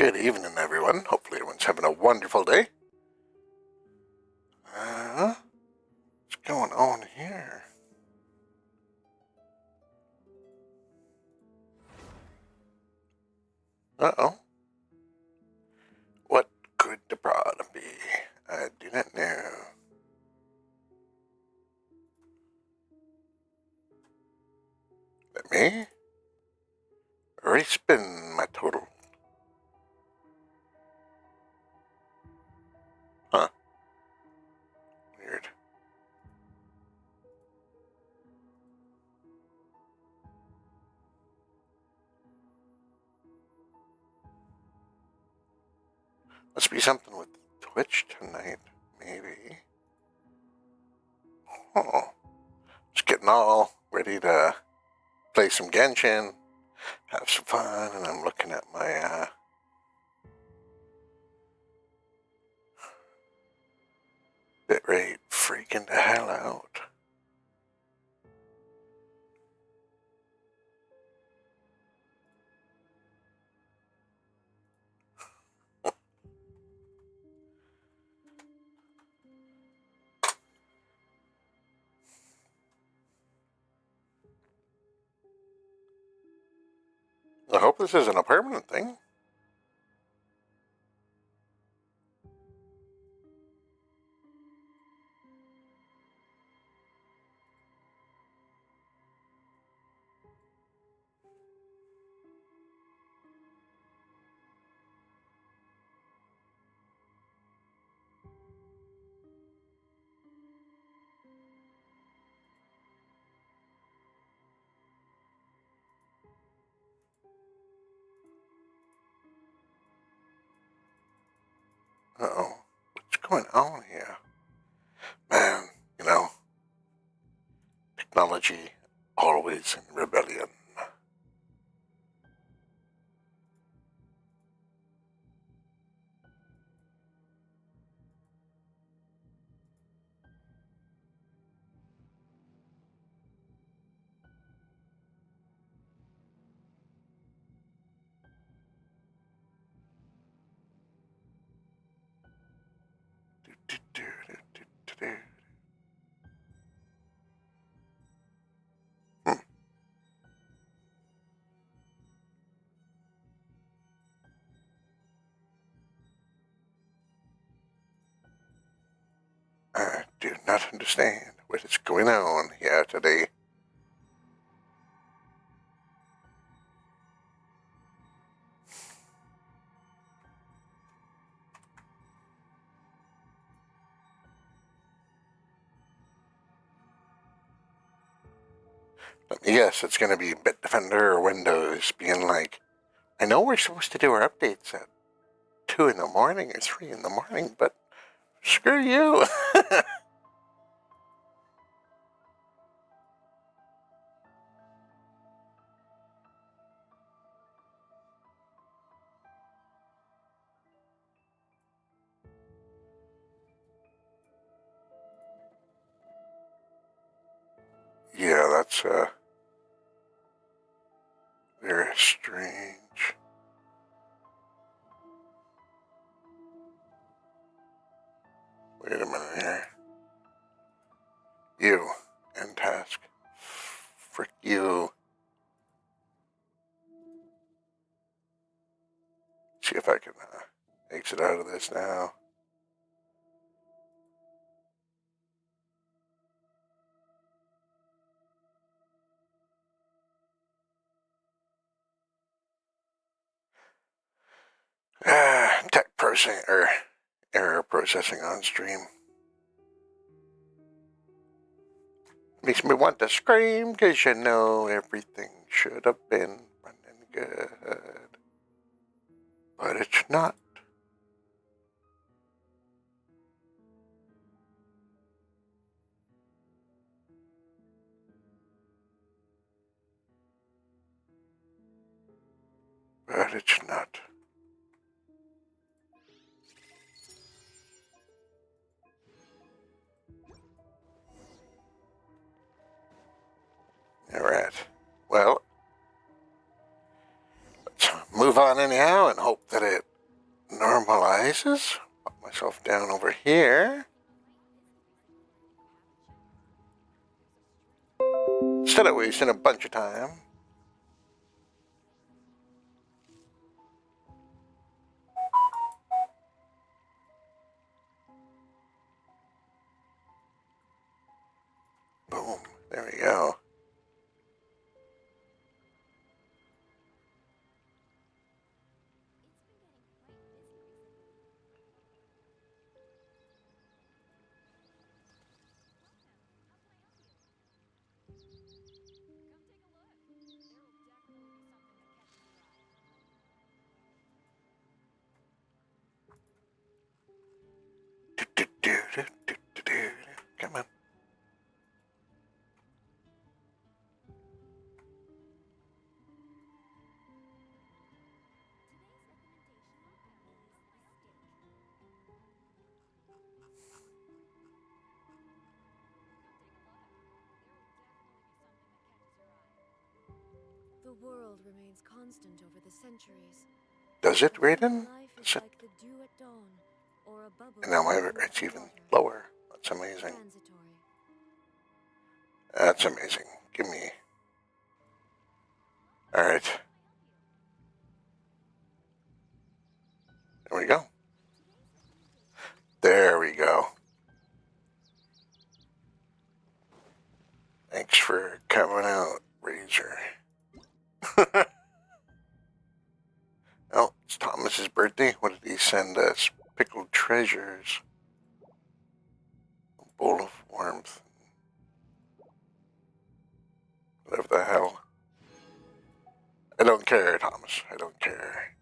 Good evening, everyone. Hopefully everyone's having a wonderful day. What's going on here? Uh-oh. What could the problem be? I do not know. Let me respin my total. Huh. Weird. Must be something with Twitch tonight, maybe. Oh. Just getting all ready to play some Genshin, have some fun, and I'm looking at my, bitrate freaking the hell out. I hope this isn't a permanent thing. Uh-oh. What's going on here? Man, technology always in rebellion. Hmm. I do not understand what is going on here today. Let me guess, it's going to be Bitdefender or Windows being like, I know we're supposed to do our updates at 2 in the morning or 3 in the morning, but screw you. Yeah, that's, very strange. Wait a minute here. You, end task. Frick you. See if I can exit out of this now. Tech processing, or error processing on stream. Makes me want to scream, cause everything should have been running good. But it's not. But it's not. Alright. Well, let's move on anyhow and hope that it normalizes. Put myself down over here. Instead of wasting a bunch of time. Boom. There we go. Come on. The world remains constant over the centuries. Does it, Raiden? Life Does is it? like the dew at dawn, or a bubble And now my in it's the even water. lower. That's amazing. Transitory. That's amazing. Give me. Alright. There we go. There we go. Thanks for coming out, Razor. Oh, it's Thomas's birthday. What did he send us? Pickled treasures. A bowl of warmth. Whatever the hell. I don't care, Thomas. I don't care.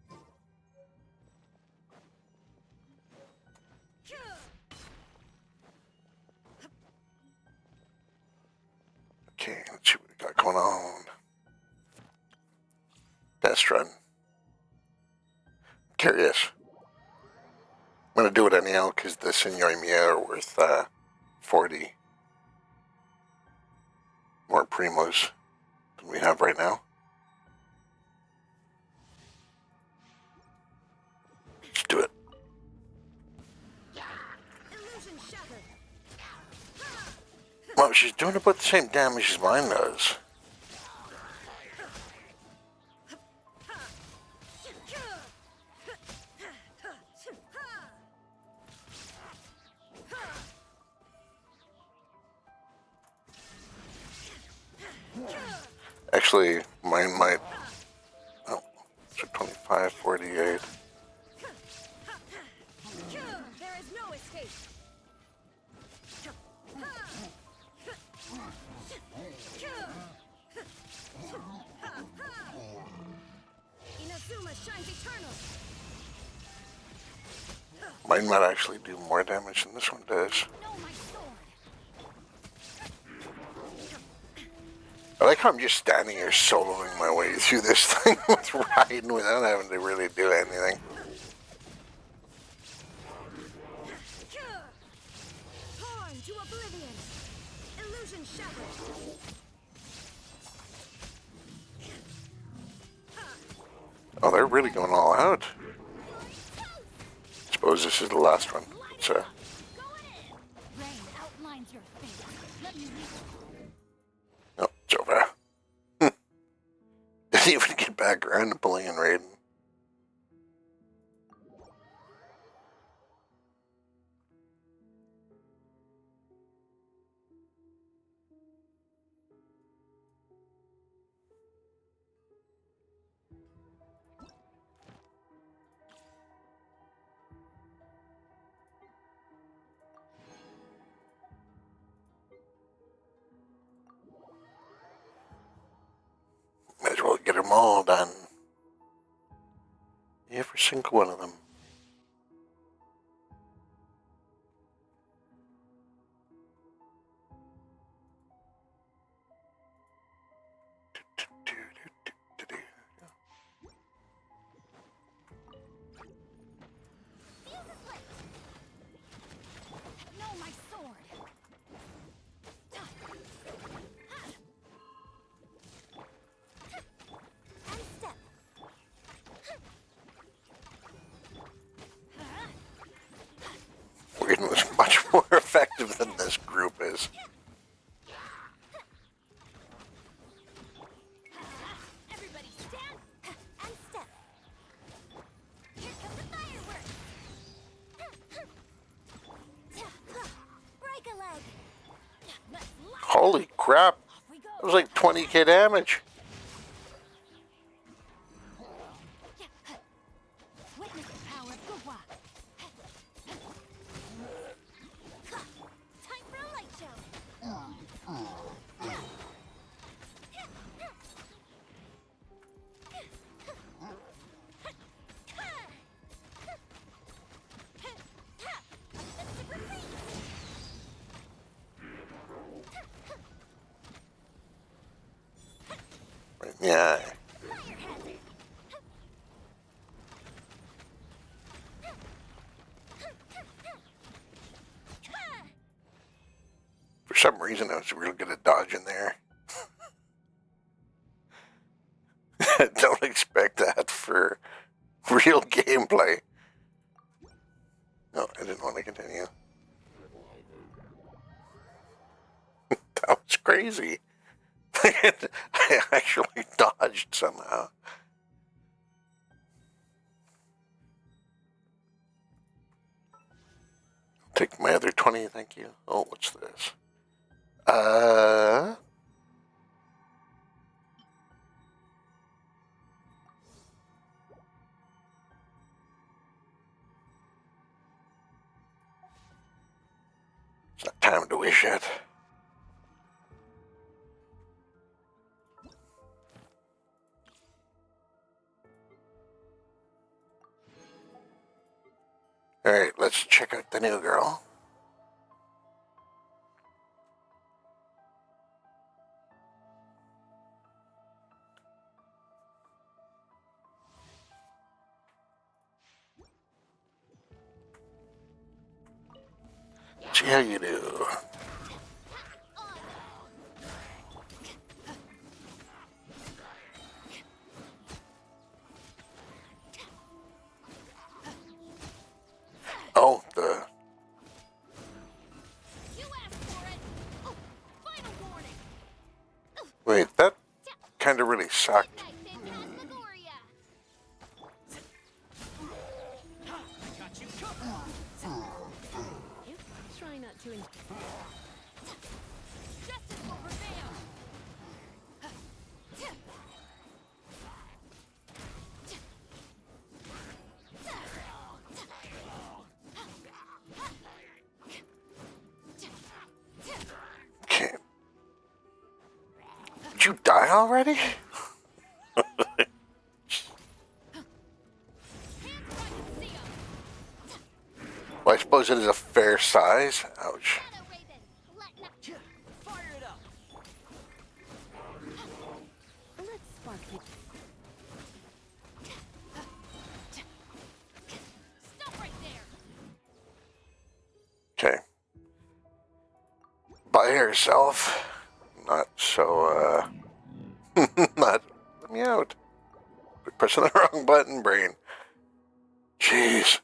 Okay, let's see what we got going on. Test run. Curious. I'm gonna do it anyhow because the Senyoimia are worth 40 more primos than we have right now. Let's do it. Well, she's doing about the same damage as mine does. Actually, mine might. Oh, so 25, 48. There is no escape. Inazuma shines eternal. Mine might actually do more damage than this one does. I like how I'm just standing here soloing my way through this thing with Raiden without having to really do anything. Torn to oblivion. Illusion shattered. Oh, they're really going all out. I suppose this is the last one. So. Rain outlines your fate. Let me Oh, it's over. Didn't even get back around to pulling in Raiden. Might as well get them all done. Every single one of them. know my sword. And step. is. Everybody stand and step. Here come the fireworks. Break a leg. Let's light Holy crap! off we That go. was like 20k damage. Witness the power of Gugwa. Time for a light show. Right in the eye. For some reason, I was real good at dodging there. Don't expect that for real gameplay. No, I didn't want to continue. That was crazy. I actually dodged somehow. Take my other 20, thank you. Oh, what's this? It's not time to wish yet. Alright, let's check out the new girl. See how you do. Oh, the... You asked for it. Oh, final warning. Wait, that kind of really sucked. Night, Phantasmagoria. Try not to. Justice will prevail. Okay. Did you die already? Well, I suppose it is a fair size. Ouch. Shadow Raiden. Fire it up. Let's spark the. Stop right there. Okay. By herself. Not so, not... Let me out. Quit pressing the wrong button, brain. Jeez.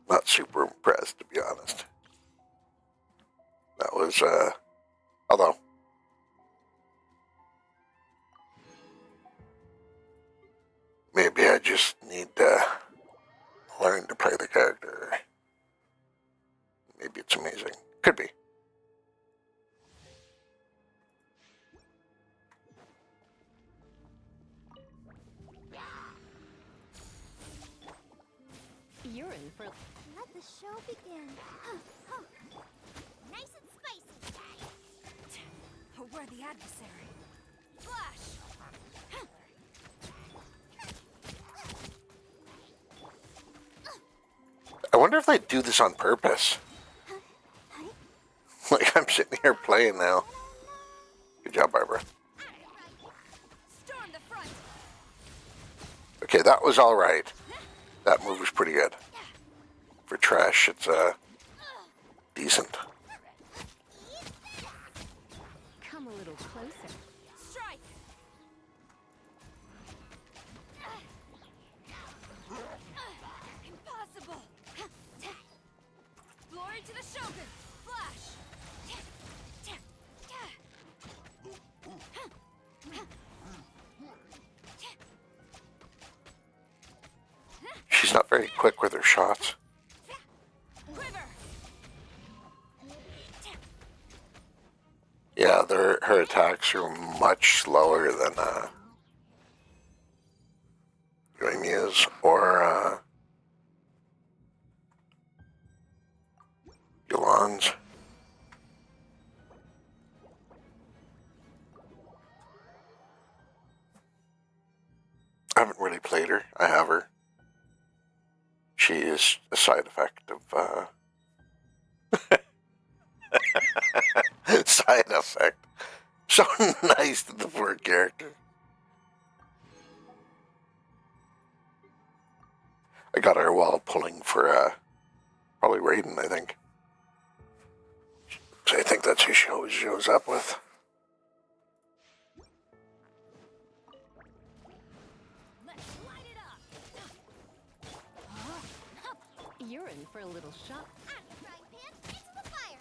Not super impressed, to be honest. That was, although... Maybe I just need to learn to play the character. Maybe it's amazing. Could be. You're in for. Let the show begin. Nice and spicy. A worthy adversary. Flash. I wonder if they do this on purpose. Like, I'm sitting here playing now. Good job, Barbara. Storm the front. Okay, that was alright. That move was pretty good. For trash, it's, decent. Come a little closer. Strike. Straight to the Shogun! Flash! She's not very quick with her shots. Quiver! Yeah, her attacks are much slower than Yoimiya's or Yolan's. I haven't really played her. I have her. She is a side effect of side effect. So nice to the poor character. I got her while pulling for probably Raiden, I think. So I think that's who she always shows up with. Let's light it up! You're in for a little shock. Out of the frying pan, into the fire!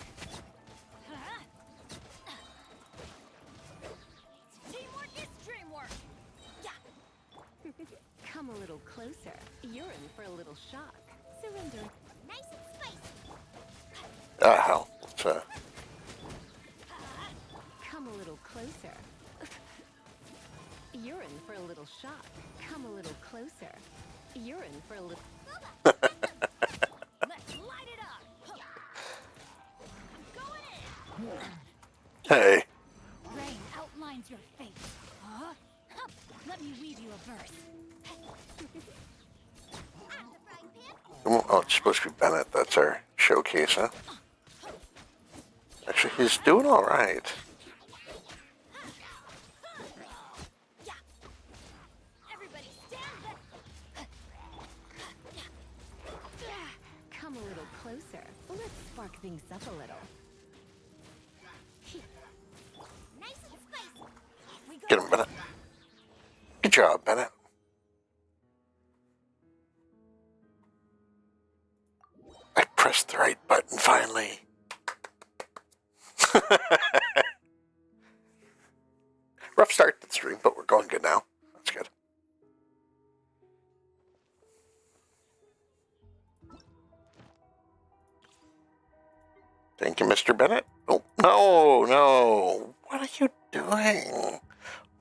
Teamwork is dreamwork! Yeah! Come a little closer. You're in for a little shock. Surrender. Nice and spicy! Ah, hell. Let's, Come a little closer. You're in for a little shock. Come a little closer. You're in for a little... Let's light it up! I'm going in! hey. Rain outlines your fate. Huh? Let me weave you a verse. Oh, it's supposed to be Bennett. That's our showcase, huh? Actually, he's doing all right. Everybody stand back! Come a little closer. Let's spark things up a little. Nice and spicy! Off we go! Get him, Bennett. Good job, Bennett. I pressed the right button finally. Rough start to the stream, but we're going good now. That's good. Thank you, Mr. Bennett. Oh, no, no. What are you doing?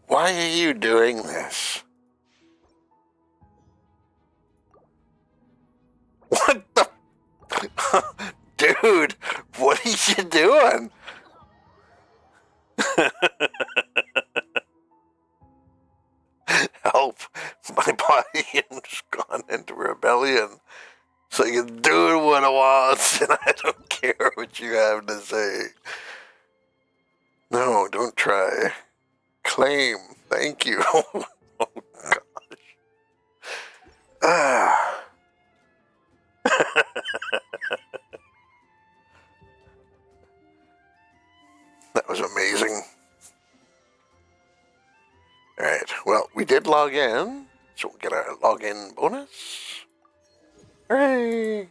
Why are you doing this? What the? Dude, what are you doing? Help. My body has gone into rebellion. So you're doing what I want, and I don't care what you have to say. No, don't try. Claim. Thank you. Oh, gosh. Ah. That was amazing. Alright, well, we did log in, so we'll get our login bonus. Hooray!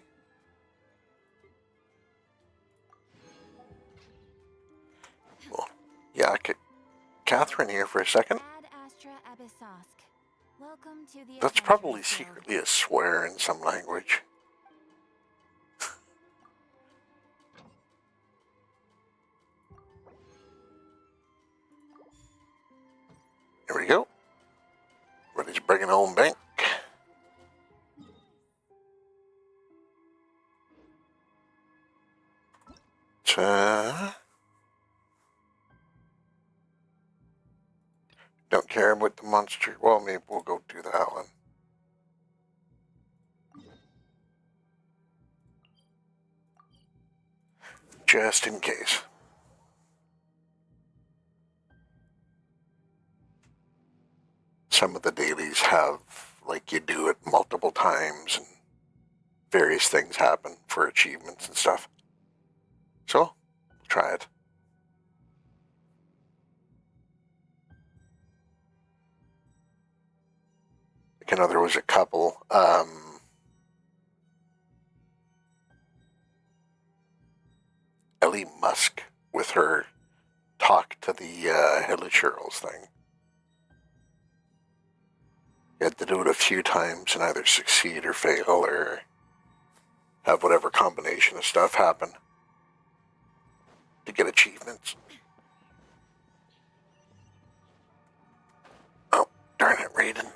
Well, yeah, Catherine here for a second. Ad Astra Abyssosque. Welcome to the That's Adventurers probably Guild. secretly a swear in some language. Here we go. Ready to bring it home bank. Don't care about the monster. Well, maybe we'll go do that one. Just in case. Some of the dailies have, like, you do it multiple times and various things happen for achievements and stuff. So, we'll try it. Like, I know there was a couple, Ellie Musk with her talk to the Hilichurls thing. You had to do it a few times and either succeed or fail or have whatever combination of stuff happen to get achievements. Oh, darn it, Raiden.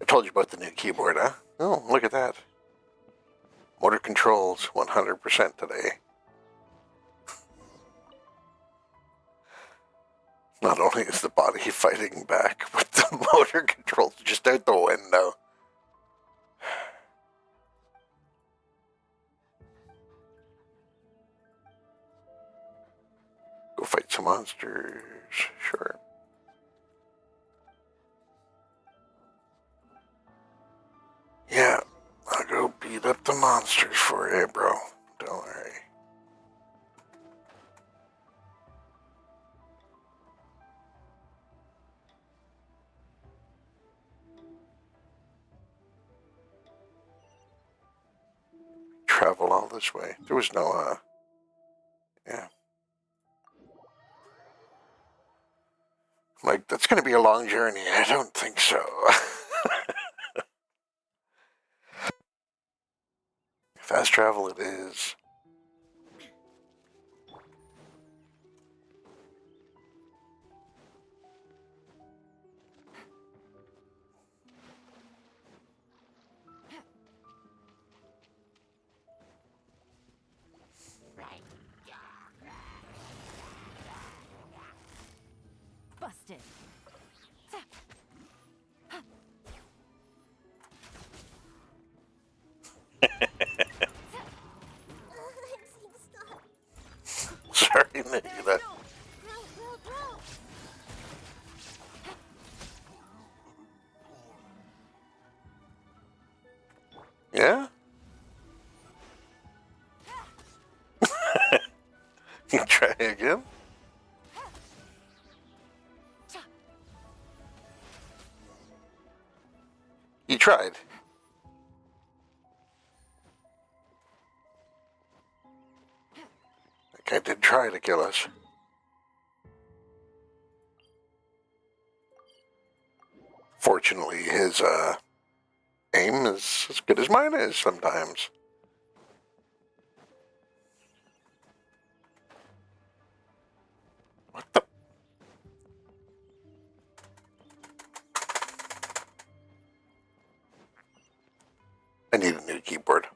I told you about the new keyboard, huh? Oh, look at that. Motor controls 100% today. Not only is the body fighting back, but the motor controls just out the window. Go fight some monsters, sure. Yeah, I'll go beat up the monsters for you, bro. Don't worry. Travel all this way. There was no, yeah. Like, that's going to be a long journey. I don't think so. Fast travel it is. Busted. Sorry, Nikita. Yeah? You try again? You tried. That guy did try to kill us. Fortunately, his aim is as good as mine is sometimes. What the? I need a new keyboard.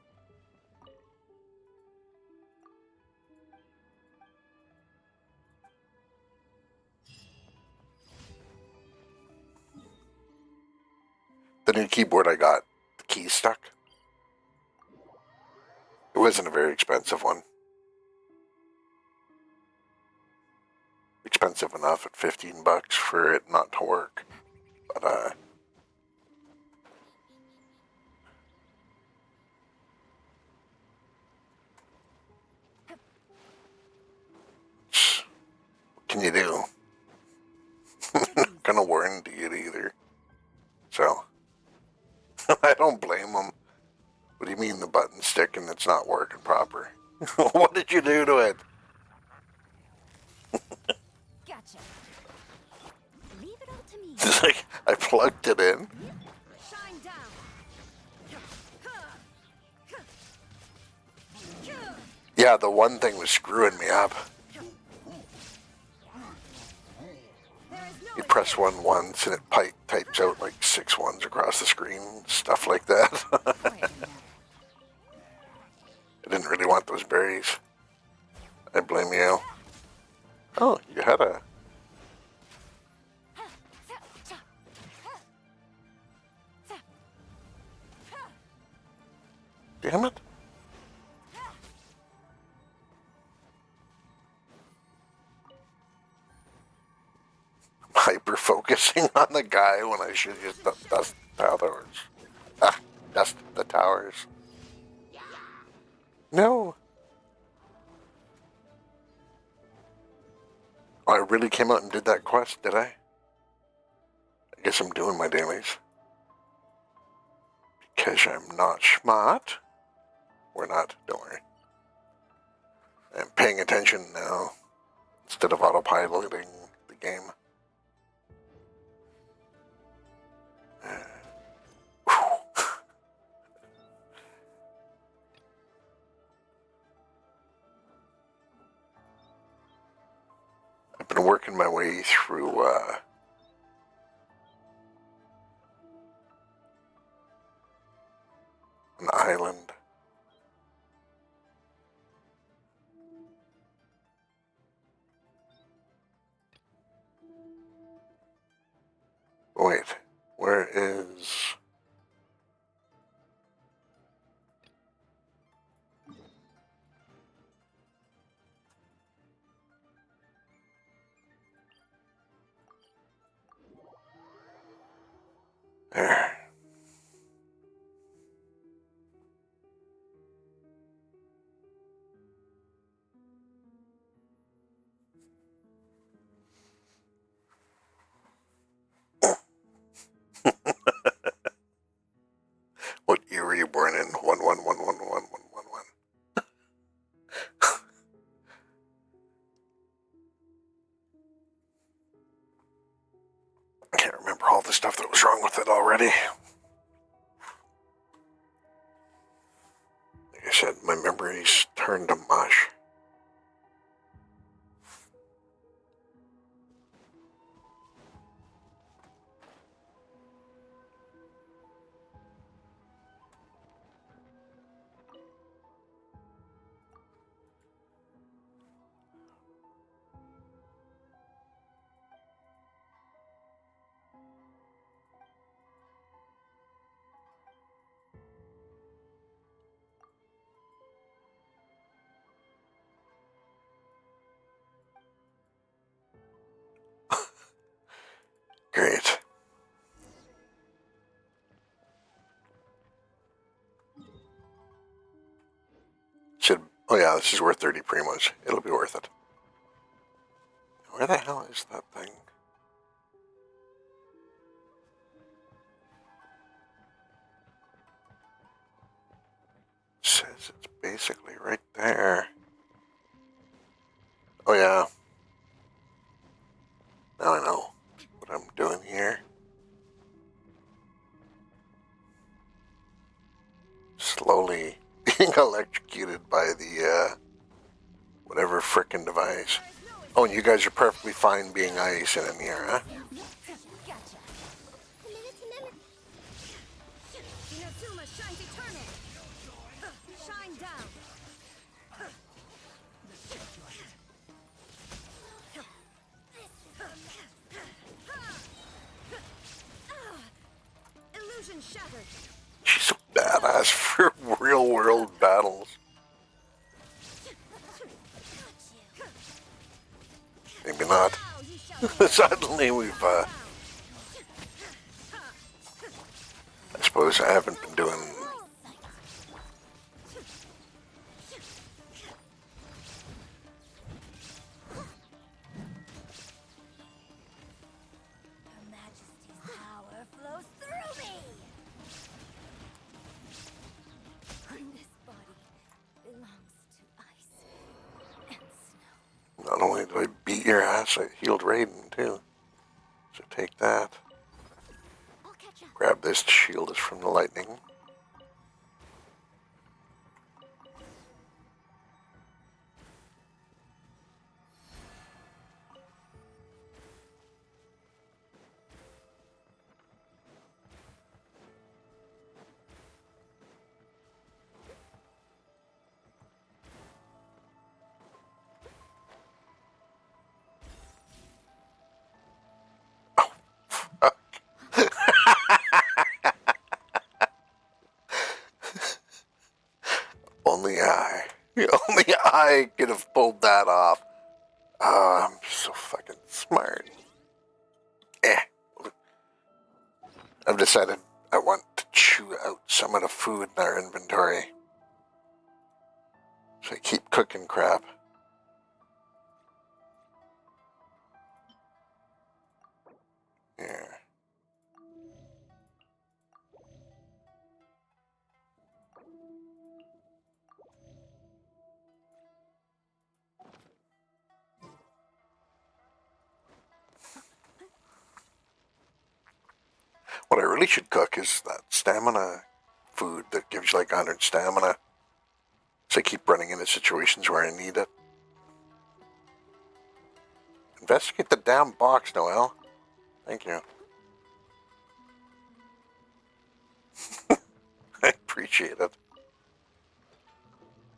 The new keyboard I got, the key stuck. It wasn't a very expensive one. Expensive enough at $15 for it not to work. But what can you do? Not gonna warranty it either. So I don't blame them. What do you mean the button's sticking? It's not working proper. What did you do to it? Gotcha. Leave it all to me. It's like I plugged it in. Shine down. Yeah, the one thing was screwing me up. You press one once and it types out like 6 ones across the screen, stuff like that. I didn't really want those berries. I blame you. Oh, you had a... Damn it. Hyper focusing on the guy when I should just dust the towers. Dust the towers. No. Oh, I really came out and did that quest, did I? I guess I'm doing my dailies. Because I'm not smart. we're not. Don't worry. I'm paying attention now instead of autopiloting the game. I've been working my way through an island. Wait, where is... There. What year were you born in? 11111111. I can't remember all the stuff that was wrong with it already. Like I said, my memories turned to mush. Great. Oh yeah, this is worth 30 primos. It'll be worth it. Where the hell is that thing? It says it's basically right there. Oh yeah. Now I know what I'm doing here. Slowly being electrocuted by the, whatever frickin' device. Oh, and you guys are perfectly fine being ice in here, huh? Gotcha. Shine down. Illusion shattered. She's so badass for real world battles. Maybe not. Suddenly we've, I suppose I haven't been doing... Her Majesty's power flows through me. This body belongs to ice and snow. Not only do I beat your ass, I healed Raiden too. So take that. I'll catch up. Grab this to shield us from the lightning. Only I could have pulled that off. Oh, I'm so fucking smart. I've decided I want to chew out some of the food in our inventory. So I keep cooking crap. Yeah. What I really should cook is that stamina food that gives you like 100 stamina. So I keep running into situations where I need it. Investigate the damn box, Noelle. Thank you. I appreciate it.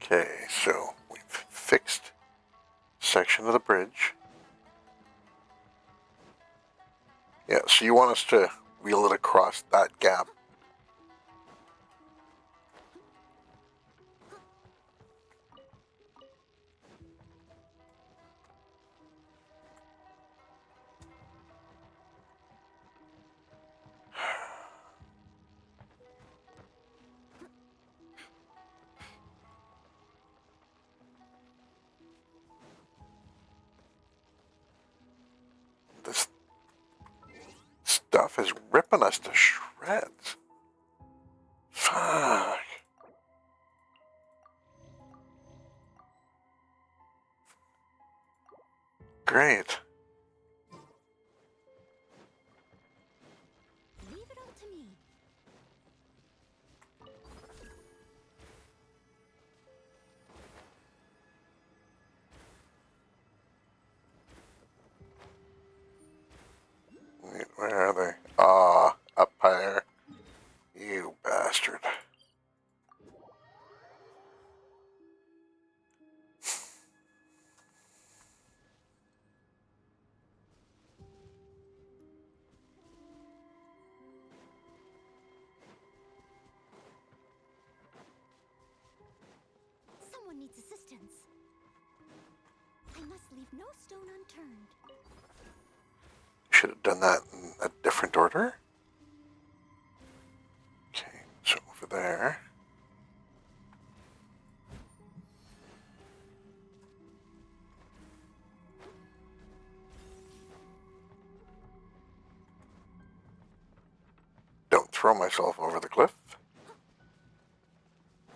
Okay, so we've fixed section of the bridge. Yeah, so you want us to wheel it across that gap. This stuff is ripping us to shreds. Fuck. Great. Leave it all to me. Wait, where are they? Ah, up higher. You bastard. Someone needs assistance. I must leave no stone unturned. Should have done that in a different order. Okay, so over there. Don't throw myself over the cliff.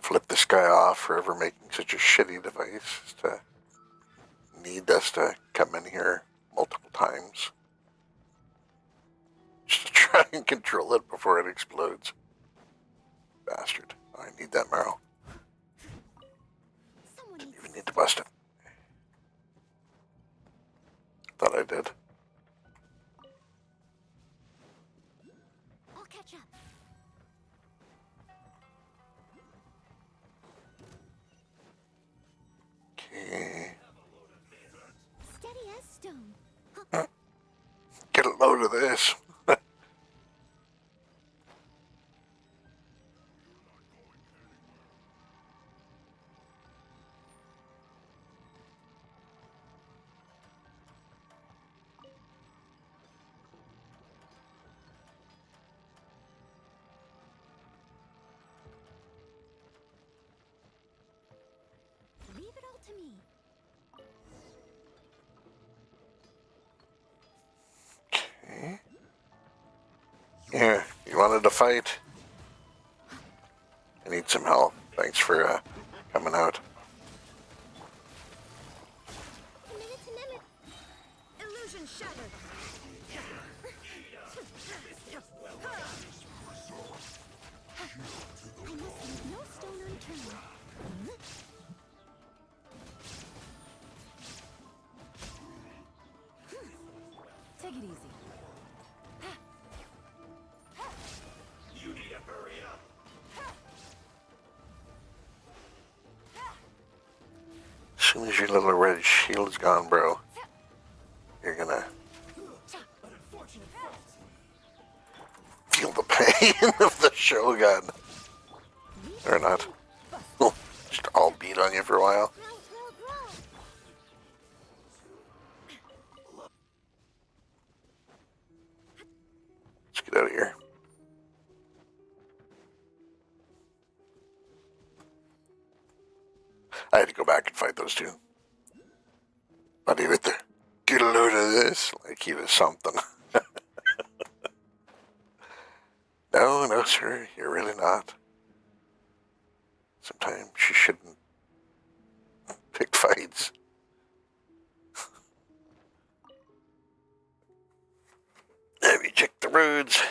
Flip this guy off for ever making such a shitty device to need us to come in here multiple times. Just to try and control it before it explodes. Bastard. I need that marrow. Someone Didn't needs even need to bust it. Thought I did. I'll catch up. Okay. Steady as stone. Get a load of this. Leave it all to me. Okay. Yeah, you wanted to fight? I need some help. Thanks for coming out. Illusion shattered. I must leave no stone unturned. Take it easy. As soon as your little red shield's gone, bro, you're gonna feel the pain of the Shogun. Or not. Just all beat on you for a while. Grow, grow, grow. Let's get out of here. I had to go back and fight those two. But he with the get a load of this like he was something. No, no, sir, you're really not. Sometimes you shouldn't pick fights. Have you checked the roads?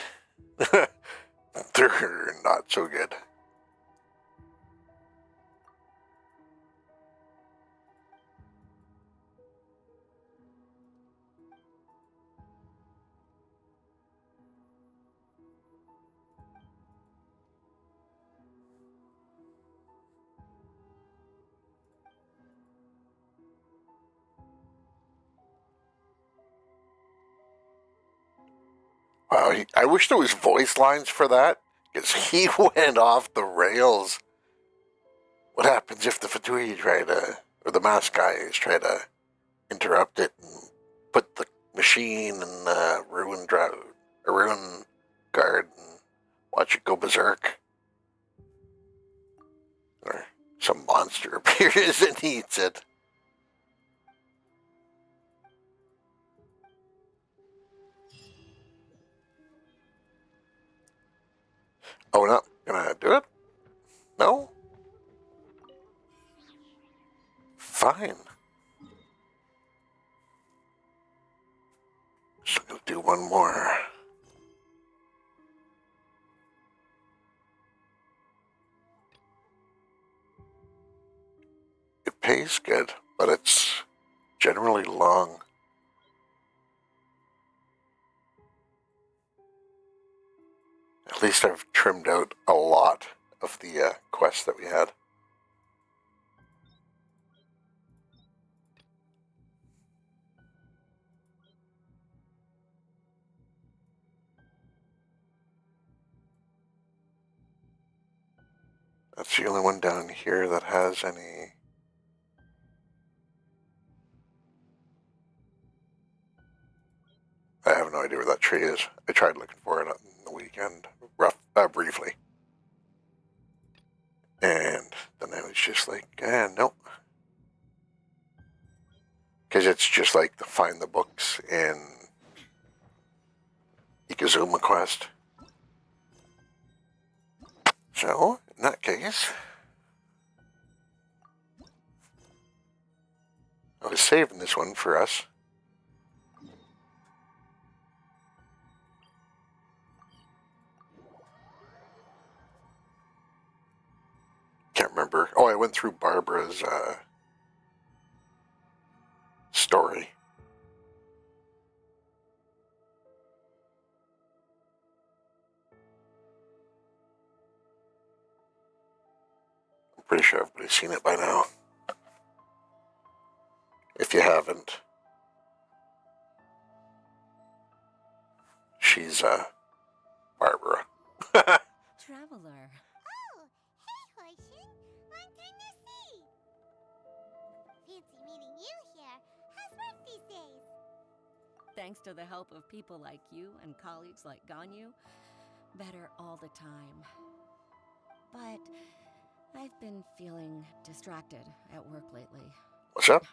so good. Wow, I wish there was voice lines for that, because he went off the rails. What happens if the Fatui try to, or the mask guys try to interrupt it and put the machine in the ruin guard and watch it go berserk? Or some monster appears and eats it. Oh, we're not gonna do it? No? Fine. Just gonna do one more. It pays good, but it's generally long. At least I've trimmed out a lot of the quests that we had. That's the only one down here that has any. I have no idea where that tree is. I tried looking for it on the weekend, briefly. And then I was just like, nope. Because it's just like the find the books in Ikazuma quest. So, in that case, I was saving this one for us. Can't remember. Oh, I went through Barbara's story. I'm pretty sure everybody's seen it by now. If you haven't, she's Barbara. Traveler. Oh, hey, Horshin. Long time no see. Fancy meeting you here. How's work these days? Thanks to the help of people like you and colleagues like Ganyu, better all the time. But I've been feeling distracted at work lately. What's up?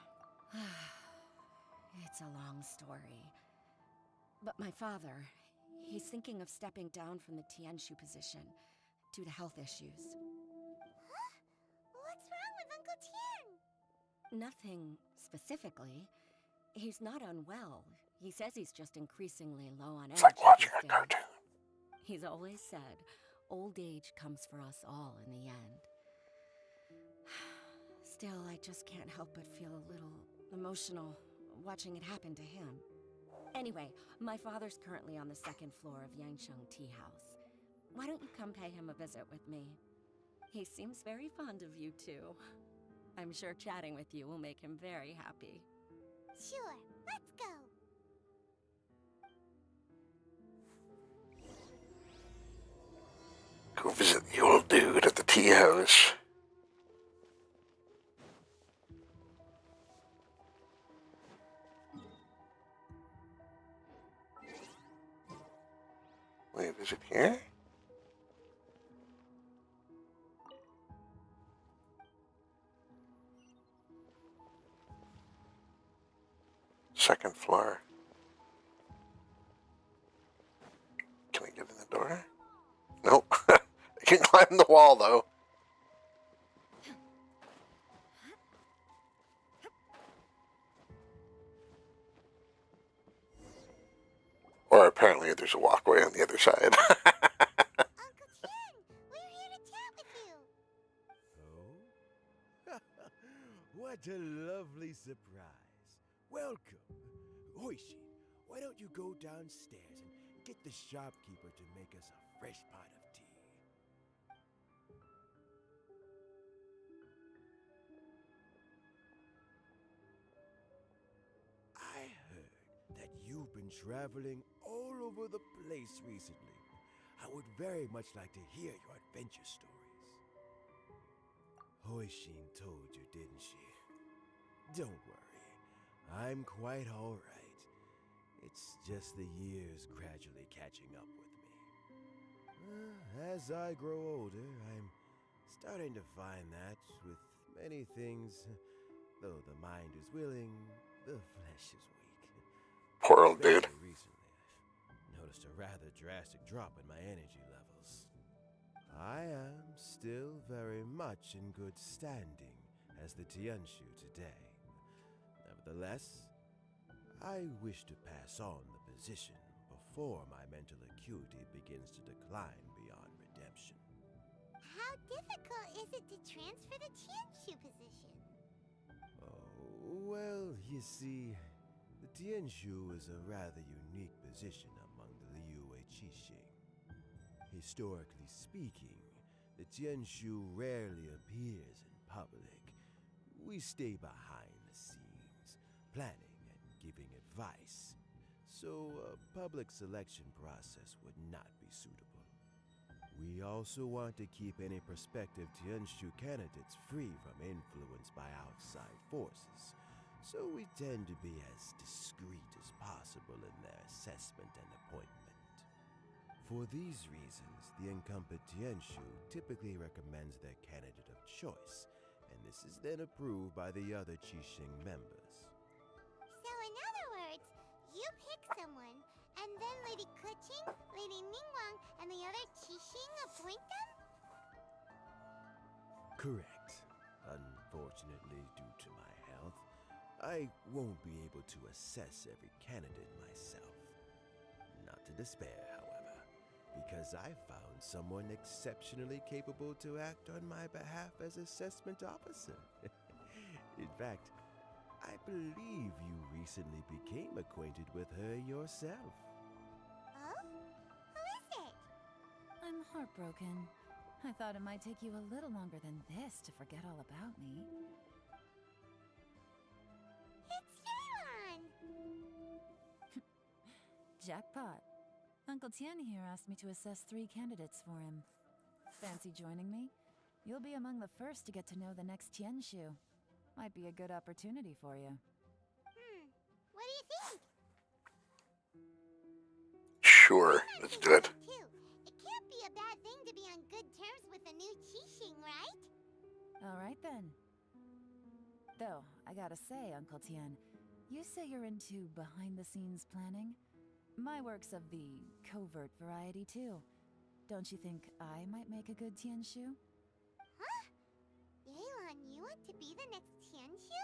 It's a long story. But my father, he's thinking of stepping down from the Tianshu position due to health issues. Huh? What's wrong with Uncle Tian? Nothing specifically. He's not unwell. He says he's just increasingly low on energy. It's like watching a these days. cartoon. He's always said, old age comes for us all in the end. Still, I just can't help but feel a little emotional watching it happen to him. Anyway, my father's currently on the second floor of Yangsheng Tea House. Why don't you come pay him a visit with me? He seems very fond of you too. I'm sure chatting with you will make him very happy. Sure, let's go. Go visit the old dude at the tea house. Wait, is it here? Second floor. Can I get in the door? Nope. I can climb the wall though. Or apparently there's a walkway on the other side. Uncle Tian, we're What a lovely surprise. Welcome. Hoishin, why don't you go downstairs and get the shopkeeper to make us a fresh pot of tea? I heard that you've been traveling all over the place recently. I would very much like to hear your adventure stories. Hoishin told you, didn't she? Don't worry, I'm quite all right. It's just the years gradually catching up with me. As I grow older, I'm starting to find that with many things, though the mind is willing, the flesh is weak. Poor old dude. Especially recently, I've noticed a rather drastic drop in my energy levels. I am still very much in good standing as the Tianshu today. Nevertheless, I wish to pass on the position before my mental acuity begins to decline beyond redemption. How difficult is it to transfer the Tianshu position? Oh, well, you see, the Tianshu is a rather unique position among the Liyue Qixing. Historically speaking, the Tianshu rarely appears in public. We stay behind the scenes, planning and giving advice, so a public selection process would not be suitable. We also want to keep any prospective Tianshu candidates free from influence by outside forces, so we tend to be as discreet as possible in their assessment and appointment. For these reasons, the incumbent Tianshu typically recommends their candidate of choice, and this is then approved by the other Qixing members. So in other words, you pick someone, and then Lady Keqing, Lady Ningguang, and the other Qixing appoint them? Correct. Unfortunately, due to my health, I won't be able to assess every candidate myself. Not to despair, however, because I found someone exceptionally capable to act on my behalf as assessment officer. In fact, I believe you recently became acquainted with her yourself. Oh? Who is it? I'm heartbroken. I thought it might take you a little longer than this to forget all about me. It's Yelan! Jackpot. Uncle Tian here asked me to assess 3 candidates for him. Fancy joining me? You'll be among the first to get to know the next Tianshu. Might be a good opportunity for you. What do you think? Sure, let's do it. Too. It can't be a bad thing to be on good terms with a new Qixing, right? Alright then. Though, I gotta say, Uncle Tian, you say you're into behind-the-scenes planning? My work's of the covert variety too. Don't you think I might make a good Tianshu? Huh? Yelan, you want to be the next Tianshu?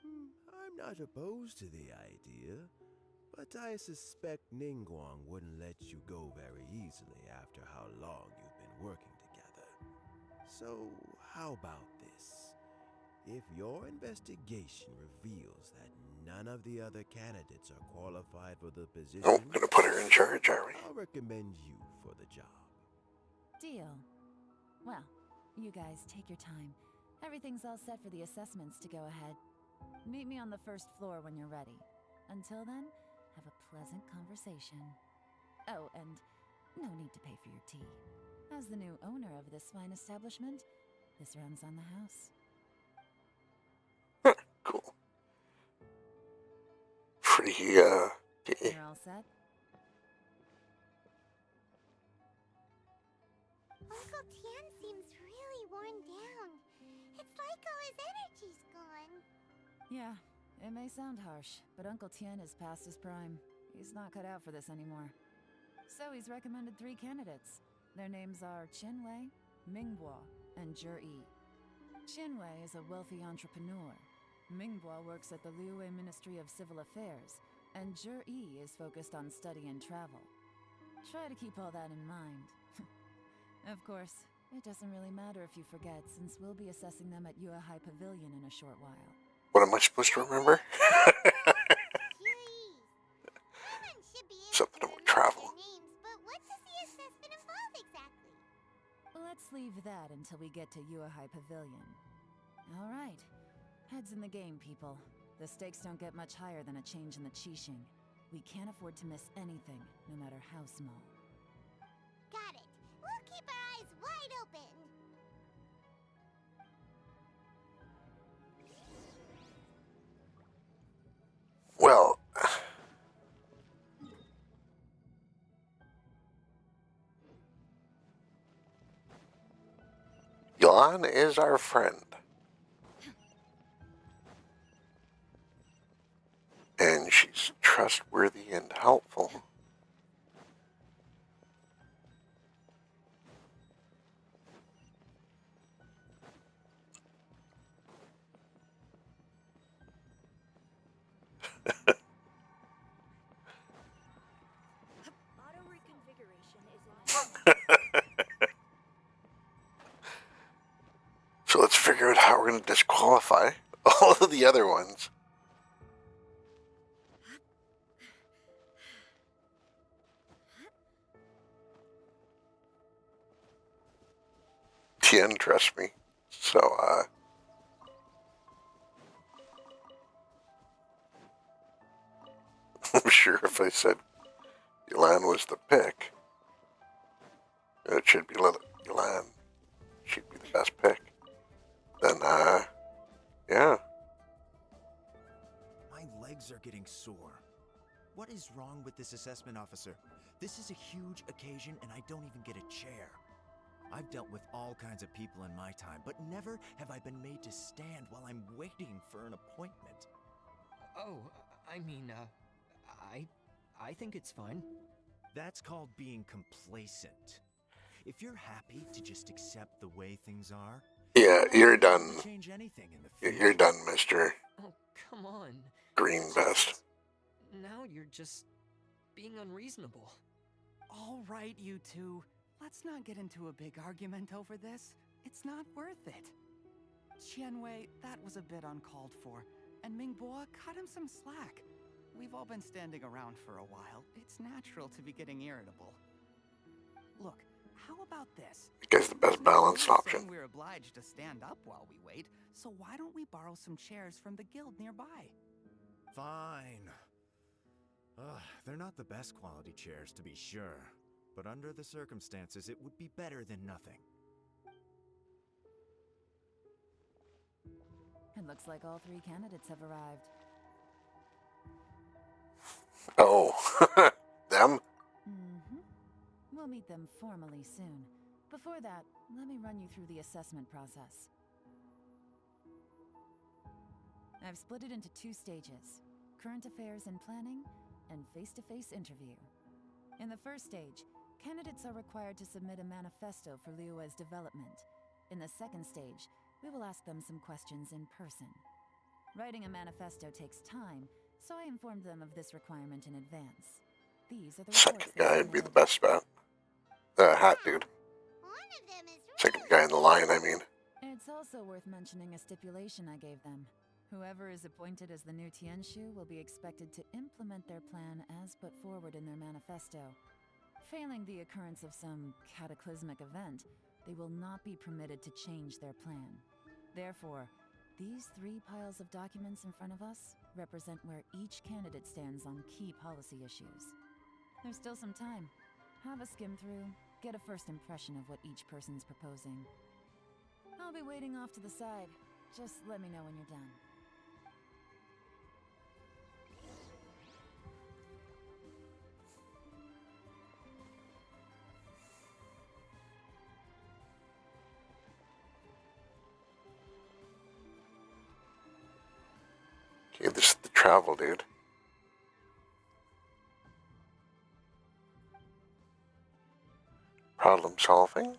I'm not opposed to the idea, but I suspect Ningguang wouldn't let you go very easily after how long you've been working together. So, how about this? If your investigation reveals that none of the other candidates are qualified for the position, Oh, gonna put her in charge, are we? I'll recommend you for the job. Deal. Well, you guys take your time. Everything's all set for the assessments to go ahead. Meet me on the first floor when you're ready. Until then, have a pleasant conversation. Oh, and no need to pay for your tea. As the new owner of this fine establishment, this runs on the house. Cool. Free, You're all set? Uncle Tian seems really worn down. It's like all his energy's gone. Yeah, it may sound harsh, but Uncle Tian is past his prime. He's not cut out for this anymore. So he's recommended 3 candidates. Their names are Qinwei, Mingbo, and Zhi. Qinwei is a wealthy entrepreneur. Mingbo works at the Liyue Ministry of Civil Affairs, and Zhi is focused on study and travel. Try to keep all that in mind. Of course, It doesn't really matter if you forget, since we'll be assessing them at Yuehai Pavilion in a short while. What am I supposed to remember? Please. Paimon should be able Something to about remember travel. their names, but what does the assessment involve exactly? Let's leave that until we get to Yuehai Pavilion. All right. Heads in the game, people. The stakes don't get much higher than a change in the Qixing. We can't afford to miss anything, no matter how small. Got it. We'll keep our eyes wide open. Well, Yuan is our friend. And she's trustworthy and helpful. Auto reconfiguration is So let's figure out how we're going to disqualify all of the other ones. Tien, trust me. So, I'm sure if I said Yulan was the pick, it should be Yulan. She'd be the best pick. Then, yeah. My legs are getting sore. What is wrong with this assessment officer? This is a huge occasion and I don't even get a chair. I've dealt with all kinds of people in my time, but never have I been made to stand while I'm waiting for an appointment. Oh, I mean, I think it's fine. That's called being complacent. If you're happy to just accept the way things are, Yeah, you're done. change anything in the future. You're done, Mr. Oh, come on. Green Vest. Now you're just being unreasonable. All right, you two. Let's not get into a big argument over this. It's not worth it. Qianwei, that was a bit uncalled for. And Mingbo, cut him some slack. We've all been standing around for a while. It's natural to be getting irritable. Look, how about this? I guess the best balanced We're option. saying we're obliged to stand up while we wait, so why don't we borrow some chairs from the guild nearby? Fine. They're not the best quality chairs, to be sure. But under the circumstances, it would be better than nothing. It looks like all three candidates have arrived. Oh, them? Mm-hmm. We'll meet them formally soon. Before that, let me run you through the assessment process. I've split it into 2 stages: current affairs and planning, and face-to-face interview. In the first stage, candidates are required to submit a manifesto for Liyue's development. In the second stage, we will ask them some questions in person. Writing a manifesto takes time, so I informed them of this requirement in advance. These are the Second reports they guy would be the submitted. best bet. The hat dude. One of them is Second really guy in the line, I mean. It's also worth mentioning a stipulation I gave them. Whoever is appointed as the new Tianshu will be expected to implement their plan as put forward in their manifesto. Failing the occurrence of some cataclysmic event, they will not be permitted to change their plan. Therefore, these 3 piles of documents in front of us represent where each candidate stands on key policy issues. There's still some time. Have a skim through, get a first impression of what each person's proposing. I'll be waiting off to the side. Just let me know when you're done. Okay, this is the travel dude. Problem solving.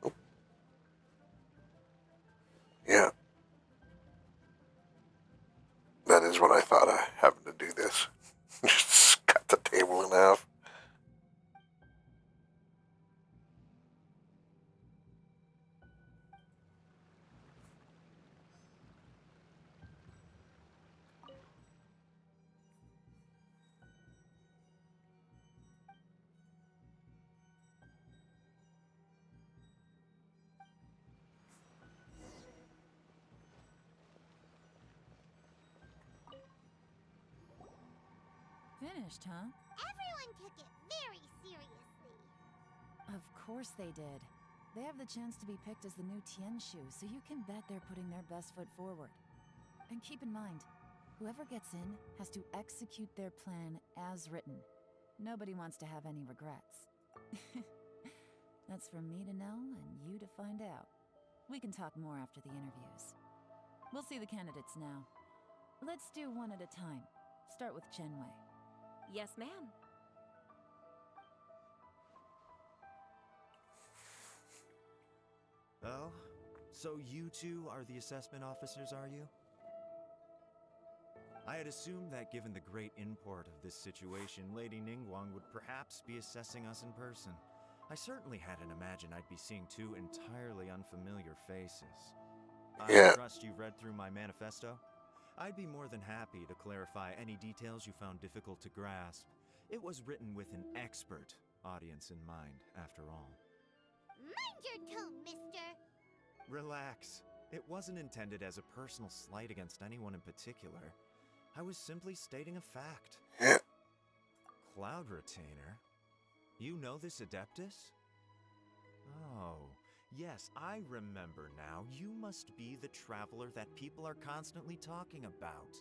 Oh. Yeah. That is what I thought of having to do this. and a half. Finished, huh? Everyone took it very seriously. Of course they did. They have the chance to be picked as the new Tianshu, so you can bet they're putting their best foot forward. And keep in mind, whoever gets in has to execute their plan as written. Nobody wants to have any regrets. That's for me to know and you to find out. We can talk more after the interviews. We'll see the candidates now. Let's do one at a time. Start with Chenwei. Yes, ma'am. Oh? So you two are the assessment officers, are you? I had assumed that given the great import of this situation, Lady Ningguang would perhaps be assessing us in person. I certainly hadn't imagined I'd be seeing two entirely unfamiliar faces. Yeah. I trust you've read through my manifesto? I'd be more than happy to clarify any details you found difficult to grasp. It was written with an expert audience in mind, after all. Mind your tone, mister. Relax. It wasn't intended as a personal slight against anyone in particular. I was simply stating a fact. Yeah. Cloud Retainer? You know this Adeptus? Oh, yes, I remember now. You must be the traveler that people are constantly talking about.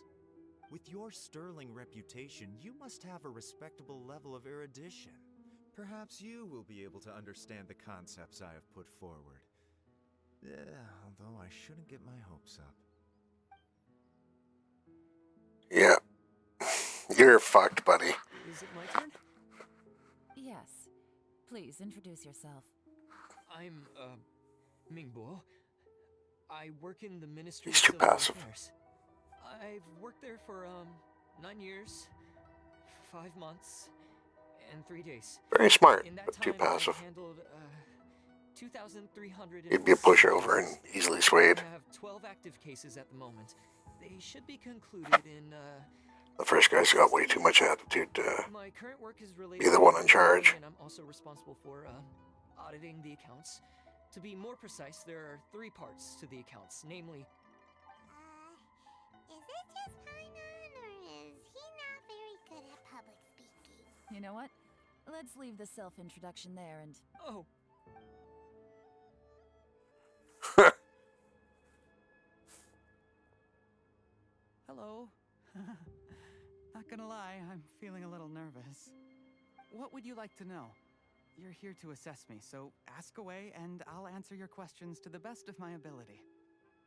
With your sterling reputation, you must have a respectable level of erudition. Perhaps you will be able to understand the concepts I have put forward. Although I shouldn't get my hopes up. Yeah. You're fucked, buddy. Is it my turn? Yes. Please introduce yourself. I'm, Mingbo. I work in the Ministry He's of too Civil passive. Affairs. I've worked there for, 9 years, 5 months, and 3 days. Very smart, In that but time, too passive. I've handled, 2,300... He'd be a pushover and easily swayed. I have 12 active cases at the moment. They should be concluded in, The first guy's got way too much attitude to My current work is related be the to one in charge. and I'm also responsible for, auditing the accounts. To be more precise, there are 3 parts to the accounts, namely... Is it just Painan, or is he not very good at public speaking? You know what? Let's leave the self-introduction there and... Oh, Hello. Not gonna lie, I'm feeling a little nervous. What would you like to know? You're here to assess me, so ask away and I'll answer your questions to the best of my ability.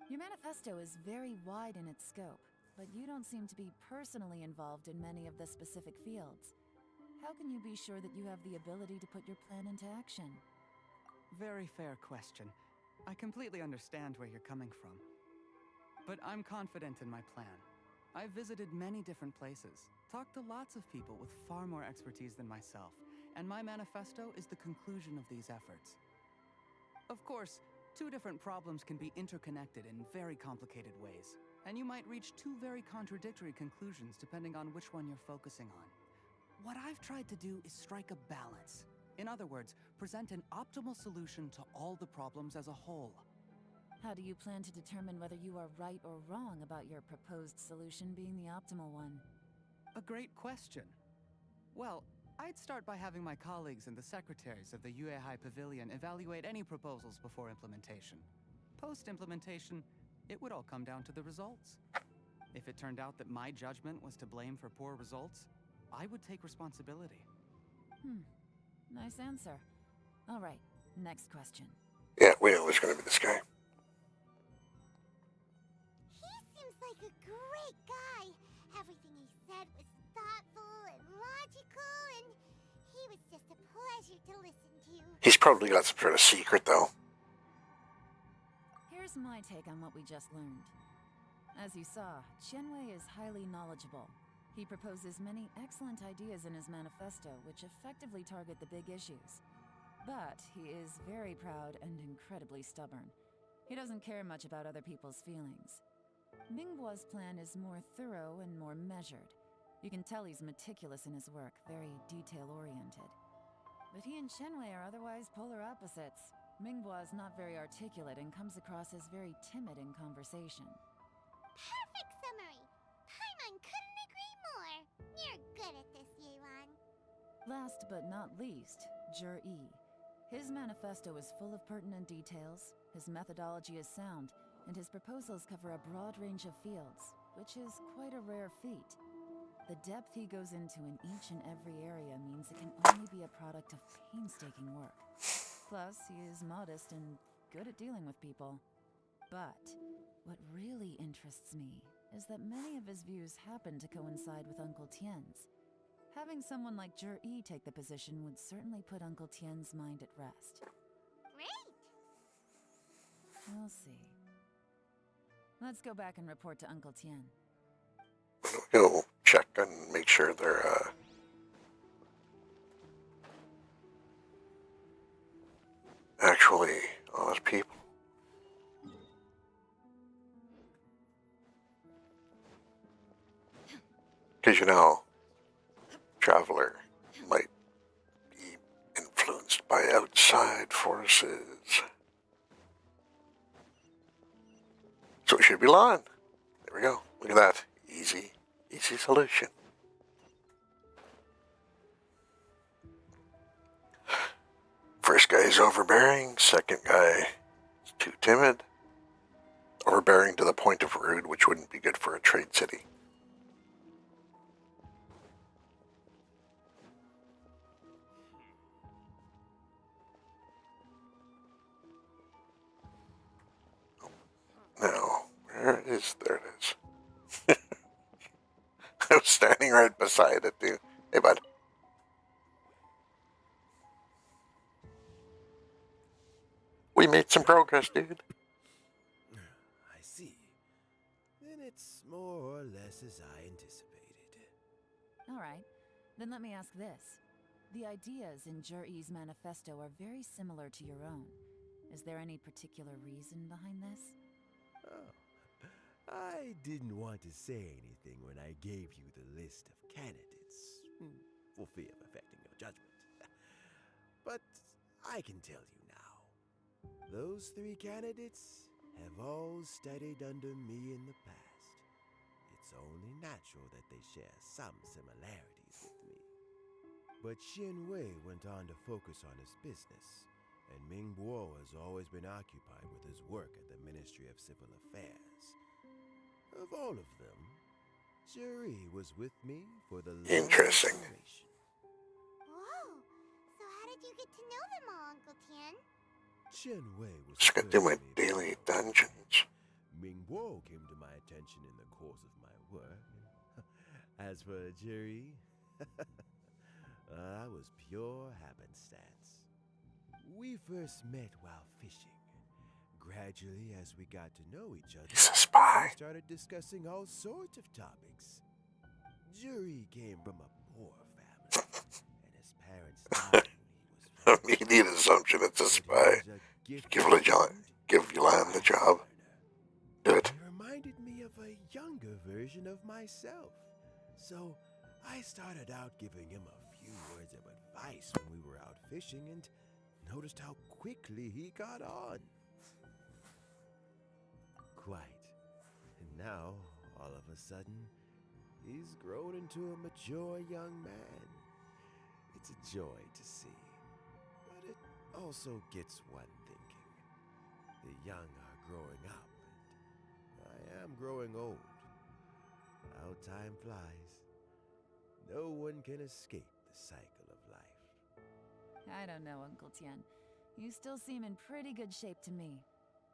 Your manifesto is very wide in its scope, but you don't seem to be personally involved in many of the specific fields. How can you be sure that you have the ability to put your plan into action? Very fair question. I completely understand where you're coming from. But I'm confident in my plan. I've visited many different places, talked to lots of people with far more expertise than myself, and my manifesto is the conclusion of these efforts. Of course, 2 different problems can be interconnected in very complicated ways, and you might reach 2 very contradictory conclusions depending on which one you're focusing on. What I've tried to do is strike a balance. In other words, present an optimal solution to all the problems as a whole. How do you plan to determine whether you are right or wrong about your proposed solution being the optimal one? A great question. Well, I'd start by having my colleagues and the secretaries of the Yuehai Pavilion evaluate any proposals before implementation. Post-implementation, it would all come down to the results. If it turned out that my judgment was to blame for poor results, I would take responsibility. Nice answer. All right, next question. Yeah, we know there's gonna be this guy. He seems like a great guy. Everything he said was thoughtful and logical, and he was just a pleasure to listen to. He's probably got some sort of secret though. Here's my take on what we just learned. As you saw, Chenwei is highly knowledgeable. He proposes many excellent ideas in his manifesto which effectively target the big issues. But he is very proud and incredibly stubborn. He doesn't care much about other people's feelings. Mingbo's plan is more thorough and more measured. You can tell he's meticulous in his work, very detail-oriented. But he and Shenwei are otherwise polar opposites. Mingbo is not very articulate and comes across as very timid in conversation. Perfect summary! Paimon couldn't agree more! You're good at this, Yelan. Last but not least, Jur-E. His manifesto is full of pertinent details, his methodology is sound, and his proposals cover a broad range of fields, which is quite a rare feat. The depth he goes into in each and every area means it can only be a product of painstaking work. Plus, he is modest and good at dealing with people. But what really interests me is that many of his views happen to coincide with Uncle Tien's. Having someone like Jur-E take the position would certainly put Uncle Tien's mind at rest. Great! We'll see. Let's go back and report to Uncle Tien. He'll check and make sure they're actually honest people. Because Traveler might be influenced by outside forces. So it should be Lon. There we go. Look at that. Easy solution. First guy is overbearing. Second guy is too timid. Overbearing to the point of rude, which wouldn't be good for a trade city. Now, there it is. I was standing right beside it, dude. Hey, bud. We made some progress, dude. I see. Then it's more or less as I anticipated. Alright, then let me ask this. The ideas in Jur-E's manifesto are very similar to your own. Is there any particular reason behind this? Oh, I didn't want to say anything when I gave you the list of candidates, for fear of affecting your judgment. But I can tell you now. Those 3 candidates have all studied under me in the past. It's only natural that they share some similarities with me. But Xin Wei went on to focus on his business, and Mingbo has always been occupied with his work at the Ministry of Civil Affairs. Of all of them, Jur-E was with me for the Interesting. longest duration. Whoa! So how did you get to know them all, Uncle Tien? Chen Wei was Just gotta do my personally daily involved. dungeons. Mingbo came to my attention in the course of my work. As for Jur-E, I was pure happenstance. We first met while fishing. Gradually, as we got to know each other, He's a spy. we started discussing all sorts of topics. Jur-E came from a poor family, and his parents died when he was 5. Immediate assumption it's a spy. Give Yulan the job. Do it. He reminded me of a younger version of myself. So I started out giving him a few words of advice when we were out fishing and noticed how quickly he got on. Quite. And now, all of a sudden, he's grown into a mature young man. It's a joy to see. But it also gets one thinking. The young are growing up, and I am growing old. How time flies. No one can escape the cycle of life. I don't know, Uncle Tien. You still seem in pretty good shape to me.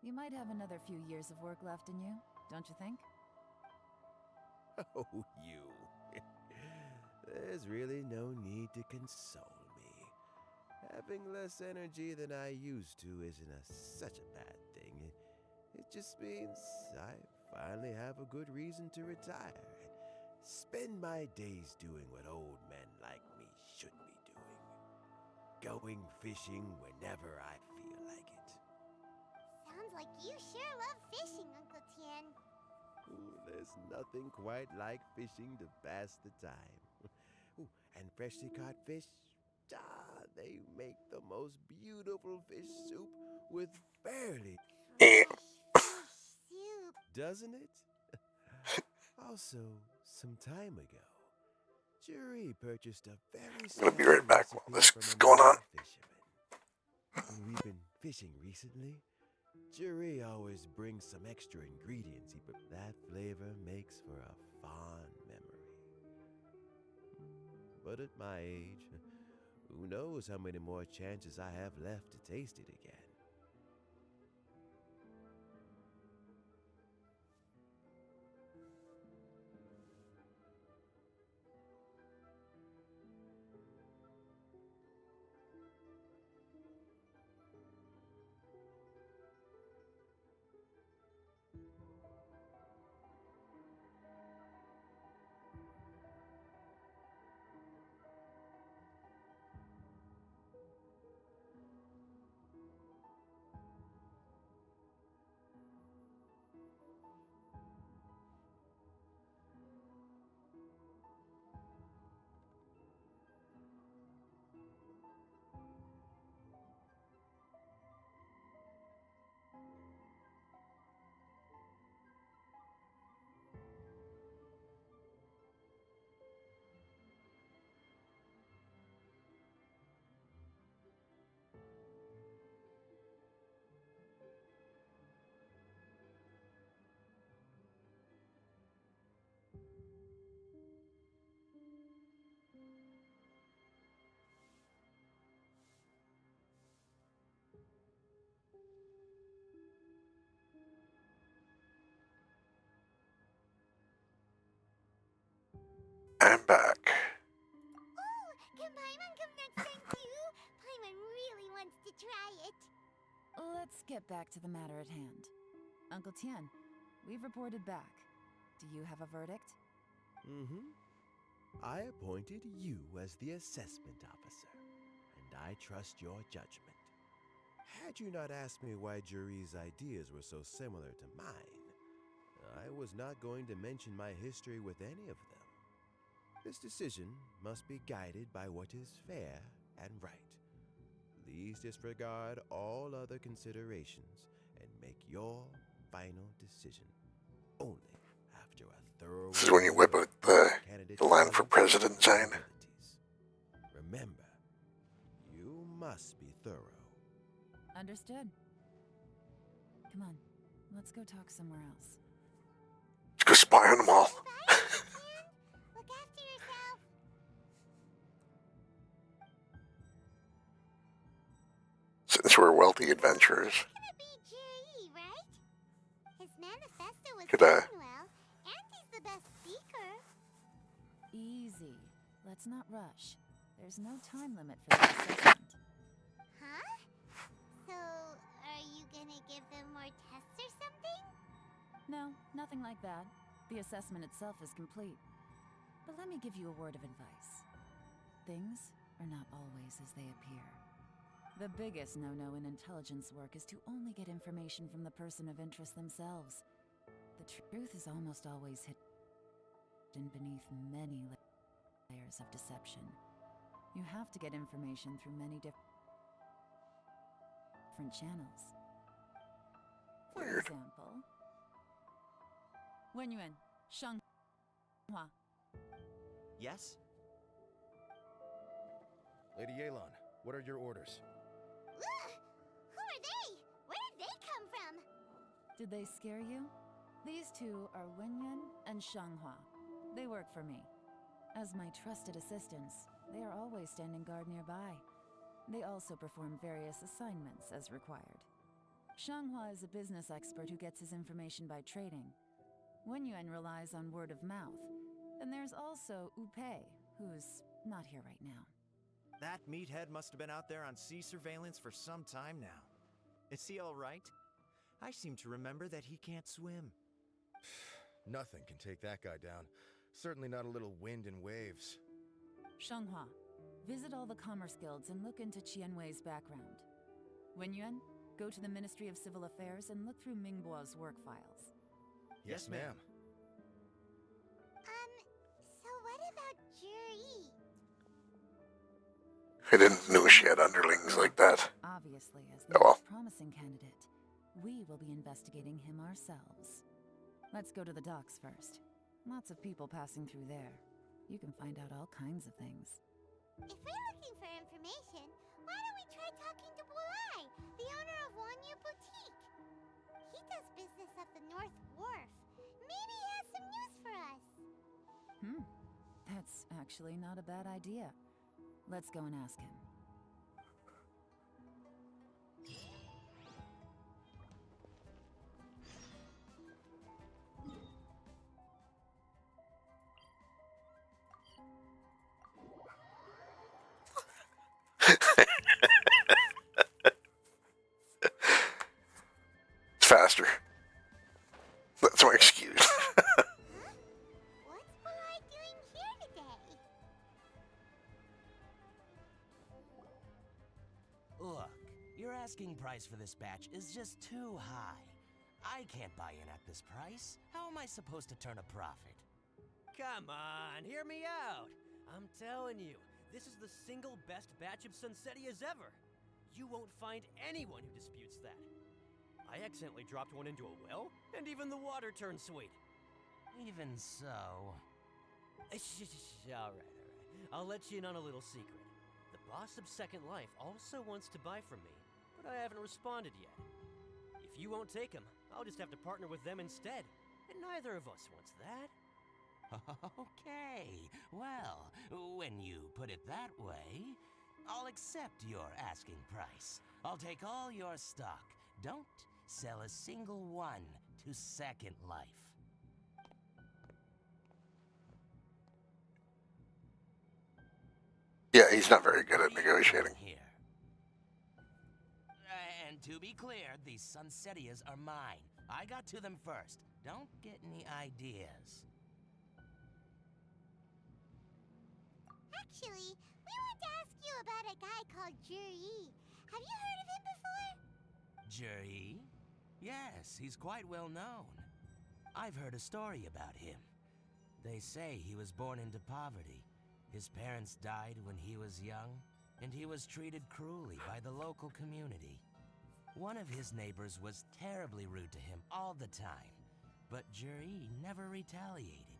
You might have another few years of work left in you, don't you think? Oh, you. There's really no need to console me. Having less energy than I used to isn't such a bad thing. It just means I finally have a good reason to retire Spend my days doing what old men like me should be doing. Going fishing whenever I feel like it. Sounds like you sure love fishing, Uncle Tien. Ooh, there's nothing quite like fishing to pass the time. Ooh, and freshly caught fish, they make the most beautiful fish soup with barely, Eh, Fresh fish soup. doesn't it? Also, some time ago, Jury purchased a very I'm special gonna be right back while recipe this from is a going on. Maho fisherman. When we've been fishing recently, Jury always brings some extra ingredients. That flavor makes for a fond memory. But at my age, who knows how many more chances I have left to taste it again. I'm back. Oh, can Paimon come next time too? Paimon really wants to try it. Let's get back to the matter at hand. Uncle Tien, we've reported back. Do you have a verdict? Mm-hmm. I appointed you as the assessment officer, and I trust your judgment. Had you not asked me why Jury's ideas were so similar to mine, I was not going to mention my history with any of them. This decision must be guided by what is fair and right. Please disregard all other considerations and make your final decision only after a thorough This is when you whip out the line for president sign. abilities. Remember, you must be thorough. Understood. Come on, let's go talk somewhere else. Let's go spy on them all. Bye, Uncle Tien. Look after yourself. Since we're wealthy adventurers, It's gonna be Jay, right? His manifesto was Could, written well, and he's the best speaker. Easy. Let's not rush. There's no time limit for the assessment. Huh? So, are you gonna give them more tests or something? No, nothing like that. The assessment itself is complete. But let me give you a word of advice. Things are not always as they appear. The biggest no-no in intelligence work is to only get information from the person of interest themselves. The truth is almost always hidden beneath many layers of deception. You have to get information through many different channels. For Weird. example, Wenyuan, Shanghua. Yes? Lady Yelan, what are your orders? Ugh! Who are they? Where did they come from? Did they scare you? These two are Wenyuan and Shanghua. They work for me. As my trusted assistants, they are always standing guard nearby. They also perform various assignments as required. Shanghua is a business expert who gets his information by trading. Wenyuan relies on word of mouth. And there's also Upei, who's not here right now. That meathead must have been out there on sea surveillance for some time now. Is he all right? I seem to remember that he can't swim. Nothing can take that guy down. Certainly not a little wind and waves. Shanghua, visit all the commerce guilds and look into Qianwei's background. Wenyuan, go to the Ministry of Civil Affairs and look through Mingbo's work files. Yes, ma'am. So what about Juri? I didn't know she had underlings like that. Obviously, as Oh the well. most promising candidate, we will be investigating him ourselves. Let's go to the docks first. Lots of people passing through there. You can find out all kinds of things. If we're looking for information, why don't we try talking to Bulai, the owner of Wanyu Boutique? He does business at the North Wharf. Maybe he has some news for us. That's actually not a bad idea. Let's go and ask him. It's faster. That's my excuse. Huh? What's Bulai doing here today? Look, your asking price for this batch is just too high. I can't buy in at this price. How am I supposed to turn a profit? Come on, hear me out. I'm telling you, this is the single best batch of Sunsettias ever. You won't find anyone who disputes that. I accidentally dropped one into a well, and even the water turned sweet. Even so... All right. I'll let you in on a little secret. The boss of Second Life also wants to buy from me, but I haven't responded yet. If you won't take him, I'll just have to partner with them instead, and neither of us wants that. Okay, well, when you put it that way, I'll accept your asking price. I'll take all your stock. Don't sell a single one to Second Life. Yeah, he's not very good at negotiating. Here. And to be clear, these Sunsettias are mine. I got to them first. Don't get any ideas. Actually, we want to ask you about a guy called Juri. Have you heard of him before? Juri? Yes, he's quite well known. I've heard a story about him. They say he was born into poverty. His parents died when he was young, and he was treated cruelly by the local community. One of his neighbors was terribly rude to him all the time, but Juri never retaliated.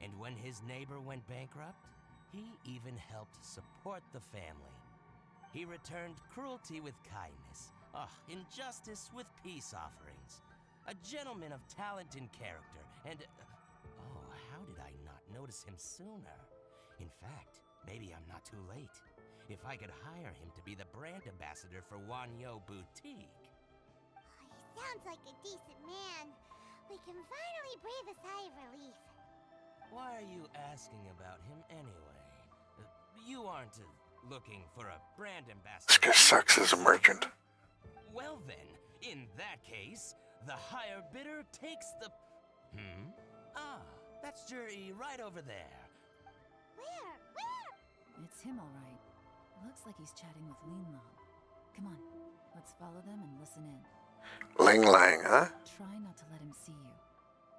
And when his neighbor went bankrupt, he even helped support the family. He returned cruelty with kindness, injustice with peace offerings. A gentleman of talent and character, and... how did I not notice him sooner? In fact, maybe I'm not too late. If I could hire him to be the brand ambassador for Wanyo Boutique. He sounds like a decent man. We can finally breathe a sigh of relief. Why are you asking about him anyway? You aren't looking for a brand ambassador. This guy sucks as a merchant. Well then, in that case, the higher bidder takes the... that's Juri right over there. Where? It's him, all right. Looks like he's chatting with Linlong. Come on, let's follow them and listen in. Ling Lang, huh? Try not to let him see you.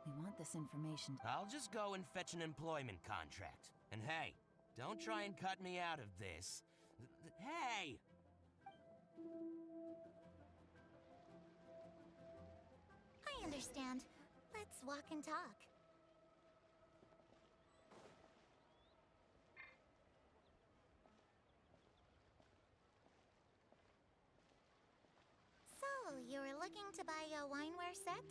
We want this information. I'll just go and fetch an employment contract. And hey, don't try and cut me out of this. Hey! I understand. Let's walk and talk. So, you were looking to buy a wineware set?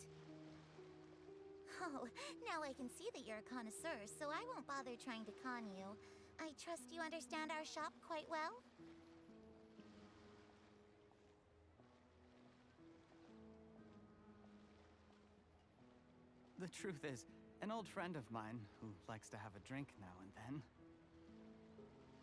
Oh, now I can see that you're a connoisseur, so I won't bother trying to con you. I trust you understand our shop quite well? The truth is, an old friend of mine, who likes to have a drink now and then,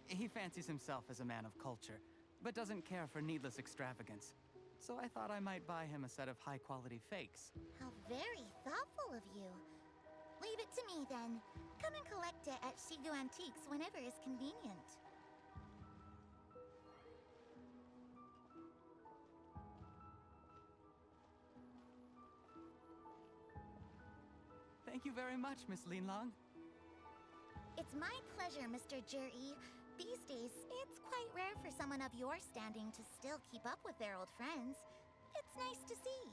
he fancies himself as a man of culture, but doesn't care for needless extravagance. So I thought I might buy him a set of high-quality fakes. How very thoughtful of you. Leave it to me then. Come and collect it at Shigu Antiques whenever is convenient. Thank you very much, Miss Linlong. It's my pleasure, Mr. Juri. These days, it's quite rare for someone of your standing to still keep up with their old friends. It's nice to see.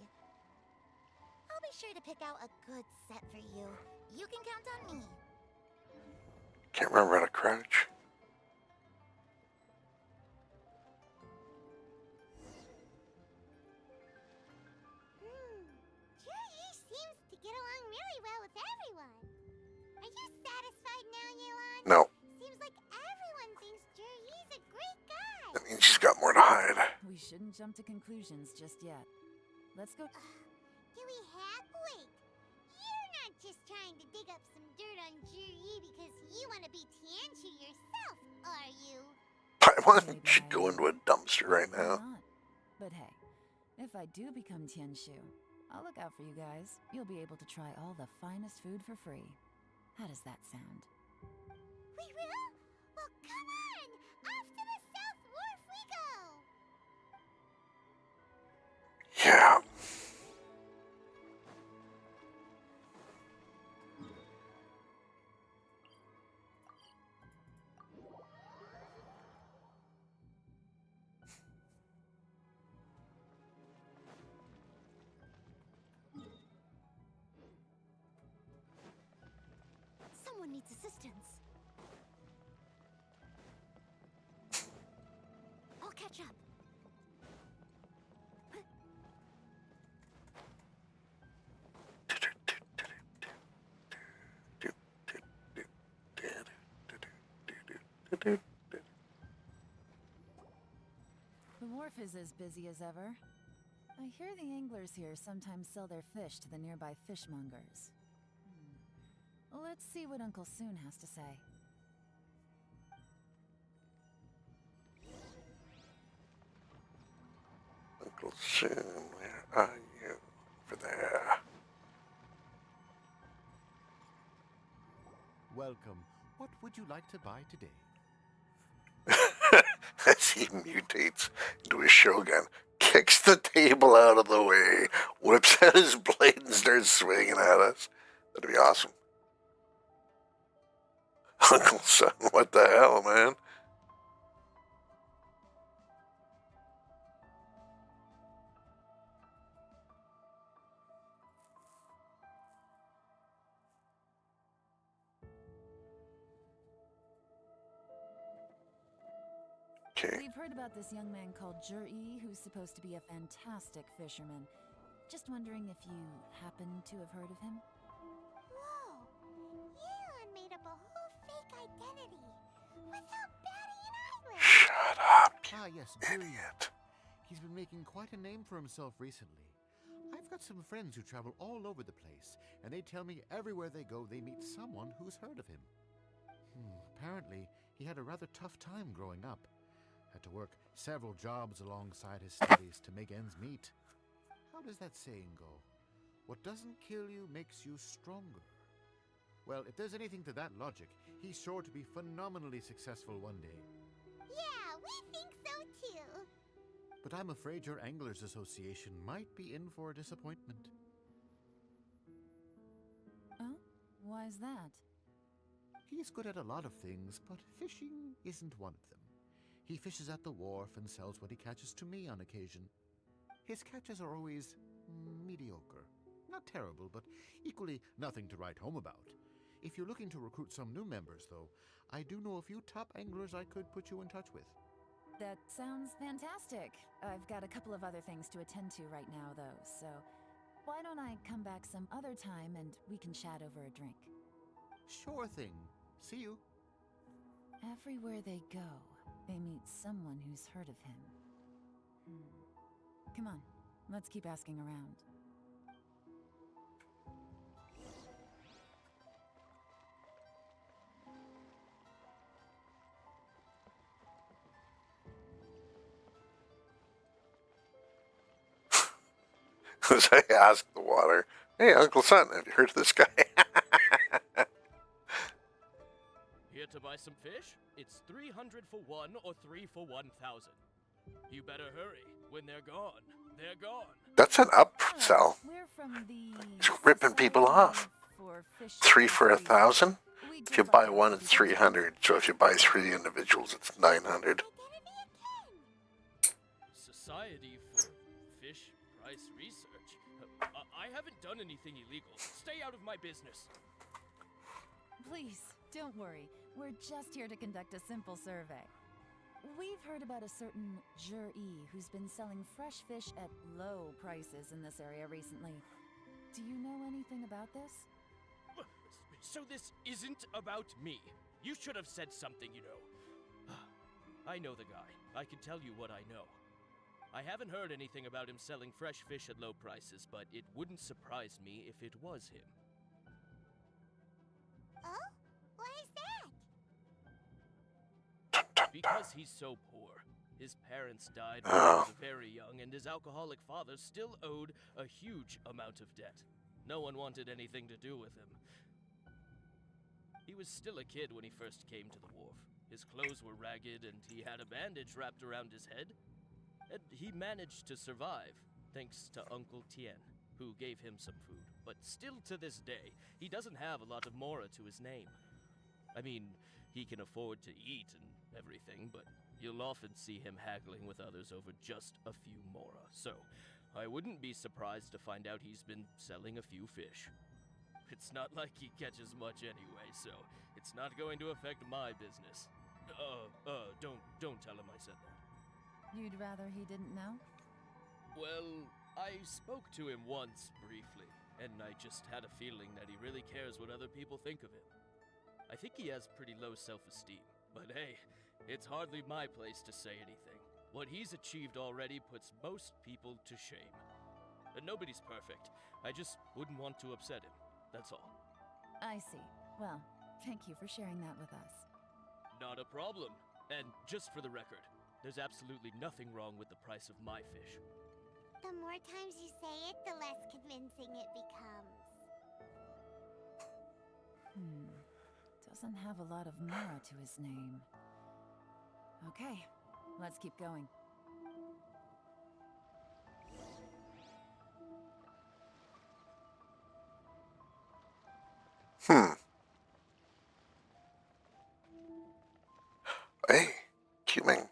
I'll be sure to pick out a good set for you. You can count on me. Can't remember how to crouch. Juri seems to get along really well with everyone. Are you satisfied now, Yelan? No, Seems like everyone thinks Juri's a great guy. that means she's got more to hide. We shouldn't jump to conclusions just yet. Let's go. Do we have? Wait. You're not just trying to dig up some dirt on Juri because you want to be Tianchu yourself, are you? Why don't you go into a dumpster right Why now? not? But hey, if I do become Tianshu, I'll look out for you guys. You'll be able to try all the finest food for free. How does that sound? We will? Well, come on! Off to the South Wharf we go! Yeah. Someone needs assistance. I'll catch up. The wharf is as busy as ever. I hear the anglers here sometimes sell their fish to the nearby fishmongers. Let's see what Uncle Soon has to say. Uncle Soon, where are you? Over there. Welcome. What would you like to buy today? As he mutates into a shogun, kicks the table out of the way, whips out his blade and starts swinging at us. That'd be awesome. Uncle Son, what the hell, man? Okay. We've heard about this young man called Juri, who's supposed to be a fantastic fisherman. Just wondering if you happen to have heard of him? Whoa! Yelan made up a whole fake identity without batting an eyelid. Shut up, Ah, yes, you Juri. idiot. He's been making quite a name for himself recently. I've got some friends who travel all over the place, and they tell me everywhere they go they meet someone who's heard of him. Apparently, he had a rather tough time growing up. Had to work several jobs alongside his studies to make ends meet. How does that saying go? What doesn't kill you makes you stronger. Well, if there's anything to that logic, he's sure to be phenomenally successful one day. Yeah, we think so too. But I'm afraid your Anglers Association might be in for a disappointment. Oh? Why's that? He's good at a lot of things, but fishing isn't one of them. He fishes at the wharf and sells what he catches to me on occasion. His catches are always mediocre. Not terrible, but equally nothing to write home about. If you're looking to recruit some new members, though, I do know a few top anglers I could put you in touch with. That sounds fantastic. I've got a couple of other things to attend to right now, though, so why don't I come back some other time and we can chat over a drink? Sure thing. See you. Everywhere they go, they meet someone who's heard of him. Come on, let's keep asking around. As I asked the water, hey, Uncle Son, have you heard of this guy? buy some fish? It's 300 for one or 3 for 1,000. You better hurry. When they're gone, they're gone. That's an upsell. We're from the He's ripping people off. for fish 3 for price 1,000. We If just you like buy to one, help it's people. 300. So if you buy 3 individuals, it's 900. Society for Fish Price Research. I haven't done anything illegal. Stay out of my business. Please, don't worry. We're just here to conduct a simple survey. We've heard about a certain Jur-E who's been selling fresh fish at low prices in this area recently. Do you know anything about this? So this isn't about me. You should have said something, you know. I know the guy. I can tell you what I know. I haven't heard anything about him selling fresh fish at low prices, but it wouldn't surprise me if it was him. Oh? Why is that? Because he's so poor. His parents died when he was very young, and his alcoholic father still owed a huge amount of debt. No one wanted anything to do with him. He was still a kid when he first came to the wharf. His clothes were ragged, and he had a bandage wrapped around his head. And he managed to survive, thanks to Uncle Tien, who gave him some food. But still to this day, he doesn't have a lot of mora to his name. I mean, he can afford to eat and everything, but you'll often see him haggling with others over just a few mora. So, I wouldn't be surprised to find out he's been selling a few fish. It's not like he catches much anyway, so it's not going to affect my business. Don't tell him I said that. You'd rather he didn't know? Well, I spoke to him once, briefly, and I just had a feeling that he really cares what other people think of him. I think he has pretty low self-esteem, but hey, it's hardly my place to say anything. What he's achieved already puts most people to shame. And nobody's perfect. I just wouldn't want to upset him, that's all. I see. Well, thank you for sharing that with us. Not a problem. And just for the record, there's absolutely nothing wrong with the price of my fish. The more times you say it, the less convincing it becomes. Doesn't have a lot of mora to his name. Okay, let's keep going. Hey, Qming.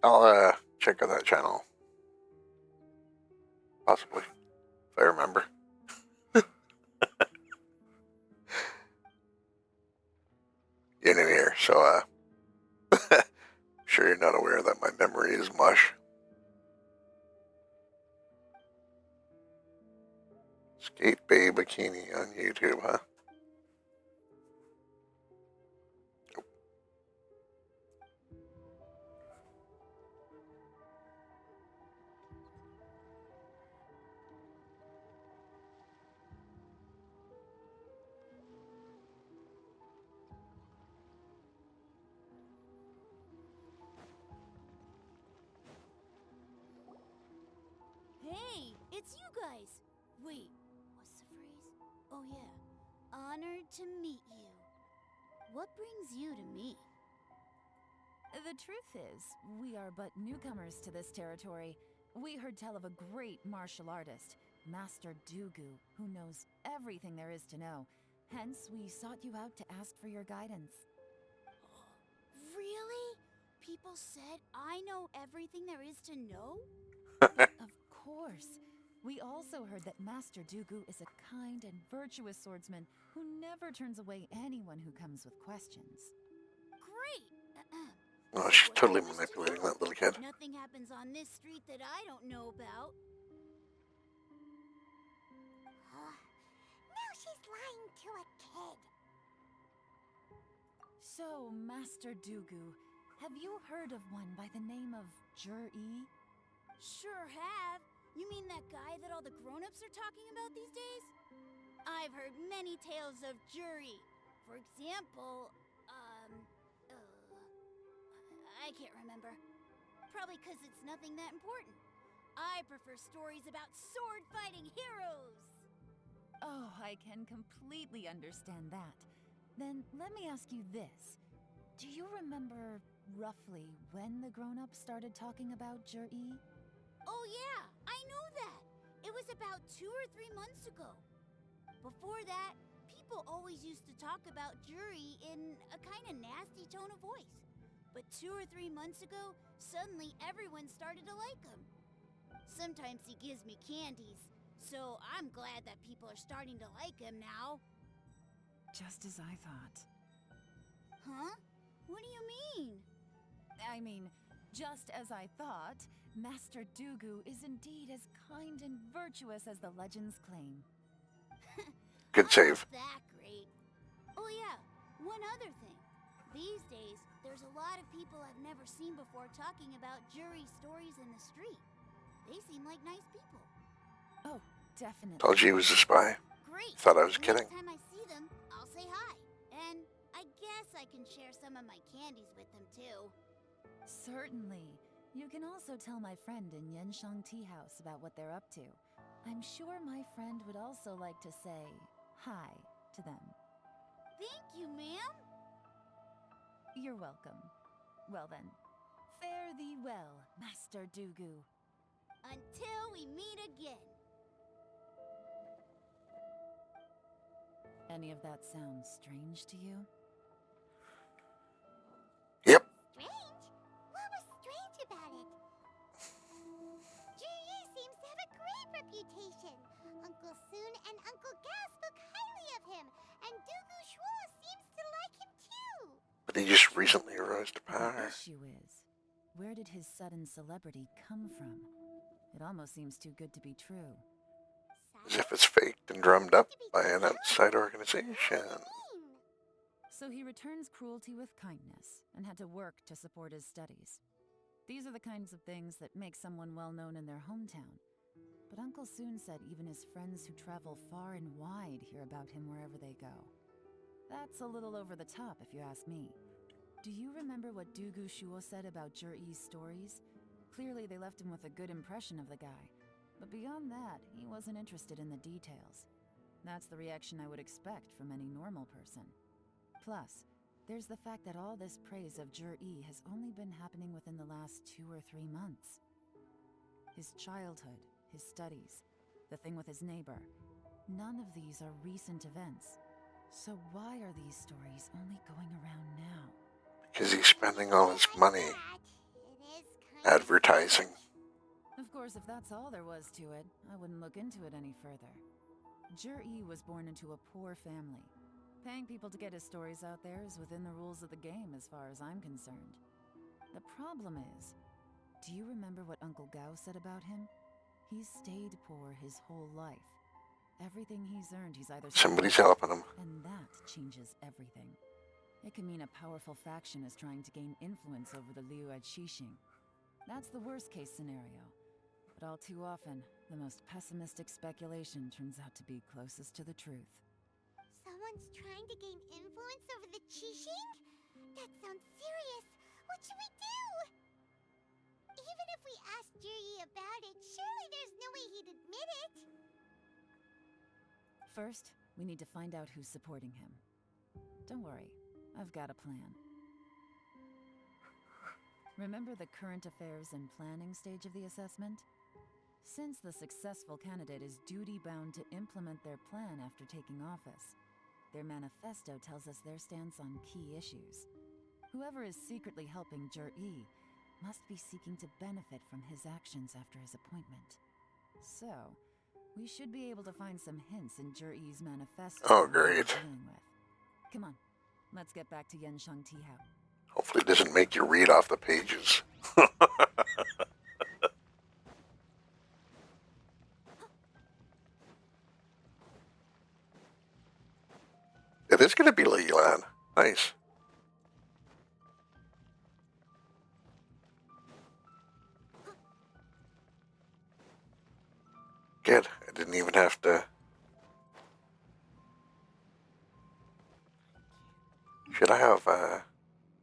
I'll check out that channel. Possibly. If I remember. You're new here, so sure you're not aware that my memory is mush. Skate Bay Bikini on YouTube, huh? Hey, it's you guys! Wait, what's the phrase? Oh yeah, honored to meet you. What brings you to me? The truth is, we are but newcomers to this territory. We heard tell of a great martial artist, Master Dugu, who knows everything there is to know. Hence, we sought you out to ask for your guidance. Really? People said I know everything there is to know? Of course. We also heard that Master Dugu is a kind and virtuous swordsman who never turns away anyone who comes with questions. Great! Oh, she's totally manipulating that little kid. Nothing happens on this street that I don't know about. Now she's lying to a kid. So, Master Dugu, have you heard of one by the name of Jur-E? Sure have. You mean that guy that all the grown-ups are talking about these days? I've heard many tales of Jury. For example, I can't remember. Probably because it's nothing that important. I prefer stories about sword-fighting heroes. Oh, I can completely understand that. Then let me ask you this. Do you remember roughly when the grown-ups started talking about Jur-E? Oh yeah, I know that. It was about 2 or 3 months ago. Before that, people always used to talk about Jury in a kind of nasty tone of voice. But 2 or 3 months ago, suddenly everyone started to like him. Sometimes he gives me candies, so I'm glad that people are starting to like him now. Just as I thought. Huh? What do you mean? I mean, just as I thought, Master Dugu is indeed as kind and virtuous as the legends claim. Good save. I'm not that great. Oh yeah, one other thing. These days, there's a lot of people I've never seen before talking about Jury stories in the street. They seem like nice people. Oh, definitely. Told you he was a spy. Great. Thought I was The kidding. Next time I see them, I'll say hi. And I guess I can share some of my candies with them too. Certainly. You can also tell my friend in Yenshan Tea House about what they're up to. I'm sure my friend would also like to say hi to them. Thank you, ma'am. You're welcome. Well then, fare thee well, Master Dugu. Until we meet again. Any of that sound strange to you? Yep. Strange? What was strange about it? Juyi seems to have a great reputation. Uncle Soon and Uncle Gao spoke highly of him, and Dugu Shuo seems to like him too. But he just recently rose to The power. issue is, where did his sudden celebrity come from? It almost seems too good to be true. As if it's faked and drummed up by an outside organization. So he returns cruelty with kindness, and had to work to support his studies. These are the kinds of things that make someone well known in their hometown. But Uncle Soon said even his friends who travel far and wide hear about him wherever they go. That's a little over the top, if you ask me. Do you remember what Dugu Shuo said about Jur-E's stories? Clearly they left him with a good impression of the guy. But beyond that, he wasn't interested in the details. That's the reaction I would expect from any normal person. Plus, there's the fact that all this praise of Jur-E has only been happening within the last 2 or 3 months. His childhood, his studies, the thing with his neighbor, none of these are recent events. So why are these stories only going around now? Because he's spending all his money advertising. Of course, if that's all there was to it, I wouldn't look into it any further. Jur-E was born into a poor family. Paying people to get his stories out there is within the rules of the game as far as I'm concerned. The problem is, do you remember what Uncle Gao said about him? He's stayed poor his whole life. Everything he's earned, he's either Somebody's helping him. and that changes everything. It can mean a powerful faction is trying to gain influence over the Liu Qixing. That's the worst case scenario. But all too often, the most pessimistic speculation turns out to be closest to the truth. Someone's trying to gain influence over the Qixing? That sounds serious. What should we do? Even if we asked Juyi about it, surely there's no way he'd admit it. First, we need to find out who's supporting him. Don't worry, I've got a plan. Remember the current affairs and planning stage of the assessment? Since the successful candidate is duty-bound to implement their plan after taking office, their manifesto tells us their stance on key issues. Whoever is secretly helping Jur-E must be seeking to benefit from his actions after his appointment. So, we should be able to find some hints in Jur-E's manifesto. Oh, on what we're great. dealing with. Come on, let's get back to Yenshan Tea House. Hopefully it doesn't make you read off the pages. It is going to be Leland. Nice. Good. I didn't even have to. Should I have,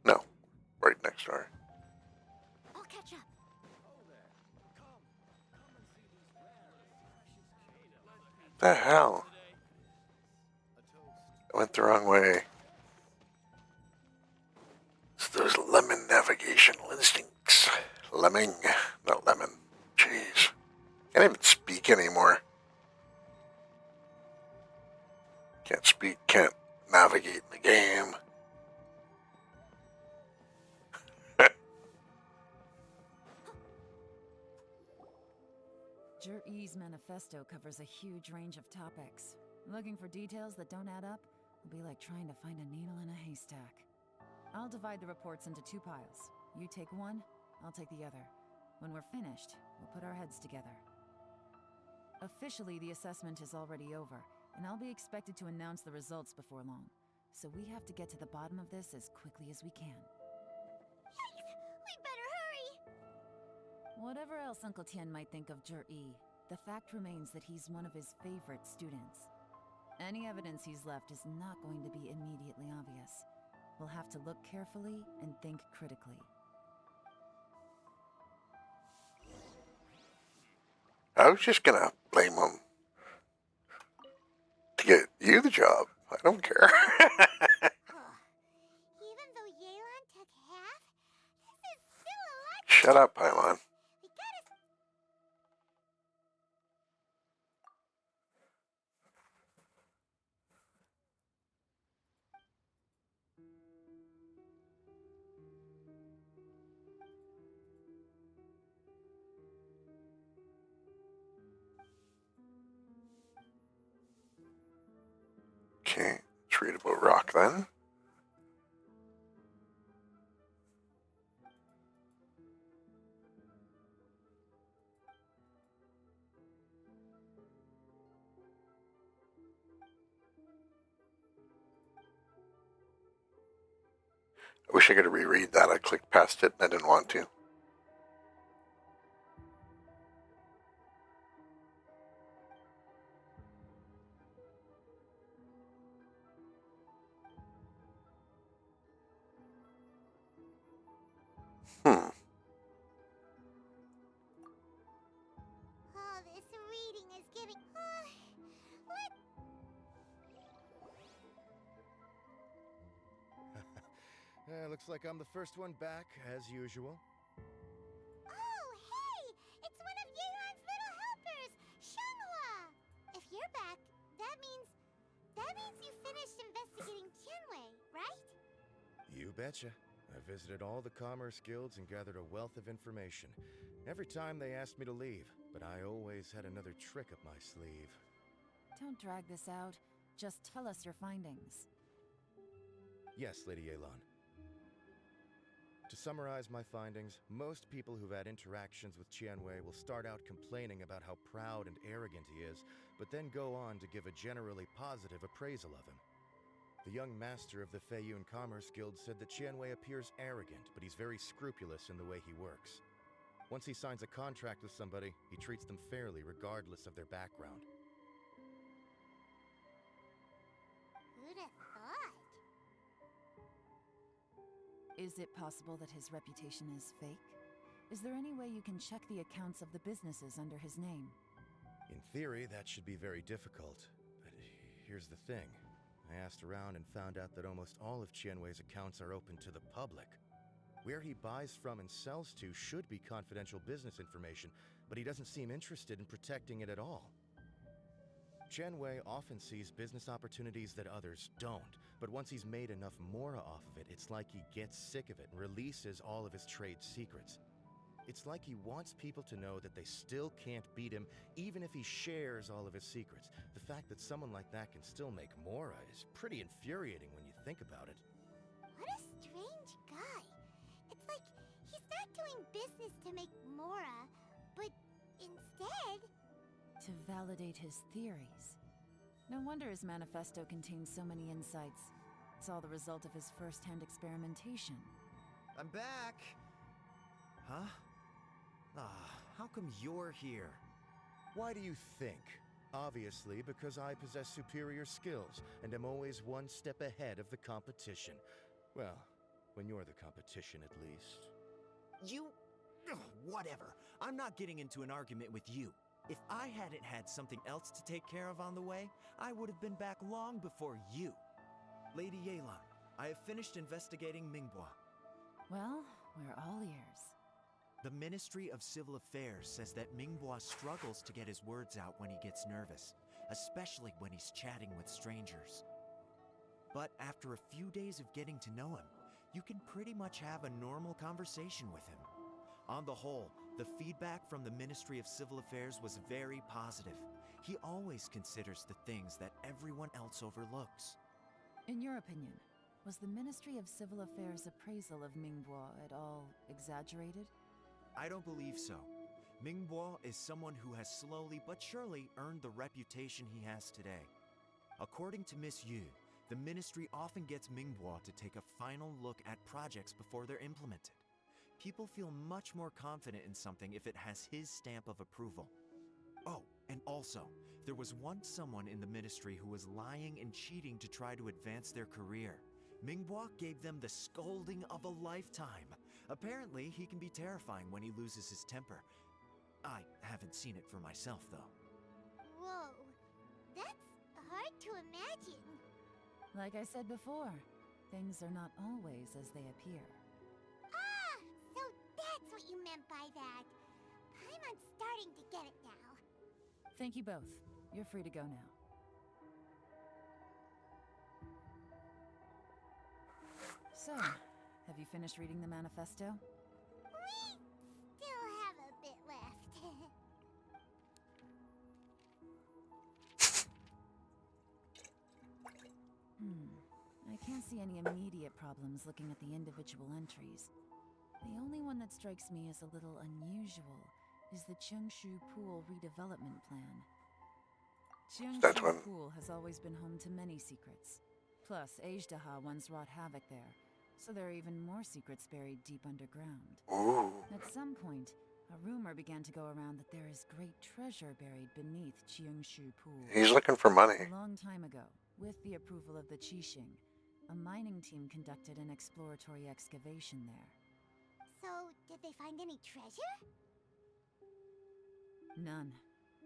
no. Right next door. I'll catch up. The hell? I went the wrong way. It's those lemon navigational instincts. Lemming, not lemon. Jeez. Can't even speak anymore. Can't speak, can't navigate in the game. Jur-E's manifesto covers a huge range of topics. Looking for details that don't add up will be like trying to find a needle in a haystack. I'll divide the reports into 2 piles. You take one, I'll take the other. When we're finished, we'll put our heads together. Officially, the assessment is already over, and I'll be expected to announce the results before long. So we have to get to the bottom of this as quickly as we can. Yikes! We better hurry! Whatever else Uncle Tien might think of Jur-E, the fact remains that he's one of his favorite students. Any evidence he's left is not going to be immediately obvious. We'll have to look carefully and think critically. I was just gonna blame him to get you the job. I don't care. Even though Yelan took half, this is still a lot. Shut up, Paimon. We gotta. Okay, let's read about rock then. I wish I could reread that. I clicked past it and I didn't want to. Oh, this reading is giving. Looks like I'm the first one back, as usual. Oh, hey! It's one of Yelan's little helpers, Shenhua! If you're back, that means you finished investigating Tianwei, right? You betcha. I visited all the commerce guilds and gathered a wealth of information. Every time they asked me to leave, but I always had another trick up my sleeve. Don't drag this out. Just tell us your findings. Yes, Lady Yelan. To summarize my findings, most people who've had interactions with Tianwei will start out complaining about how proud and arrogant he is, but then go on to give a generally positive appraisal of him. The young master of the Feiyun Commerce Guild said that Tianwei appears arrogant, but he's very scrupulous in the way he works. Once he signs a contract with somebody, he treats them fairly regardless of their background. Who'd have thought? Is it possible that his reputation is fake? Is there any way you can check the accounts of the businesses under his name? In theory, that should be very difficult. But here's the thing. I asked around and found out that almost all of Tianwei's accounts are open to the public. Where he buys from and sells to should be confidential business information, but he doesn't seem interested in protecting it at all. Tianwei often sees business opportunities that others don't, but once he's made enough mora off of it, it's like he gets sick of it and releases all of his trade secrets. It's like he wants people to know that they still can't beat him, even if he shares all of his secrets. The fact that someone like that can still make mora is pretty infuriating when you think about it. What a strange guy. It's like he's not doing business to make mora, but instead... To validate his theories. No wonder his manifesto contains so many insights. It's all the result of his first-hand experimentation. I'm back! Huh? Ah, how come you're here? Why do you think? Obviously, because I possess superior skills and am always one step ahead of the competition. Well, when you're the competition, at least. You. Ugh, whatever. I'm not getting into an argument with you. If I hadn't had something else to take care of on the way, I would have been back long before you. Lady Yelan, I have finished investigating Mingbois. Well, we're all ears. The Ministry of Civil Affairs says that Mingbois struggles to get his words out when he gets nervous, especially when he's chatting with strangers. But after a few days of getting to know him, you can pretty much have a normal conversation with him. On the whole, the feedback from the Ministry of Civil Affairs was very positive. He always considers the things that everyone else overlooks. In your opinion, was the Ministry of Civil Affairs' appraisal of Mingbois at all exaggerated? I don't believe so. Mingbois is someone who has slowly but surely earned the reputation he has today. According to Miss Yu, the Ministry often gets Mingbois to take a final look at projects before they're implemented. People feel much more confident in something if it has his stamp of approval. Oh, and also, there was once someone in the Ministry who was lying and cheating to try to advance their career. Mingbois gave them the scolding of a lifetime. Apparently, he can be terrifying when he loses his temper. I haven't seen it for myself, though. Whoa, that's hard to imagine. Like I said before, things are not always as they appear. Ah, so that's what you meant by that. Paimon's starting to get it now. Thank you both. You're free to go now. So, have you finished reading the manifesto? We still have a bit left. I can't see any immediate problems looking at the individual entries. The only one that strikes me as a little unusual is the Cheongshu Pool redevelopment plan. That Cheongshu one. Pool has always been home to many secrets. Plus, Ajdaha once wrought havoc there, so there are even more secrets buried deep underground. Ooh. At some point, a rumor began to go around that there is great treasure buried beneath Cheongshu Pool. He's looking for money. A long time ago, with the approval of the Qixing, a mining team conducted an exploratory excavation there. So, did they find any treasure? None.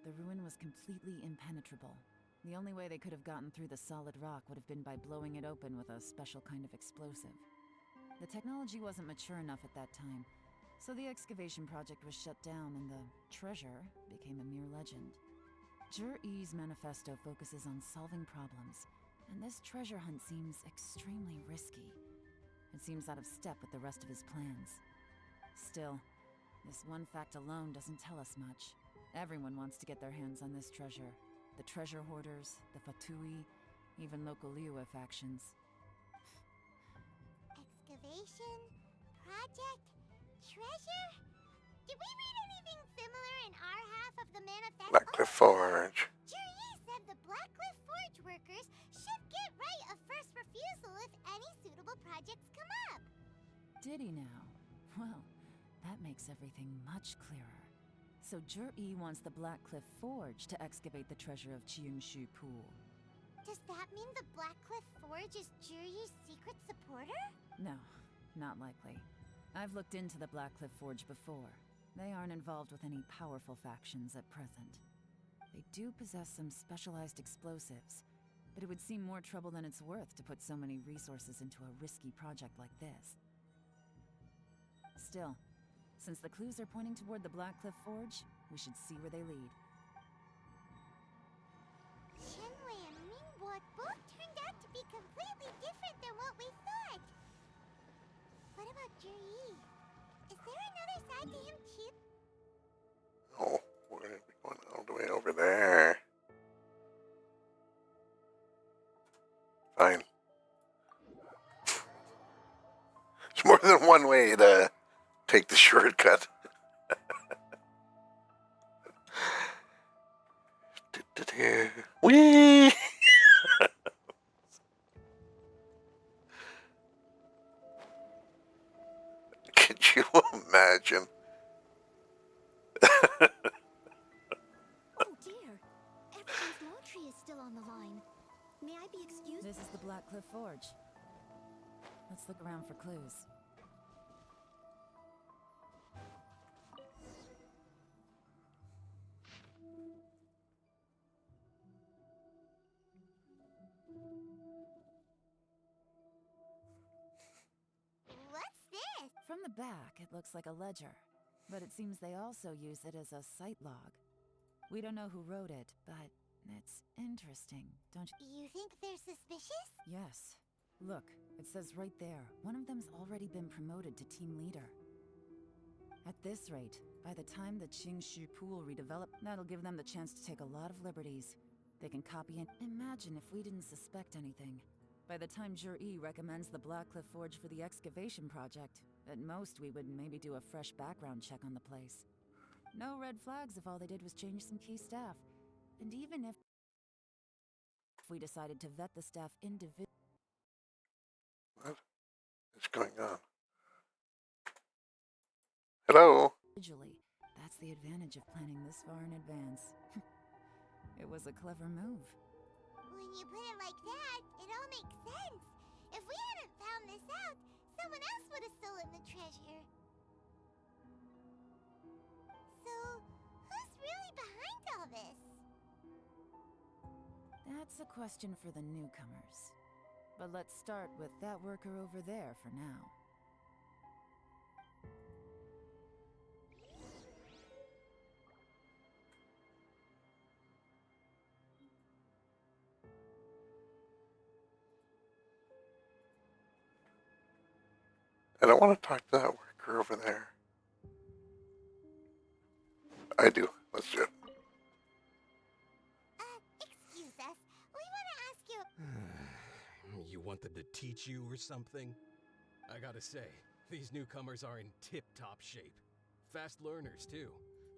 The ruin was completely impenetrable. The only way they could have gotten through the solid rock would have been by blowing it open with a special kind of explosive. The technology wasn't mature enough at that time, so the excavation project was shut down and the treasure became a mere legend. Jur-E's manifesto focuses on solving problems, and this treasure hunt seems extremely risky. It seems out of step with the rest of his plans. Still, this one fact alone doesn't tell us much. Everyone wants to get their hands on this treasure. The treasure hoarders, the Fatui, even local Liyue factions. Excavation? Project? Treasure? Did we read anything similar in our half of the manifesto? Blackcliff Forge. Juri said the Blackcliff Forge workers should get right of first refusal if any suitable projects come up. Did he now? Well, that makes everything much clearer. So Jur-E wants the Blackcliff Forge to excavate the treasure of Cheongshu Pool. Does that mean the Blackcliff Forge is Juri's secret supporter? No, not likely. I've looked into the Blackcliff Forge before. They aren't involved with any powerful factions at present. They do possess some specialized explosives, but it would seem more trouble than it's worth to put so many resources into a risky project like this. Still, since the clues are pointing toward the Blackcliff Forge, we should see where they lead. Shenwei and Mingbo both turned out to be completely different than what we thought. What about Juri? Is there another side to him too? Oh, we're going to be going all the way over there. Fine. It's more than one way to take the shortcut. Whee! Could you imagine? Let's look around for clues. What's this? From the back, it looks like a ledger, but it seems they also use it as a site log. We don't know who wrote it, but it's interesting, don't you? You think they're suspicious? Yes. Look, it says right there, one of them's already been promoted to team leader. At this rate, by the time the Qingshu pool redevelop, that'll give them the chance to take a lot of liberties. They can copy and imagine if we didn't suspect anything. By the time Jur-E recommends the Blackcliff Forge for the excavation project, at most we would maybe do a fresh background check on the place. No red flags if all they did was change some key staff. And even if we decided to vet the staff individually. What is going on? Hello? That's the advantage of planning this far in advance. It was a clever move. When you put it like that, it all makes sense. If we hadn't found this out, someone else would have stolen the treasure. So, who's really behind all this? That's a question for the newcomers. But let's start with that worker over there for now. I don't want to talk to that worker over there. I do. Let's do it. Excuse us. We want to ask you... You want them to teach you or something? I gotta say, these newcomers are in tip-top shape. Fast learners, too.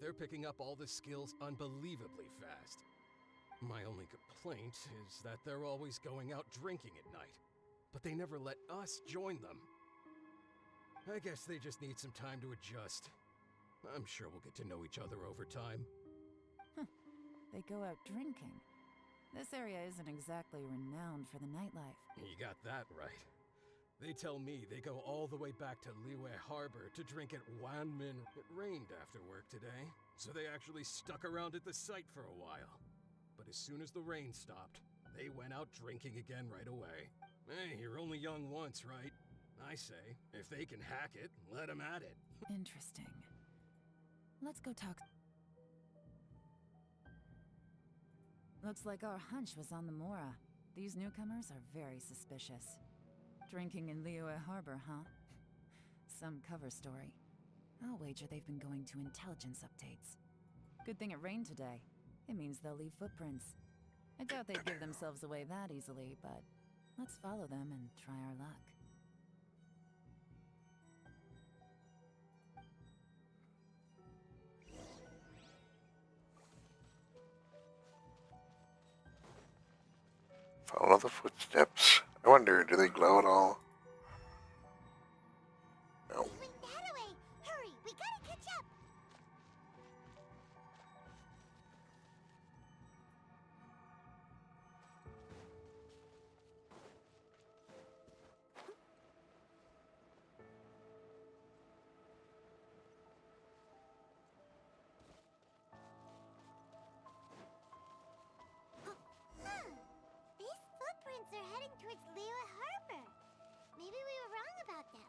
They're picking up all the skills unbelievably fast. My only complaint is that they're always going out drinking at night. But they never let us join them. I guess they just need some time to adjust. I'm sure we'll get to know each other over time. They go out drinking. This area isn't exactly renowned for the nightlife. You got that right. They tell me they go all the way back to Liyue Harbor to drink at Wanmin. It rained after work today, so they actually stuck around at the site for a while. But as soon as the rain stopped, they went out drinking again right away. Hey, you're only young once, right? I say, if they can hack it, let them at it. Interesting. Let's go talk. Looks like our hunch was on the Mora. These newcomers are very suspicious. Drinking in Liyue Harbor, huh? Some cover story. I'll wager they've been going to intelligence updates. Good thing it rained today. It means they'll leave footprints. I doubt they'd give themselves away that easily, but let's follow them and try our luck. Follow the footsteps. I wonder, do they glow at all? No. He went that way! Hurry, we gotta catch up! These footprints are heading towards Liyue Harbor. Maybe we were wrong about them.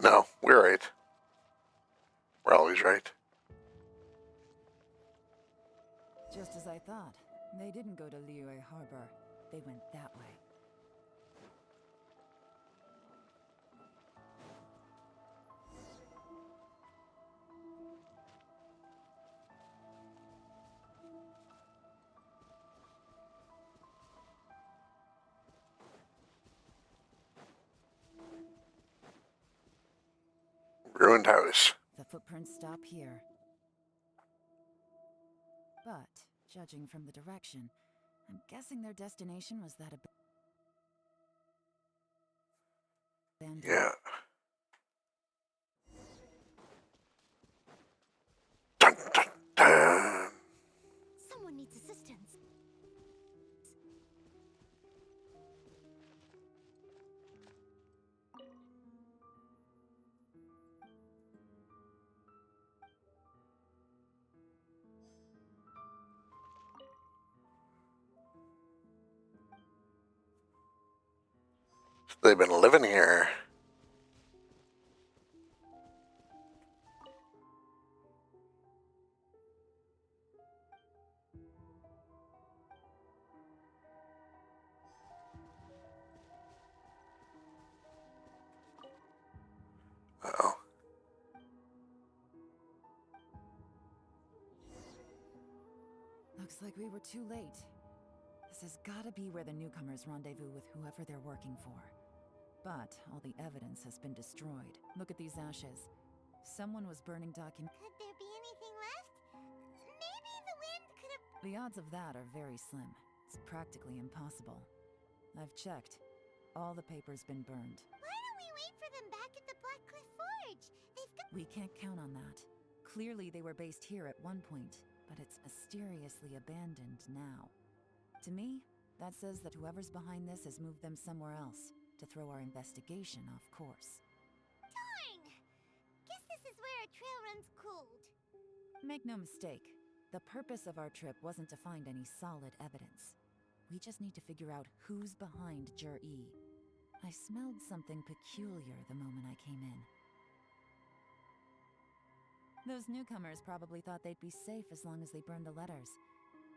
No, we're right. We're always right. Just as I thought. They didn't go to Liyue Harbor. They went that way. Ruined house. The footprints stop here. But, judging from the direction, I'm guessing their destination was that abandoned. Yeah. Dun, dun, dun. Someone needs assistance. They've been living here. Oh. Looks like we were too late. This has gotta be where the newcomers rendezvous with whoever they're working for. But all the evidence has been destroyed. Look at these ashes. Someone was burning documents. Could there be anything left? Maybe the wind could have... The odds of that are very slim. It's practically impossible. I've checked. All the paper's been burned. Why don't we wait for them back at the Black Cliff Forge? They've got... We can't count on that. Clearly they were based here at one point, but it's mysteriously abandoned now. To me, that says that whoever's behind this has moved them somewhere else, to throw our investigation off course. Darn! Guess this is where our trail runs cold. Make no mistake, the purpose of our trip wasn't to find any solid evidence. We just need to figure out who's behind Jur-E. I smelled something peculiar the moment I came in. Those newcomers probably thought they'd be safe as long as they burned the letters.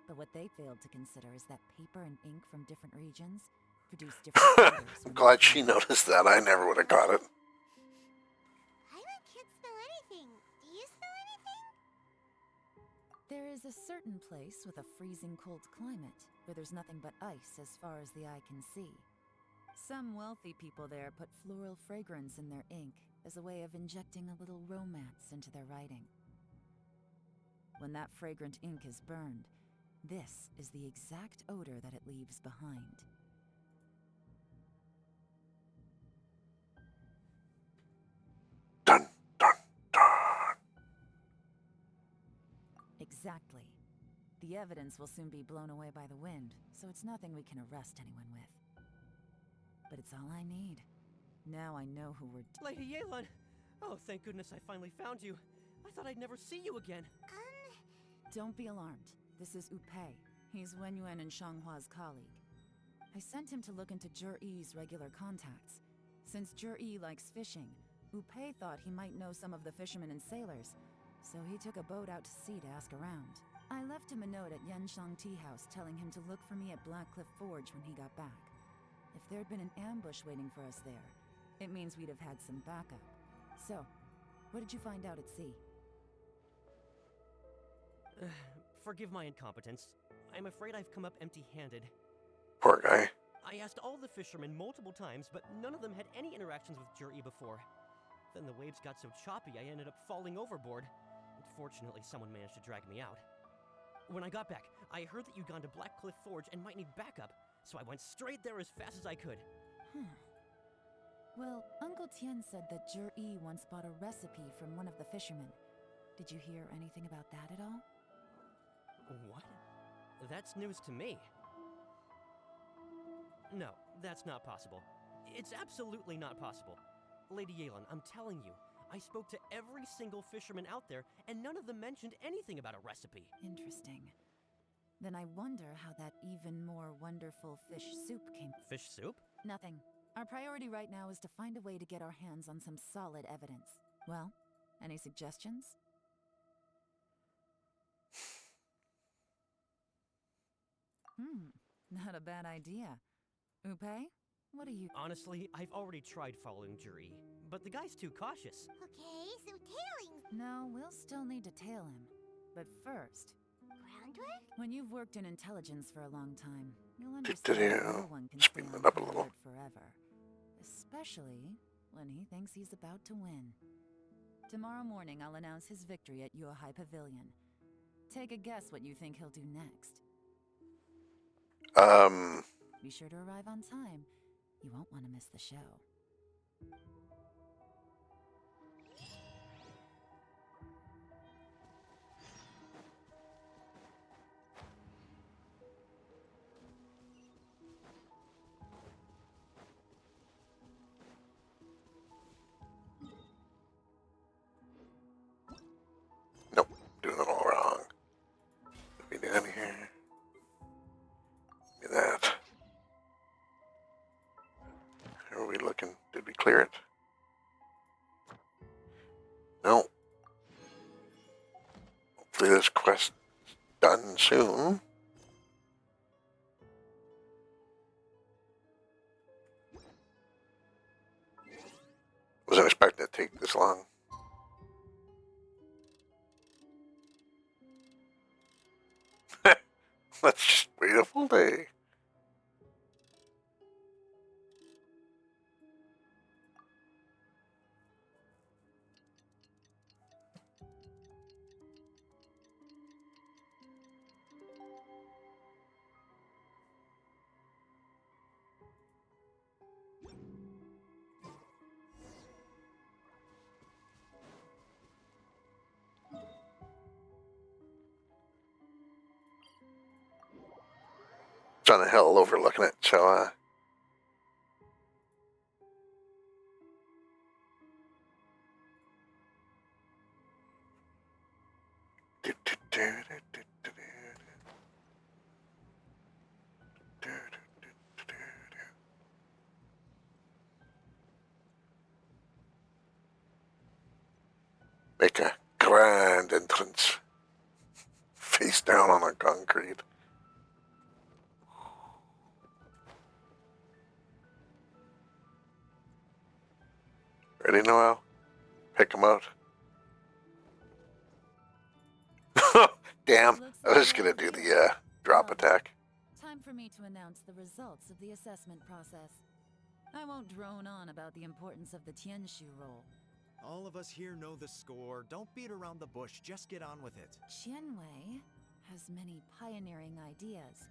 But what they failed to consider is that paper and ink from different regions produce different odors. I'm glad she noticed that. I never would have got it. Paimon can't smell anything. Do you smell anything? There is a certain place with a freezing cold climate where there's nothing but ice as far as the eye can see. Some wealthy people there put floral fragrance in their ink as a way of injecting a little romance into their writing. When that fragrant ink is burned, this is the exact odor that it leaves behind. Dun, dun, dun. Exactly. The evidence will soon be blown away by the wind, so it's nothing we can arrest anyone with. But it's all I need. Now I know who we're... Lady Yelan! Oh, thank goodness I finally found you. I thought I'd never see you again. Don't be alarmed. This is Upei. He's Wenyuan and Shanghua's colleague. I sent him to look into Jur-E's regular contacts. Since Jur-E likes fishing, Upei thought he might know some of the fishermen and sailors, so he took a boat out to sea to ask around. I left him a note at Yanshang Tea House telling him to look for me at Black Cliff Forge when he got back. If there'd been an ambush waiting for us there, it means we'd have had some backup. So, what did you find out at sea? Forgive my incompetence. I'm afraid I've come up empty-handed. Poor guy. I asked all the fishermen multiple times, but none of them had any interactions with Jur-E before. Then the waves got so choppy I ended up falling overboard. Fortunately, someone managed to drag me out. When I got back, I heard that you'd gone to Black Cliff Forge and might need backup, so I went straight there as fast as I could. Well, Uncle Tien said that Jur-E once bought a recipe from one of the fishermen. Did you hear anything about that at all? What? That's news to me. No, that's not possible. It's absolutely not possible. Lady Yelan, I'm telling you, I spoke to every single fisherman out there, and none of them mentioned anything about a recipe. Interesting. Then I wonder how that even more wonderful fish soup came... Fish soup? Nothing. Our priority right now is to find a way to get our hands on some solid evidence. Well, any suggestions? Not a bad idea. Upei, what do you... Honestly, I've already tried following Jur-E, but the guy's too cautious. Okay, so tailing. No, we'll still need to tail him. But first... Groundwork? When you've worked in intelligence for a long time, you'll understand that no one can stay on up a little. alert forever. Especially when he thinks he's about to win. Tomorrow morning, I'll announce his victory at Yuehai Pavilion. Take a guess what you think he'll do next. Be sure to arrive on time. You won't want to miss the show. Nope, doing it all wrong. Let me down here. Give me that. How are we clear it? No. Hopefully this quest is done soon. Wasn't expecting it to take this long. Let's just wait a full day. It's on a hill overlooking it, so make a grand entrance. Face down on the concrete. Ready, Noel? Pick him out. Damn, I was gonna do the drop attack. Time for me to announce the results of the assessment process. I won't drone on about the importance of the Tianshu role. All of us here know the score. Don't beat around the bush, just get on with it. Qianwei has many pioneering ideas,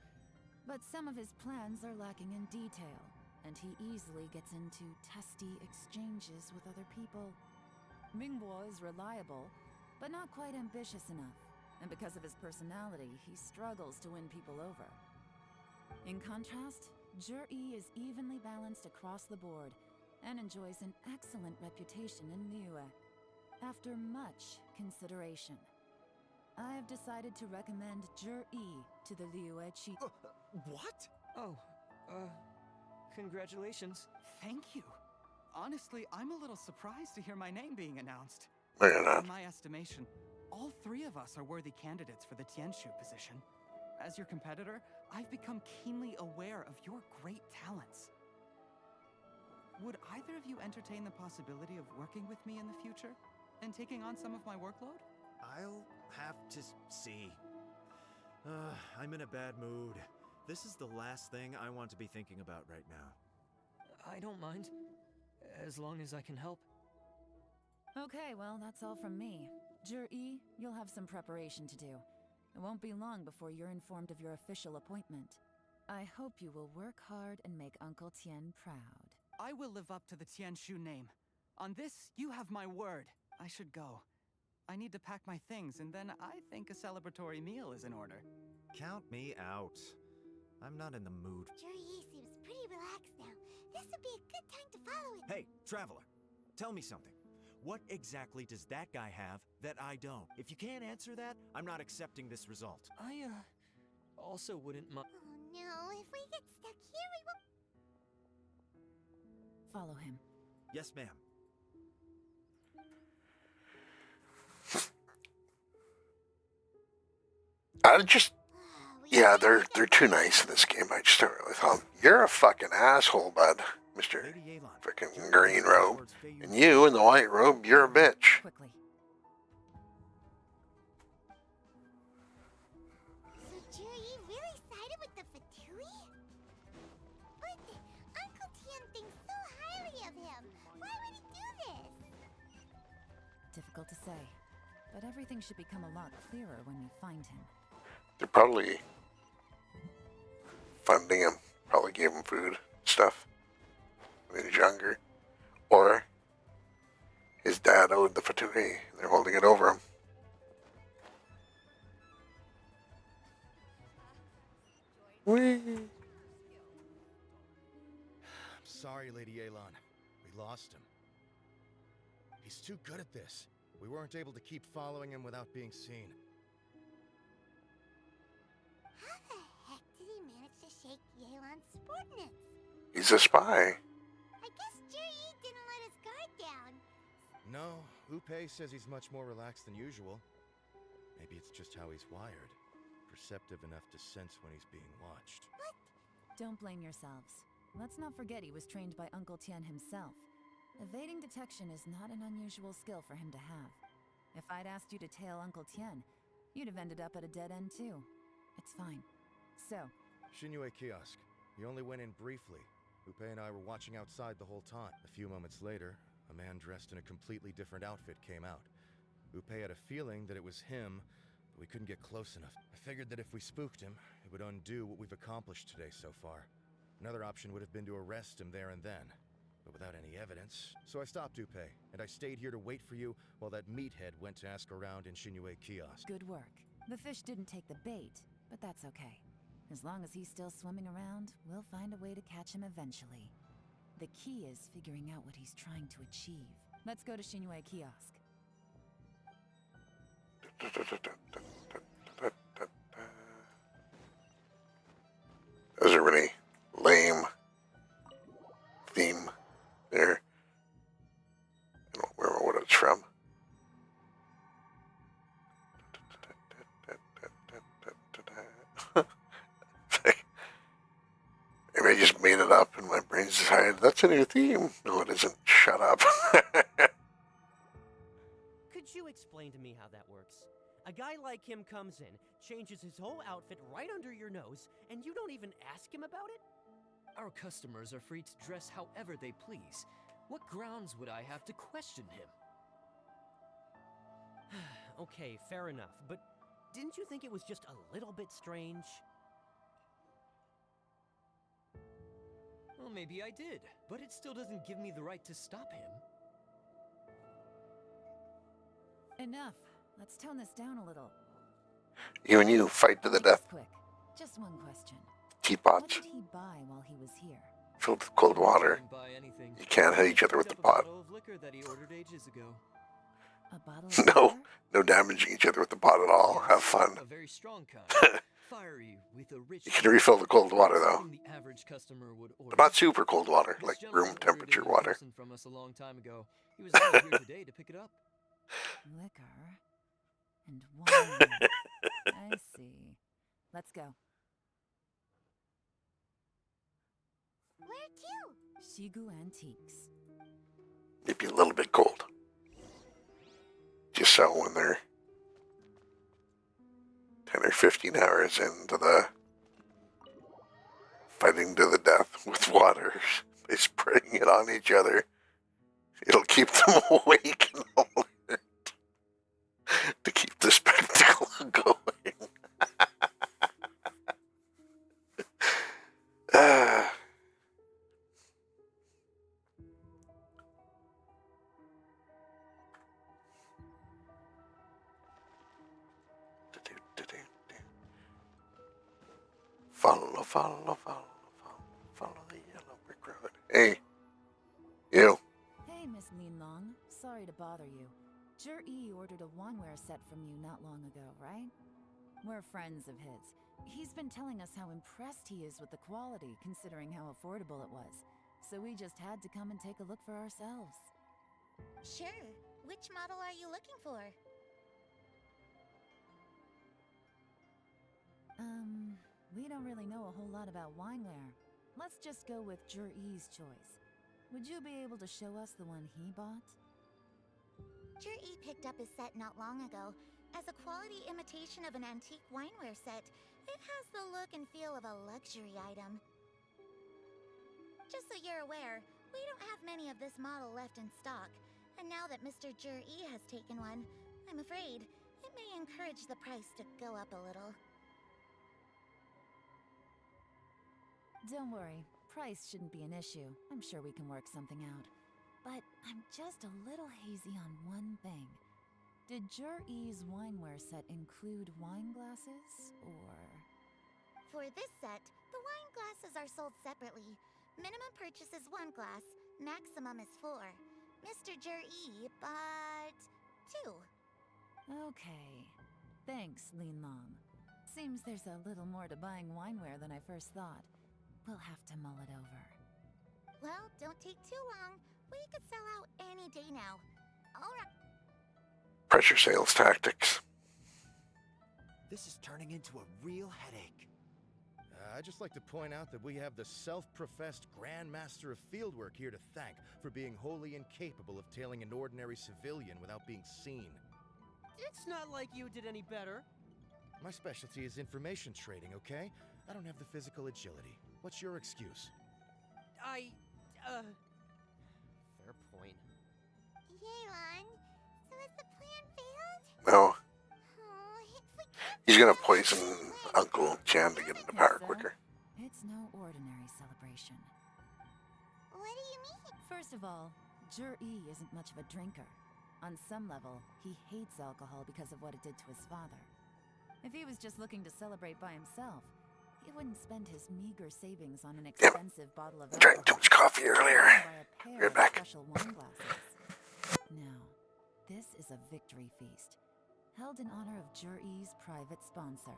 but some of his plans are lacking in detail, and he easily gets into testy exchanges with other people. Mingbo is reliable, but not quite ambitious enough, and because of his personality, he struggles to win people over. In contrast, Zhi is evenly balanced across the board, and enjoys an excellent reputation in Liyue. After much consideration, I have decided to recommend Zhi to the Liyue Chi. What? Oh, congratulations. Thank you. Honestly, I'm a little surprised to hear my name being announced. In my estimation, all three of us are worthy candidates for the Tianshu position. As your competitor, I've become keenly aware of your great talents. Would either of you entertain the possibility of working with me in the future and taking on some of my workload? I'll have to see. I'm in a bad mood. This is the last thing I want to be thinking about right now. I don't mind, as long as I can help. Okay, well, that's all from me. Zhi, you'll have some preparation to do. It won't be long before you're informed of your official appointment. I hope you will work hard and make Uncle Tien proud. I will live up to the Tianshu name. On this, you have my word. I should go. I need to pack my things, and then I think a celebratory meal is in order. Count me out. I'm not in the mood. Zhi seems pretty relaxed now. This would be a good time to follow him. Hey, Traveler, tell me something. What exactly does that guy have that I don't? If you can't answer that, I'm not accepting this result. I, also wouldn't mind. Oh no, if we get stuck here, we will... Follow him. Yes, ma'am. I just... Yeah, they're too nice in this game. I just don't really thought, you're a fucking asshole, bud. Mr. Frickin' green robe. And you in the white robe, you're a bitch. Quickly. So Zhi really sided with the Fatui? But Uncle Tien thinks so highly of him. Why would he do this? Difficult to say, but everything should become a lot clearer when we find him. They're probably funding him. Probably gave him food, stuff. When he was younger. Or his dad owed the Fatui. They're holding it over him. Whee! I'm sorry, Lady Yelan. We lost him. He's too good at this. We weren't able to keep following him without being seen. How the heck did he manage to shake Yelan's subordinates? He's a spy. I guess Zhi didn't No, Upe says he's much more relaxed than usual. Maybe it's just how he's wired. Perceptive enough to sense when he's being watched. Don't blame yourselves. Let's not forget he was trained by Uncle Tian himself. Evading detection is not an unusual skill for him to have. If I'd asked you to tail Uncle Tian, you'd have ended up at a dead end too. It's fine. So, Shinyue kiosk. He only went in briefly. Upe and I were watching outside the whole time. A few moments later, a man dressed in a completely different outfit came out. Upe had a feeling that it was him, but we couldn't get close enough. I figured that if we spooked him, it would undo what we've accomplished today so far. Another option would have been to arrest him there and then, but without any evidence. So I stopped Upe, and I stayed here to wait for you while that meathead went to ask around in Shinyue kiosk. good work. The fish didn't take the bait, but that's okay. As long as he's still swimming around, we'll find a way to catch him eventually. The key is figuring out what he's trying to achieve. Let's go to Shinyue kiosk. That was a really lame theme there. I don't remember what it's from. Maybe I just made it up and my brain's decided that's a new theme. No, it isn't. Shut up. Could you explain to me how that works? A guy like him comes in, changes his whole outfit right under your nose, and you don't even ask him about it? Our customers are free to dress however they please. What grounds would I have to question him? Okay, fair enough, but didn't you think it was just a little bit strange? Well, maybe I did, but it still doesn't give me the right to stop him. Enough. Let's tone this down a little. You and you fight to the death. Quick. Just one question. What Teapots did he buy while he was here? filled with cold water. Didn't buy anything. You can't hit each other with the Picked up a pot. bottle of liquor that he ordered ages ago. A bottle of No, water? no damaging each other with the pot at all. Have fun. A very strong kind. Fiery with a rich. You can refill the cold water though, Something the average customer would order. but not super cold water, This like gentleman room ordered temperature it in water. person from us a long time ago. He was only here today to pick it up. Liquor and wine. I see. Let's go. Where to? Shigu Antiques. Maybe a little bit cold. Just so when they're 10 or 15 hours into the fighting to the death with water by spraying it on each other, it'll keep them awake and alert to keep the spectacle going. Follow the yellow brick road. Hey, you. Hey, Miss Lin Long. Sorry to bother you. Jur-E ordered a wanware set from you not long ago, right? We're friends of his. He's been telling us how impressed he is with the quality, considering how affordable it was. So we just had to come and take a look for ourselves. Sure. Which model are you looking for? We don't really know a whole lot about wineware. Let's just go with Jur-E's choice. Would you be able to show us the one he bought? Jur-E picked up his set not long ago. As a quality imitation of an antique wineware set, it has the look and feel of a luxury item. Just so you're aware, we don't have many of this model left in stock, and now that Mr. Jur-E has taken one, I'm afraid it may encourage the price to go up a little. Don't worry, price shouldn't be an issue. I'm sure we can work something out. But I'm just a little hazy on one thing. Did Jur-E's wineware set include wine glasses, or...? For this set, the wine glasses are sold separately. Minimum purchase is 1 glass, maximum is 4. Mr. Jur-E bought 2. Okay. Thanks, Lin Long. Seems there's a little more to buying wineware than I first thought. We'll have to mull it over. Well, don't take too long. We could sell out any day now. Pressure sales tactics. This is turning into a real headache. I'd just like to point out that we have the self-professed Grand Master of Fieldwork here to thank for being wholly incapable of tailing an ordinary civilian without being seen. It's not like you did any better. My specialty is information trading, okay? I don't have the physical agility. What's your excuse? Fair point. Yelan, so has the plan failed? No. Oh, if we can't He's gonna figure out poison the way, Uncle Chan to get into Yes, power sir. quicker. It's no ordinary celebration. What do you mean? First of all, Jur-E isn't much of a drinker. On some level, he hates alcohol because of what it did to his father. If he was just looking to celebrate by himself, he wouldn't spend his meager savings on an expensive bottle of Drank too alcohol. much coffee earlier. By a pair Right of back. special wine glasses. No, this is a victory feast, held in honor of Jur-E's private sponsor.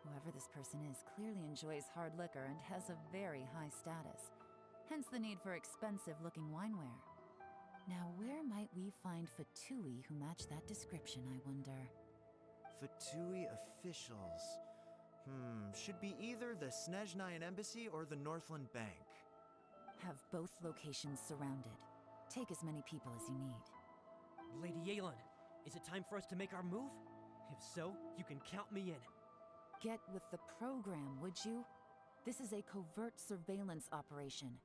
Whoever this person is clearly enjoys hard liquor and has a very high status, hence the need for expensive-looking wineware. Now, where might we find Fatui who match that description, I wonder? Fatui officials. Should be either the Snezhnayan Embassy or the Northland Bank. Have both locations surrounded. Take as many people as you need. Lady Yelan, is it time for us to make our move? If so, you can count me in. Get with the program, would you? This is a covert surveillance operation.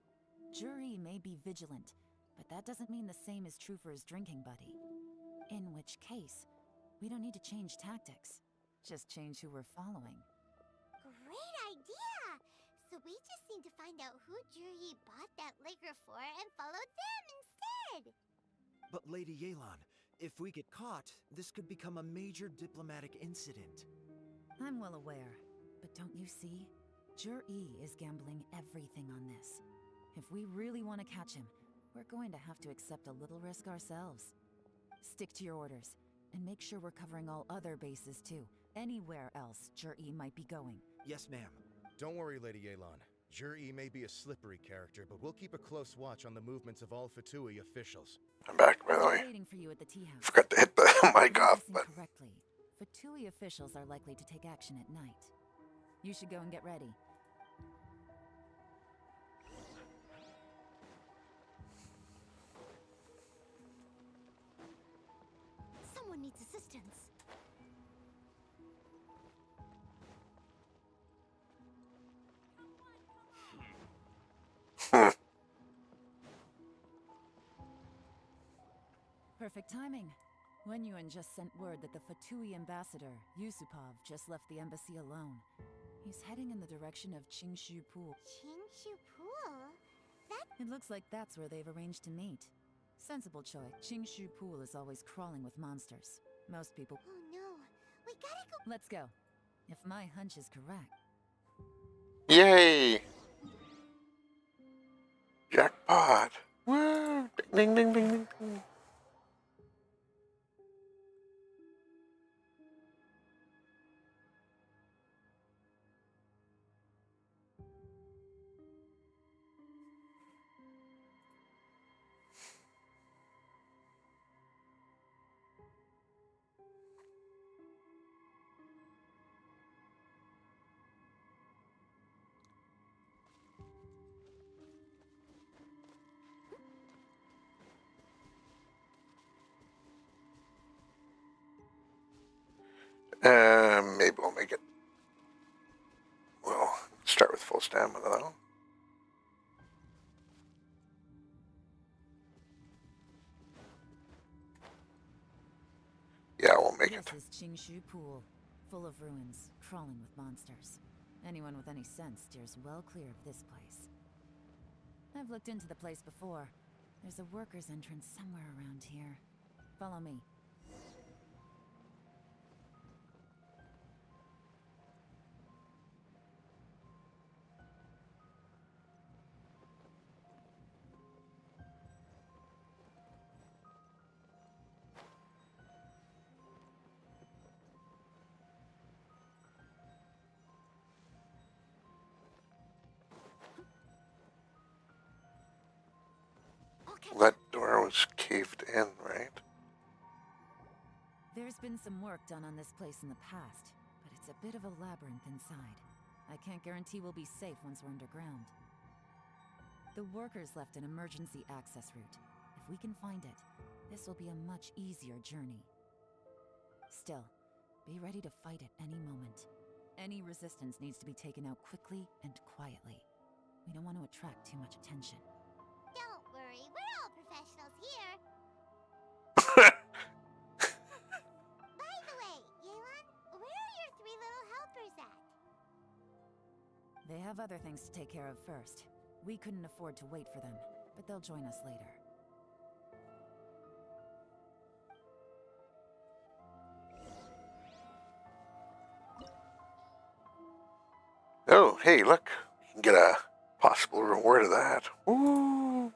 Jur-E may be vigilant, but that doesn't mean the same is true for his drinking buddy. In which case, we don't need to change tactics. Just change who we're following. Great idea! So we just need to find out who Juri bought that liquor for and follow them instead! But Lady Yelan, if we get caught, this could become a major diplomatic incident. I'm well aware, but don't you see? Jur-E is gambling everything on this. If we really want to catch him, we're going to have to accept a little risk ourselves. Stick to your orders, and make sure we're covering all other bases too. Anywhere else Jur-E might be going. Yes, ma'am. Don't worry, Lady Yelan. Jur-E may be a slippery character, but we'll keep a close watch on the movements of all Fatui officials. I'm back, by the way. Waiting for you at the tea house. Forgot to hit the mic off Guessing button. correctly, Fatui officials are likely to take action at night. You should go and get ready. Someone needs assistance. Perfect timing. Wenyuan just sent word that the Fatui ambassador, Yusupov, just left the embassy alone. He's heading in the direction of Qingshu Pool. Qingshu Pool? That... It looks like that's where they've arranged to meet. Sensible choice. Qingshu Pool is always crawling with monsters. Most people... Oh no, we gotta go... Let's go. If my hunch is correct. Yay! Jackpot! Woo! Ding, ding, ding, ding, ding. Maybe we'll make it. We'll start with full stamina though. Yeah, we'll make it. This is Qingshu Pool, full of ruins, crawling with monsters. Anyone with any sense steers well clear of this place. I've looked into the place before. There's a worker's entrance somewhere around here. Follow me. Okay. That door was caved in, right? There's been some work done on this place in the past, but it's a bit of a labyrinth inside. I can't guarantee we'll be safe once we're underground. The workers left an emergency access route. If we can find it, this will be a much easier journey. Still, be ready to fight at any moment. Any resistance needs to be taken out quickly and quietly. We don't want to attract too much attention. Don't worry, we're all professionals here. By the way, Yelan, where are your 3 little helpers at? They have other things to take care of first. We couldn't afford to wait for them, but they'll join us later. Oh, hey, look. You can get a possible reward of that. Ooh,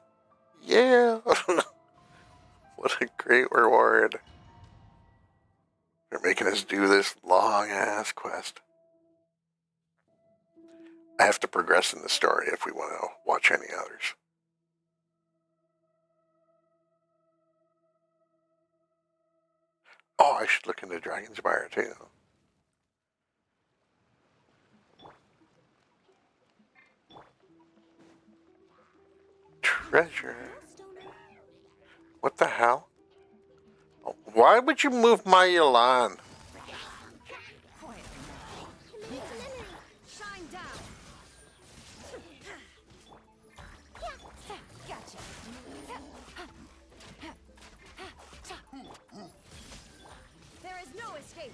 yeah. What a great reward. They're making us do this long-ass quest. I have to progress in the story if we want to watch any others. Oh, I should look into Dragon's Spire too. Treasure. What the hell? Why would you move my Yelan? Shine down. Gotcha. There is no escape.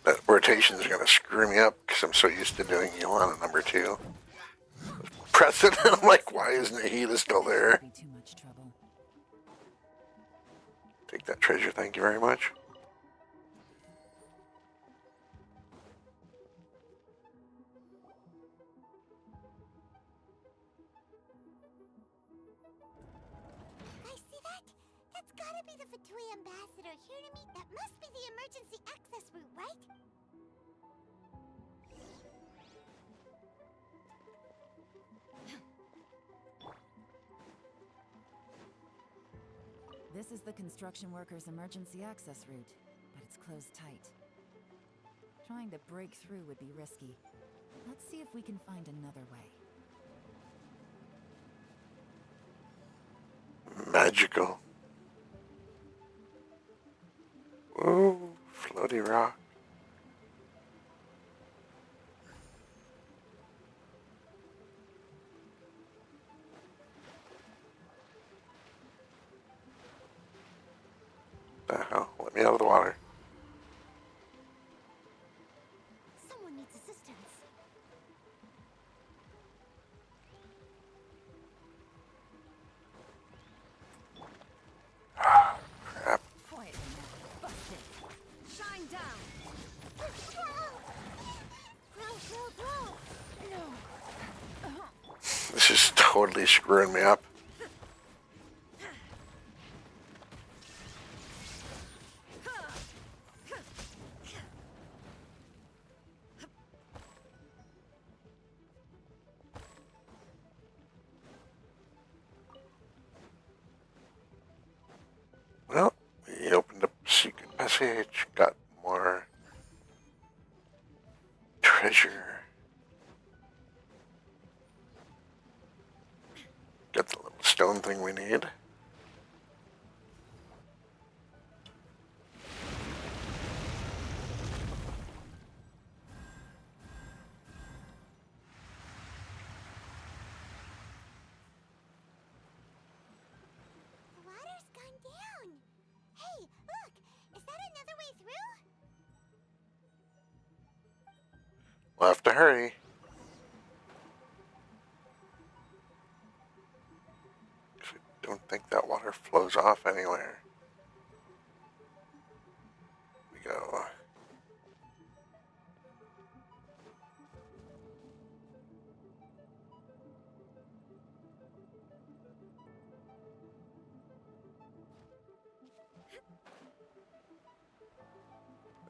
That rotation is going to screw me up because I'm so used to doing Yelan at number 2. Press it and I'm like, why isn't Nahida still there? Too much trouble. Take that treasure, thank you very much. I see that? That's gotta be the Fatui ambassador here to meet. That must be the emergency access route, right? This is the construction workers' emergency access route, but it's closed tight. Trying to break through would be risky. Let's see if we can find another way. Magical. Ooh, floaty rock. The hell? Let me out of the water. Someone needs assistance. Crap. Quiet now. Busted. Shine down. No. This is totally screwing me up. Well, we opened up a secret passage, got more treasure. Got the little stone thing we need. The water's gone down. Hey, look! Is that another way through? We'll have to hurry. 'Cause I don't think that water flows off anywhere. We go.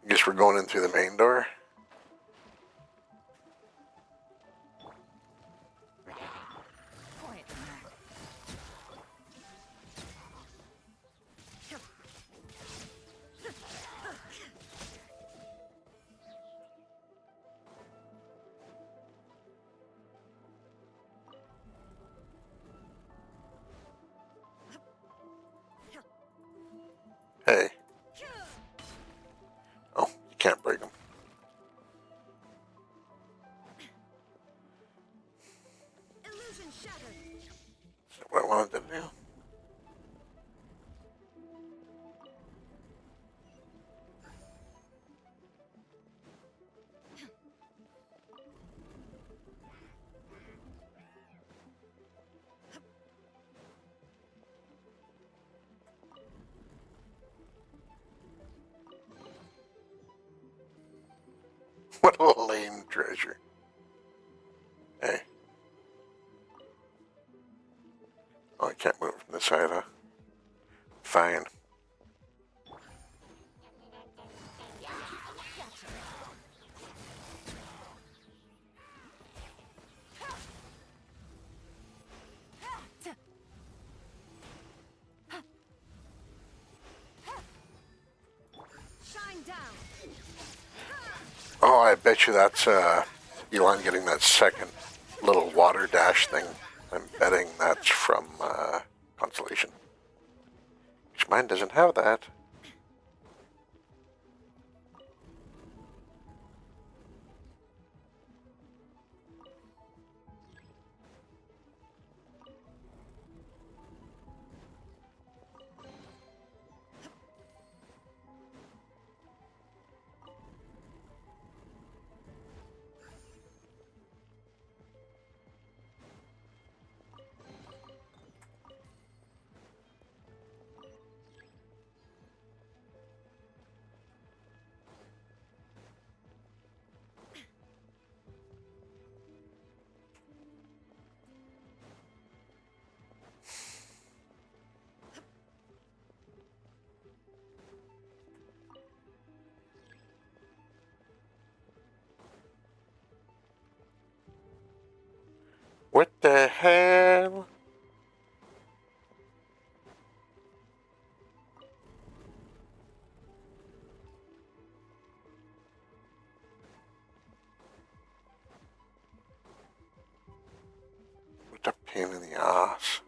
I guess we're going in through the main door. Quiet now. What a lame treasure. Hey. Oh, I can't move from this side, huh? Fine. Shine down. Oh, I bet you that's Elon getting that second little water dash thing. I'm betting that's from Constellation. Which mine doesn't have that. What the hell? What a pain in the ass.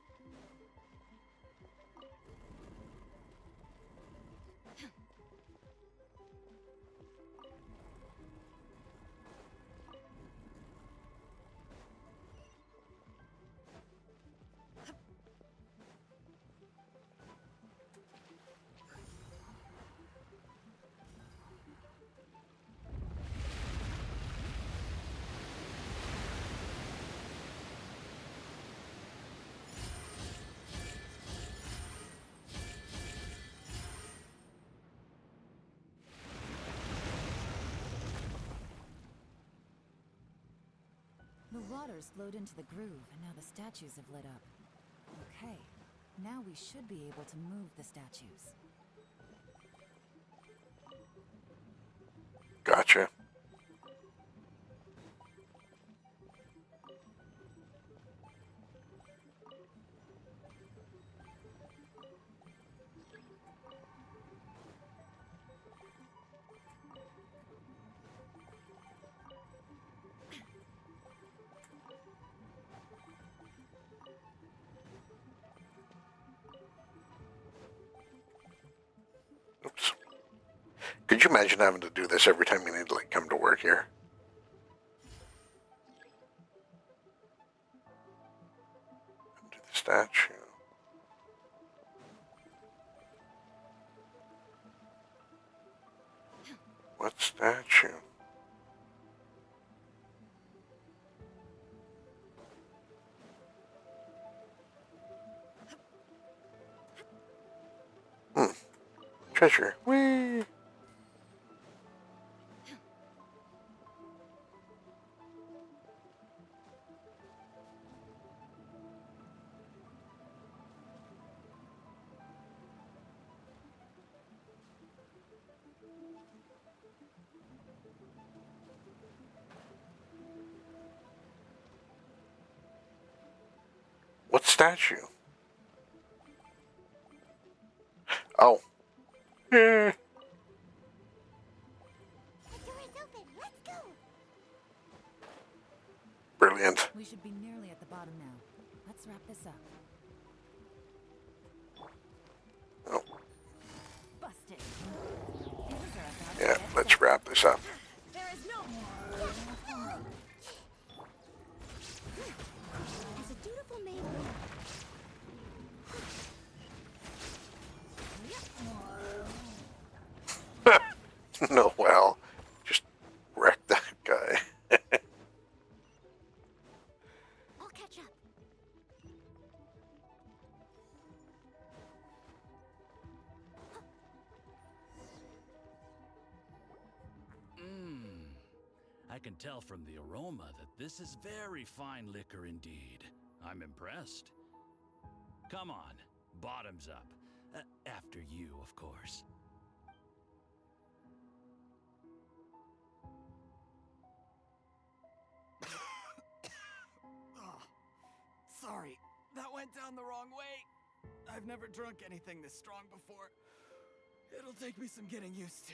The water's flowed into the groove, and now the statues have lit up. Okay, now we should be able to move the statues. Gotcha. Oops. Could you imagine having to do this every time you need to like come to work here? Undo the statue. What statue? Treasure. Whee! What statue? Oh. Yeah. The door is open. Let's go. Brilliant. We should be nearly at the bottom now. Let's wrap this up. Oh. Busted. Things are about to Yeah, get let's dicey. wrap this up. There is no. As a dutiful maiden. No, well, just wreck that guy. I'll catch up. I can tell from the aroma that this is very fine liquor indeed. I'm impressed. Come on, bottoms up. After you, of course. Oh, sorry, that went down the wrong way. I've never drunk anything this strong before. It'll take me some getting used to.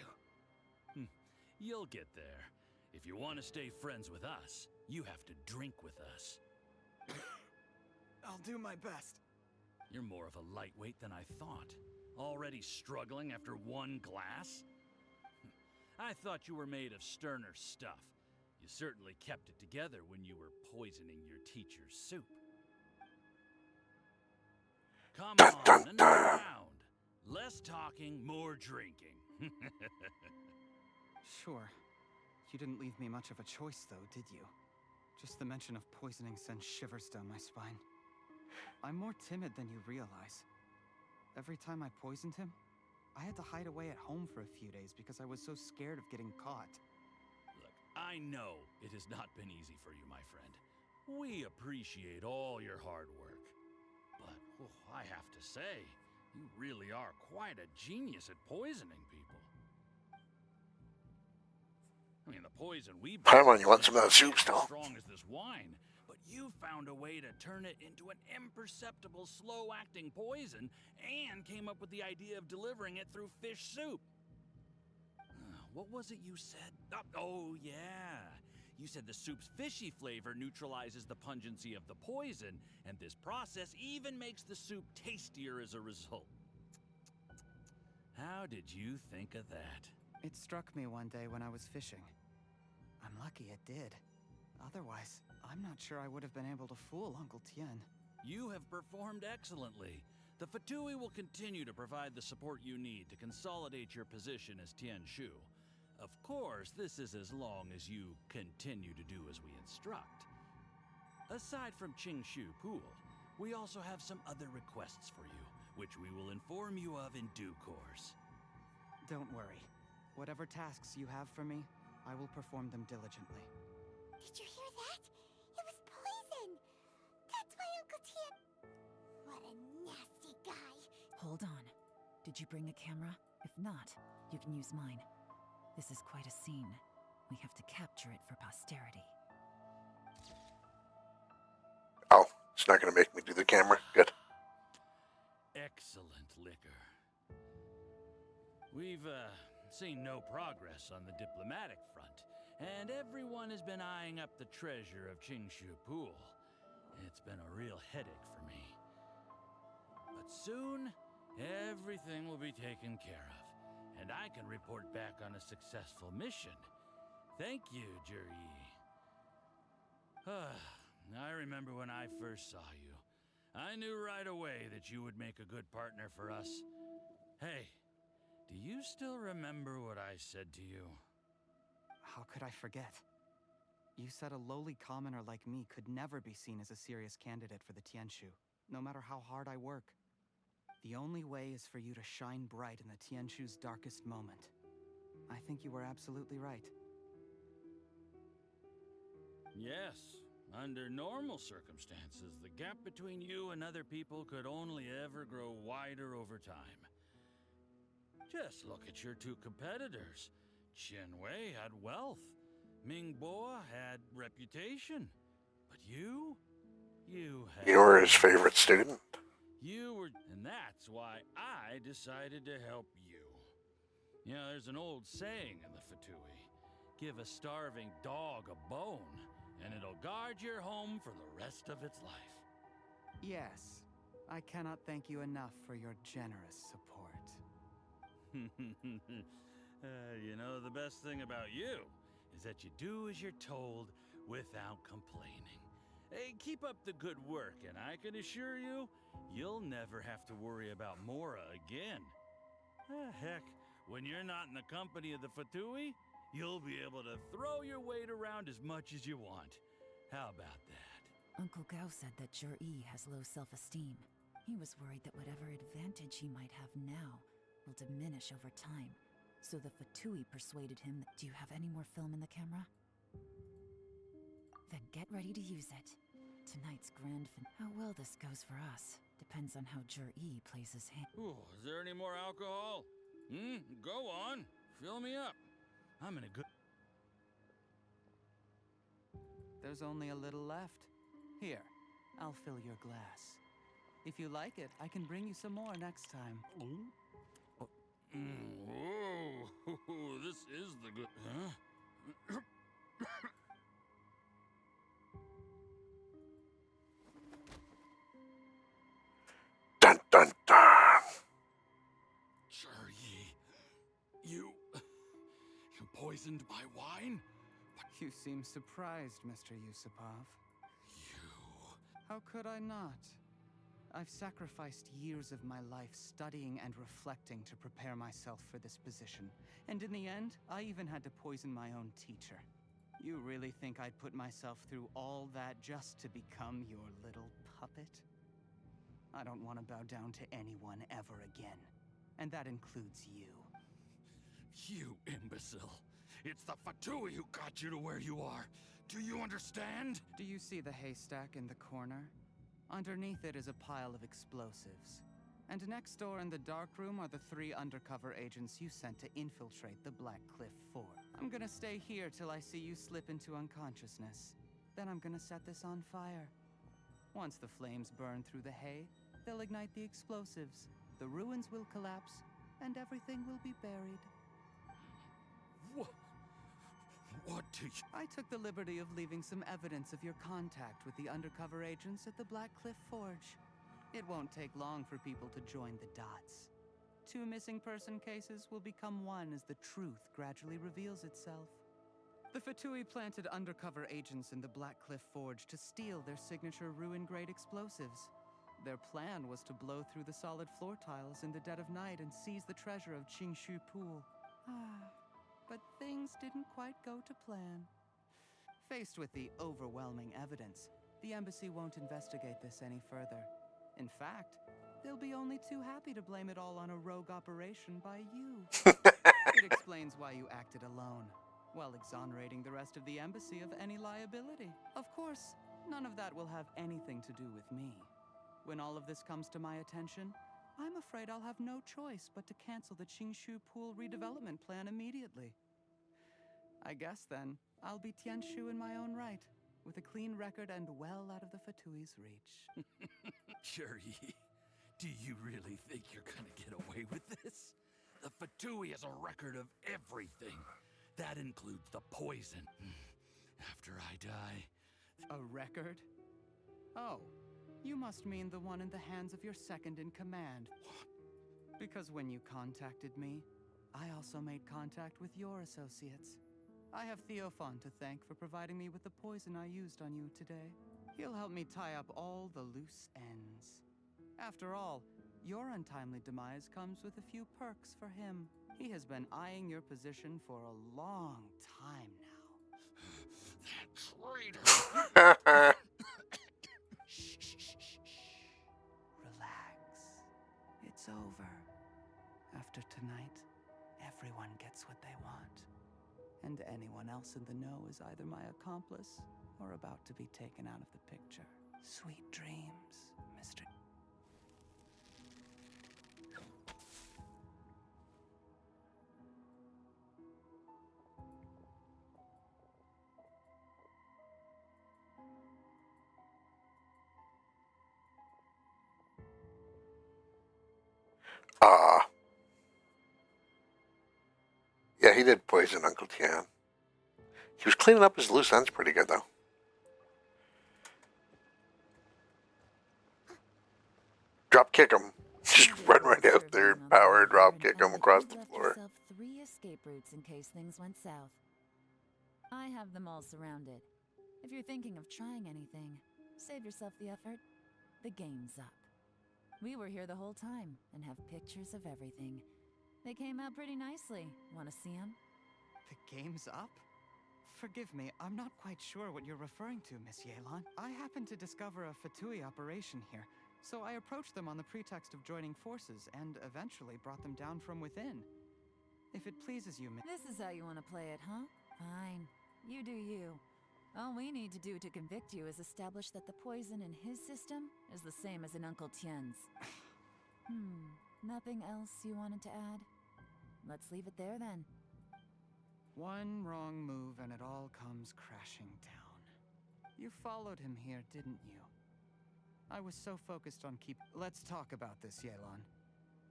You'll get there. If you want to stay friends with us, you have to drink with us. I'll do my best. You're more of a lightweight than I thought. Already struggling after one glass? I thought you were made of sterner stuff. You certainly kept it together when you were poisoning your teacher's soup. Come Dun, on, dun, another dun. round. Less talking, more drinking. Sure. You didn't leave me much of a choice, though, did you? Just the mention of poisoning sends shivers down my spine. I'm more timid than you realize. Every time I poisoned him, I had to hide away at home for a few days because I was so scared of getting caught. Look, I know it has not been easy for you, my friend. We appreciate all your hard work. But I have to say, you really are quite a genius at poisoning people. I mean, the poison we Paimon, you want some of that soup as still? strong as this wine, but you found a way to turn it into an imperceptible, slow-acting poison, and came up with the idea of delivering it through fish soup. What was it you said? Oh, yeah. You said the soup's fishy flavor neutralizes the pungency of the poison, and this process even makes the soup tastier as a result. How did you think of that? It struck me one day when I was fishing. I'm lucky it did. Otherwise, I'm not sure I would have been able to fool Uncle Tien. You have performed excellently. The Fatui will continue to provide the support you need to consolidate your position as Tien Shu. Of course, this is as long as you continue to do as we instruct. Aside from Qingshu Pool, we also have some other requests for you, which we will inform you of in due course. Don't worry. Whatever tasks you have for me, I will perform them diligently. Did you hear that? It was poison! That's why Uncle Tien... What a nasty guy! Hold on. Did you bring a camera? If not, you can use mine. This is quite a scene. We have to capture it for posterity. Oh, it's not going to make me do the camera? Good. Excellent liquor. We've, seen no progress on the diplomatic front, and everyone has been eyeing up the treasure of Qingshu Pool. It's been a real headache for me. But soon, everything will be taken care of, and I can report back on a successful mission. Thank you, Juri. I remember when I first saw you. I knew right away that you would make a good partner for us. Hey, do you still remember what I said to you? How could I forget? You said a lowly commoner like me could never be seen as a serious candidate for the Tianshu, no matter how hard I work. The only way is for you to shine bright in the Tianshu's darkest moment. I think you were absolutely right. Yes. Under normal circumstances, the gap between you and other people could only ever grow wider over time. Just look at your two competitors. Qianwei had wealth. Mingbo had reputation. But you had... You were his favorite student. You were... And that's why I decided to help you. You know, there's an old saying in the Fatui. Give a starving dog a bone, and it'll guard your home for the rest of its life. Yes. I cannot thank you enough for your generous support. You know, the best thing about you is that you do as you're told without complaining. Hey, keep up the good work, and I can assure you, you'll never have to worry about Mora again. Heck, when you're not in the company of the Fatui, you'll be able to throw your weight around as much as you want. How about that? Uncle Gao said that Jur-E has low self-esteem. He was worried that whatever advantage he might have now will diminish over time. So the Fatui persuaded him that... Do you have any more film in the camera? Then get ready to use it. Tonight's how well this goes for us depends on how Jur-E plays his hand. Ooh, is there any more alcohol? Go on. Fill me up. I'm in a good... There's only a little left. Here, I'll fill your glass. If you like it, I can bring you some more next time. Whoa, this is the good... Huh? Dun dun dun. You poisoned my wine? You seem surprised, Mr. Yusupov. How could I not? I've sacrificed years of my life studying and reflecting to prepare myself for this position. And in the end, I even had to poison my own teacher. You really think I'd put myself through all that just to become your little puppet? I don't want to bow down to anyone ever again. And that includes you. You imbecile. It's the Fatui who got you to where you are. Do you understand? Do you see the haystack in the corner? Underneath it is a pile of explosives. And next door in the dark room are the 3 undercover agents you sent to infiltrate the Black Cliff Fort. I'm gonna stay here till I see you slip into unconsciousness. Then I'm gonna set this on fire. Once the flames burn through the hay, they'll ignite the explosives. The ruins will collapse, and everything will be buried. What do you... I took the liberty of leaving some evidence of your contact with the undercover agents at the Black Cliff Forge. It won't take long for people to join the dots. 2 missing person cases will become one as the truth gradually reveals itself. The Fatui planted undercover agents in the Black Cliff Forge to steal their signature ruin-grade explosives. Their plan was to blow through the solid floor tiles in the dead of night and seize the treasure of Qingshu Pool. But things didn't quite go to plan. Faced with the overwhelming evidence, the embassy won't investigate this any further. In fact, they'll be only too happy to blame it all on a rogue operation by you. It explains why you acted alone, while exonerating the rest of the embassy of any liability. Of course, none of that will have anything to do with me. When all of this comes to my attention, I'm afraid I'll have no choice but to cancel the Qingshu Pool redevelopment plan immediately. I guess then, I'll be Tianshu in my own right, with a clean record and well out of the Fatui's reach. Jur-E, do you really think you're gonna get away with this? The Fatui has a record of everything. That includes the poison. After I die... A record? Oh. You must mean the one in the hands of your second in command. Because when you contacted me, I also made contact with your associates. I have Theophan to thank for providing me with the poison I used on you today. He'll help me tie up all the loose ends. After all, your untimely demise comes with a few perks for him. He has been eyeing your position for a long time now. That traitor! Relax. It's over. After tonight, everyone gets what they want. And anyone else in the know is either my accomplice or about to be taken out of the picture. Sweet dreams, Mr. Yeah, he did poison Uncle Tian. He was cleaning up his loose ends pretty good, though. Drop kick him. Just run right out there, power drop kick him across the floor. Yourself 3 escape routes in case things went south. I have them all surrounded. If you're thinking of trying anything, save yourself the effort. The game's up. We were here the whole time and have pictures of everything. They came out pretty nicely. Want to see them? The game's up? Forgive me, I'm not quite sure what you're referring to, Miss Yelan. I happened to discover a Fatui operation here, so I approached them on the pretext of joining forces and eventually brought them down from within. If it pleases you, This is how you want to play it, huh? Fine. You do you. All we need to do to convict you is establish that the poison in his system is the same as in Uncle Tien's. Nothing else you wanted to add? Let's leave it there then. One wrong move and it all comes crashing down. You followed him here, didn't you? I was so focused on Let's talk about this, Yelan.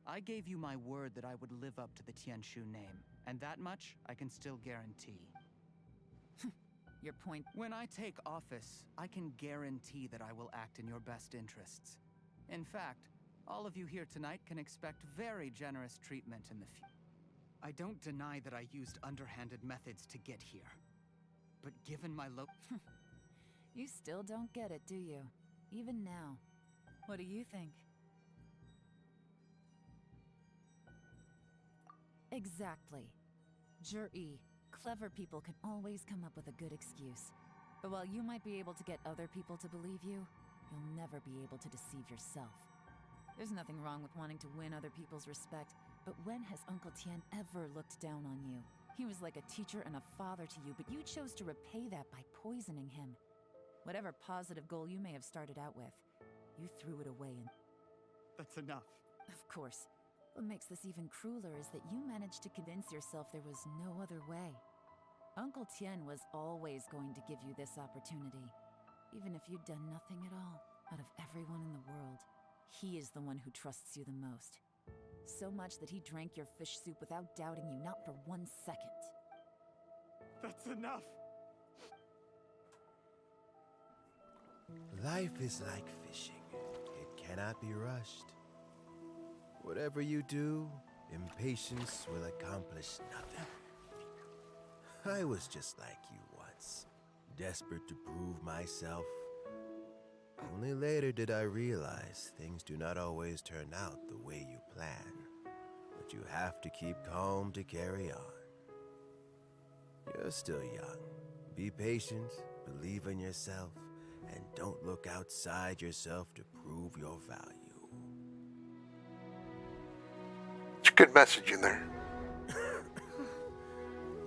I gave you my word that I would live up to the Tianshu name, and that much I can still guarantee. Your point. When I take office, I can guarantee that I will act in your best interests. In fact, all of you here tonight can expect very generous treatment in the future. I don't deny that I used underhanded methods to get here. But given my You still don't get it, do you? Even now. What do you think? Exactly. Jur-E, clever people can always come up with a good excuse. But while you might be able to get other people to believe you, you'll never be able to deceive yourself. There's nothing wrong with wanting to win other people's respect, but when has Uncle Tien ever looked down on you? He was like a teacher and a father to you, but you chose to repay that by poisoning him. Whatever positive goal you may have started out with, you threw it away and... That's enough. Of course. What makes this even crueler is that you managed to convince yourself there was no other way. Uncle Tien was always going to give you this opportunity. Even if you'd done nothing at all, out of everyone in the world, he is the one who trusts you the most. So much that he drank your fish soup without doubting you, not for 1 second. That's enough! Life is like fishing. It cannot be rushed. Whatever you do, impatience will accomplish nothing. I was just like you once, desperate to prove myself. Only later did I realize things do not always turn out the way you plan, but you have to keep calm to carry on. You're still young. Be patient, believe in yourself, and don't look outside yourself to prove your value. It's a good message in there.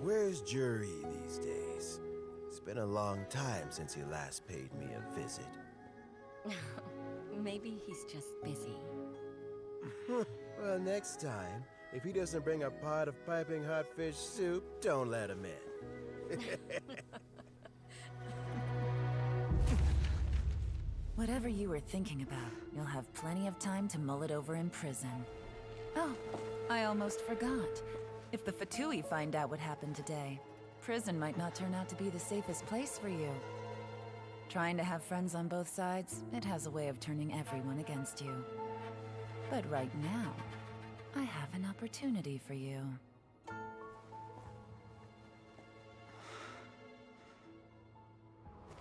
Where's Jury these days? It's been a long time since he last paid me a visit. Maybe he's just busy. Well, next time, if he doesn't bring a pot of piping hot fish soup, don't let him in. Whatever you were thinking about, you'll have plenty of time to mull it over in prison. Oh, I almost forgot. If the Fatui find out what happened today, prison might not turn out to be the safest place for you. Trying to have friends on both sides, it has a way of turning everyone against you. But right now, I have an opportunity for you.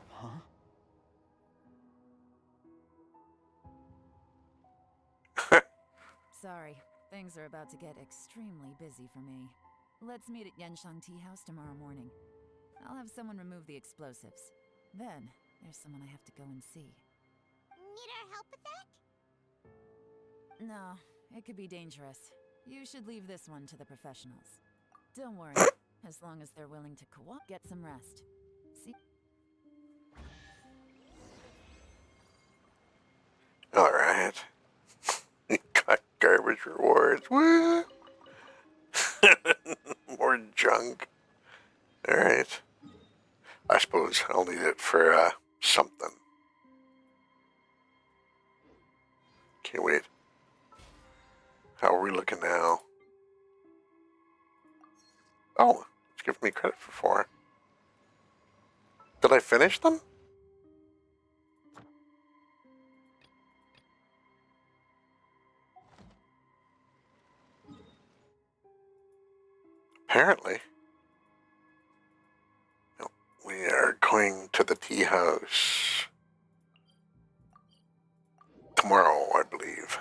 Huh? Sorry, things are about to get extremely busy for me. Let's meet at Yenshang Tea House tomorrow morning. I'll have someone remove the explosives. Then, there's someone I have to go and see. Need our help with that? No, it could be dangerous. You should leave this one to the professionals. Don't worry, as long as they're willing to cooperate, get some rest. See? Alright. Got garbage rewards. Woo! More junk. Alright. I suppose I'll need it for, something. Can't wait. How are we looking now? Oh, it's giving me credit for 4. Did I finish them? Apparently. No, we are going to the tea house tomorrow, I believe.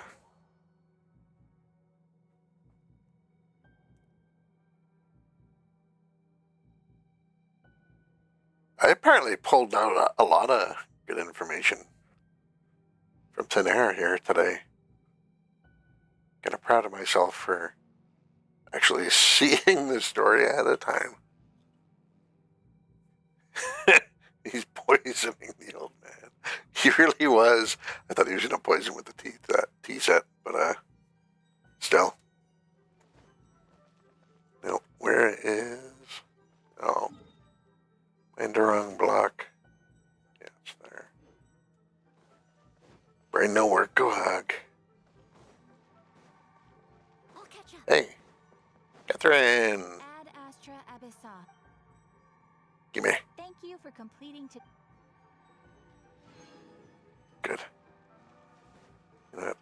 I apparently pulled out a lot of good information from thin air here today. Kind of proud of myself for actually seeing the story ahead of time. He's poisoning the old man. He really was. I thought he was gonna poison with the tea set, but still. No, where is? Oh, in the wrong block. Yeah, it's there. Brain no work. Go hug. I'll catch up. Hey, Catherine. Ad Astra Abyssa. Gimme. Thank you for completing to. Good. You know what?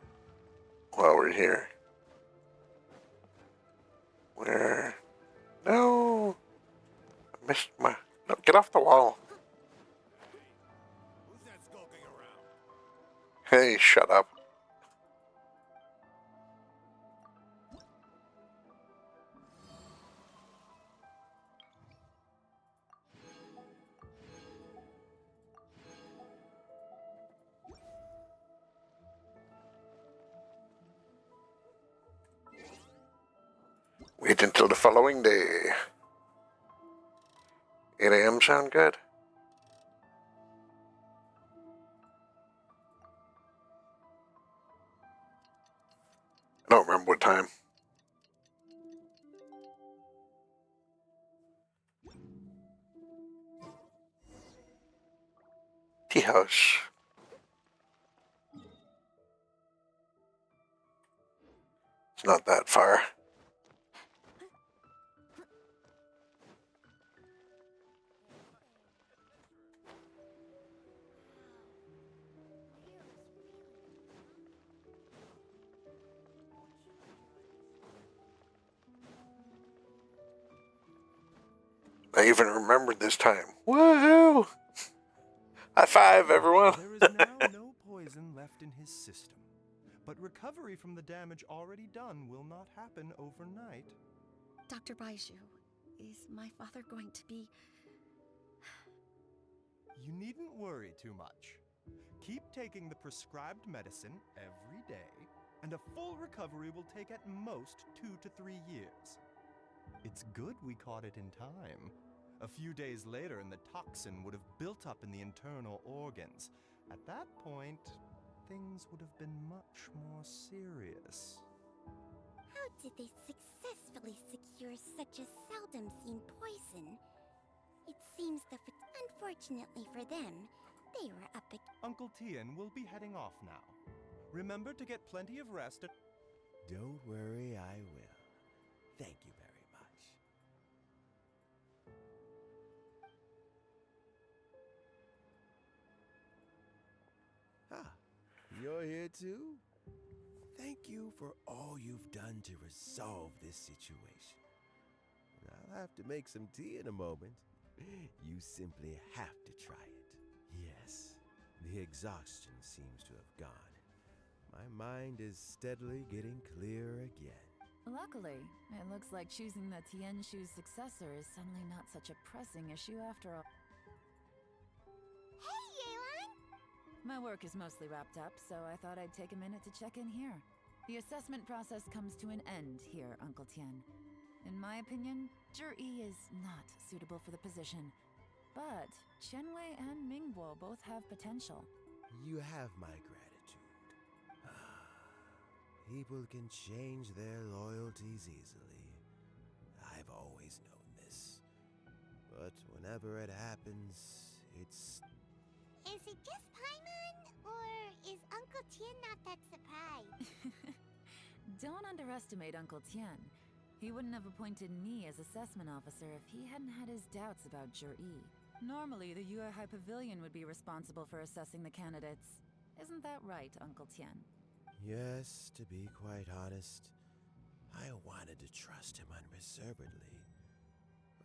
While we're here. Where? No! I missed my... No, get off the wall. Who's that skulking around? Hey, shut up. Wait until the following day. 8 a.m. sound good? I don't remember what time. Tea house. It's not that far. I even remembered this time. Woohoo! High five, everyone! There is now no poison left in his system, but recovery from the damage already done will not happen overnight. Dr. Baiju, is my father going to be... You needn't worry too much. Keep taking the prescribed medicine every day, and a full recovery will take at most 2 to 3 years. It's good we caught it in time. A few days later, and the toxin would have built up in the internal organs. At that point, things would have been much more serious. How did they successfully secure such a seldom seen poison? It seems that, unfortunately for them, they were up against. Uncle Tien will be heading off now. Remember to get plenty of rest. Don't worry, I will. Thank you very much. Ah, you're here too? Thank you for all you've done to resolve this situation. I'll have to make some tea in a moment. You simply have to try it. Yes, the exhaustion seems to have gone. My mind is steadily getting clearer again. Luckily, it looks like choosing the Tianshu's successor is suddenly not such a pressing issue after all. Hey, Yelan! My work is mostly wrapped up, so I thought I'd take a minute to check in here. The assessment process comes to an end here, Uncle Tien. In my opinion, Zhi is not suitable for the position. But Qianwei and Mingbo both have potential. You have my gratitude. People can change their loyalties easily. I've always known this. But whenever it happens, it's... Is it just Paimon, or is Uncle Tien not that surprised? Don't underestimate Uncle Tien. He wouldn't have appointed me as assessment officer if he hadn't had his doubts about Zhi. Normally, the Yue High Pavilion would be responsible for assessing the candidates. Isn't that right, Uncle Tien? Yes, to be quite honest, I wanted to trust him unreservedly.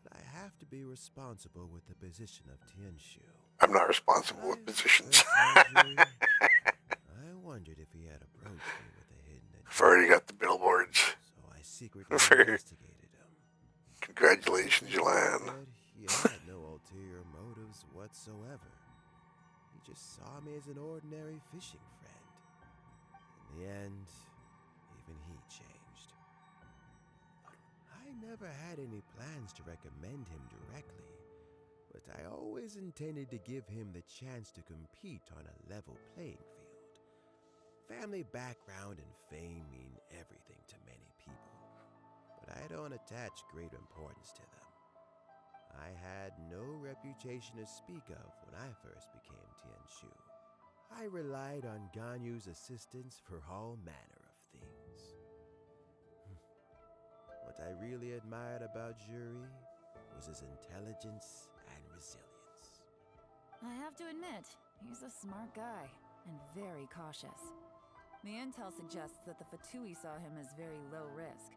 But I have to be responsible with the position of Tianshu. I'm not responsible with positions. I wondered if he had approached me with a hidden agenda. I've already got the billboards. So I secretly investigated him. Congratulations, Yelan. But he had no ulterior motives whatsoever. He just saw me as an ordinary fishing friend. In the end, even he changed. I never had any plans to recommend him directly. but I always intended to give him the chance to compete on a level playing field. Family background and fame mean everything to many people, but I don't attach great importance to them. I had no reputation to speak of when I first became Tianshu. I relied on Ganyu's assistance for all manner of things. What I really admired about Juri was his intelligence and resilience. I have to admit, he's a smart guy, and very cautious. The intel suggests that the Fatui saw him as very low risk,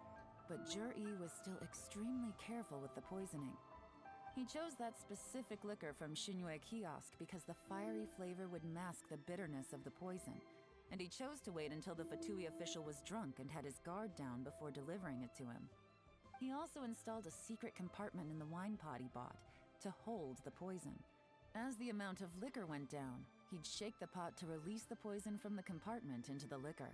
but Jur-E was still extremely careful with the poisoning. He chose that specific liquor from Shinue Kiosk because the fiery flavor would mask the bitterness of the poison, and he chose to wait until the Fatui official was drunk and had his guard down before delivering it to him. He also installed a secret compartment in the wine pot he bought to hold the poison. As the amount of liquor went down, he'd shake the pot to release the poison from the compartment into the liquor.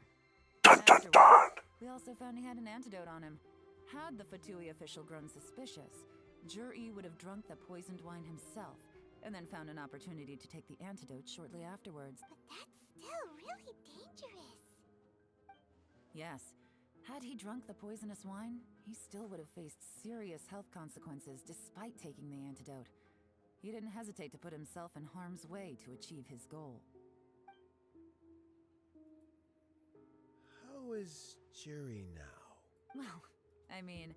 Dun dun dun! We also found he had an antidote on him. Had the Fatui official grown suspicious, Jur-E would have drunk the poisoned wine himself, and then found an opportunity to take the antidote shortly afterwards. But that's still really dangerous. Yes. Had he drunk the poisonous wine, he still would have faced serious health consequences despite taking the antidote. He didn't hesitate to put himself in harm's way to achieve his goal. How is Juri now? Well, I mean,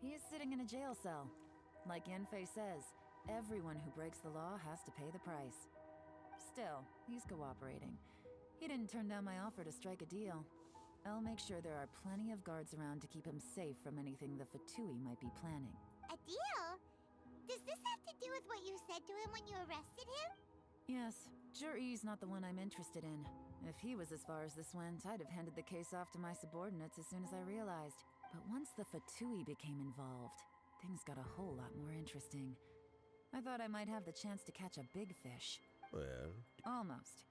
he is sitting in a jail cell. Like Yanfei says, everyone who breaks the law has to pay the price. Still, he's cooperating. He didn't turn down my offer to strike a deal. I'll make sure there are plenty of guards around to keep him safe from anything the Fatui might be planning. A deal? Does this have to do with what you said to him when you arrested him? Yes, Jur-E's not the one I'm interested in. If he was as far as this went, I'd have handed the case off to my subordinates as soon as I realized. But once the Fatui became involved, things got a whole lot more interesting. I thought I might have the chance to catch a big fish. Well, Almost.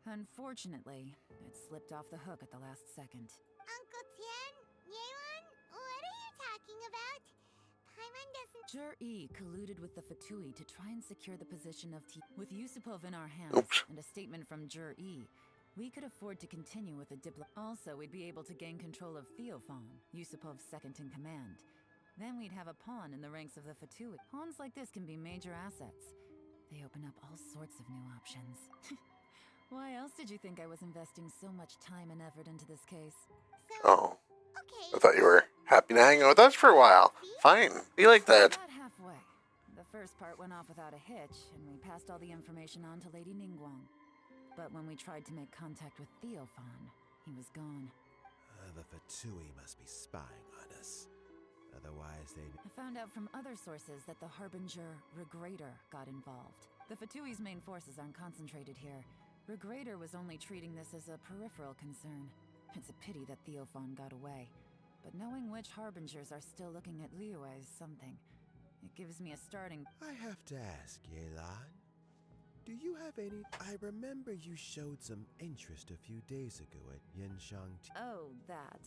Unfortunately, it slipped off the hook at the last second. Uncle Tien? Yelan? What are you talking about? Paimon doesn't... Jur-E colluded with the Fatui to try and secure the position of With Yusupov in our hands, and a statement from Jur-E, we could afford to continue with the Also, we'd be able to gain control of Theophan, Yusupov's second in command. Then we'd have a pawn in the ranks of the Fatui. Pawns like this can be major assets. They open up all sorts of new options. Why else did you think I was investing so much time and effort into this case? Oh. Okay. I thought you were happy to hang out with us for a while. Fine. Be like that. About halfway. The first part went off without a hitch, and we passed all the information on to Lady Ningguang. But when we tried to make contact with Theophan, he was gone. The Fatui must be spying on us. Otherwise, they'd... I found out from other sources that the Harbinger, Regrator, got involved. The Fatui's main forces aren't concentrated here. Regrator was only treating this as a peripheral concern. It's a pity that Theophan got away. But knowing which Harbingers are still looking at Liyue is something. It gives me a starting... I have to ask, Yelan. Do you have any... I remember you showed some interest a few days ago at Yenshang... Oh, that.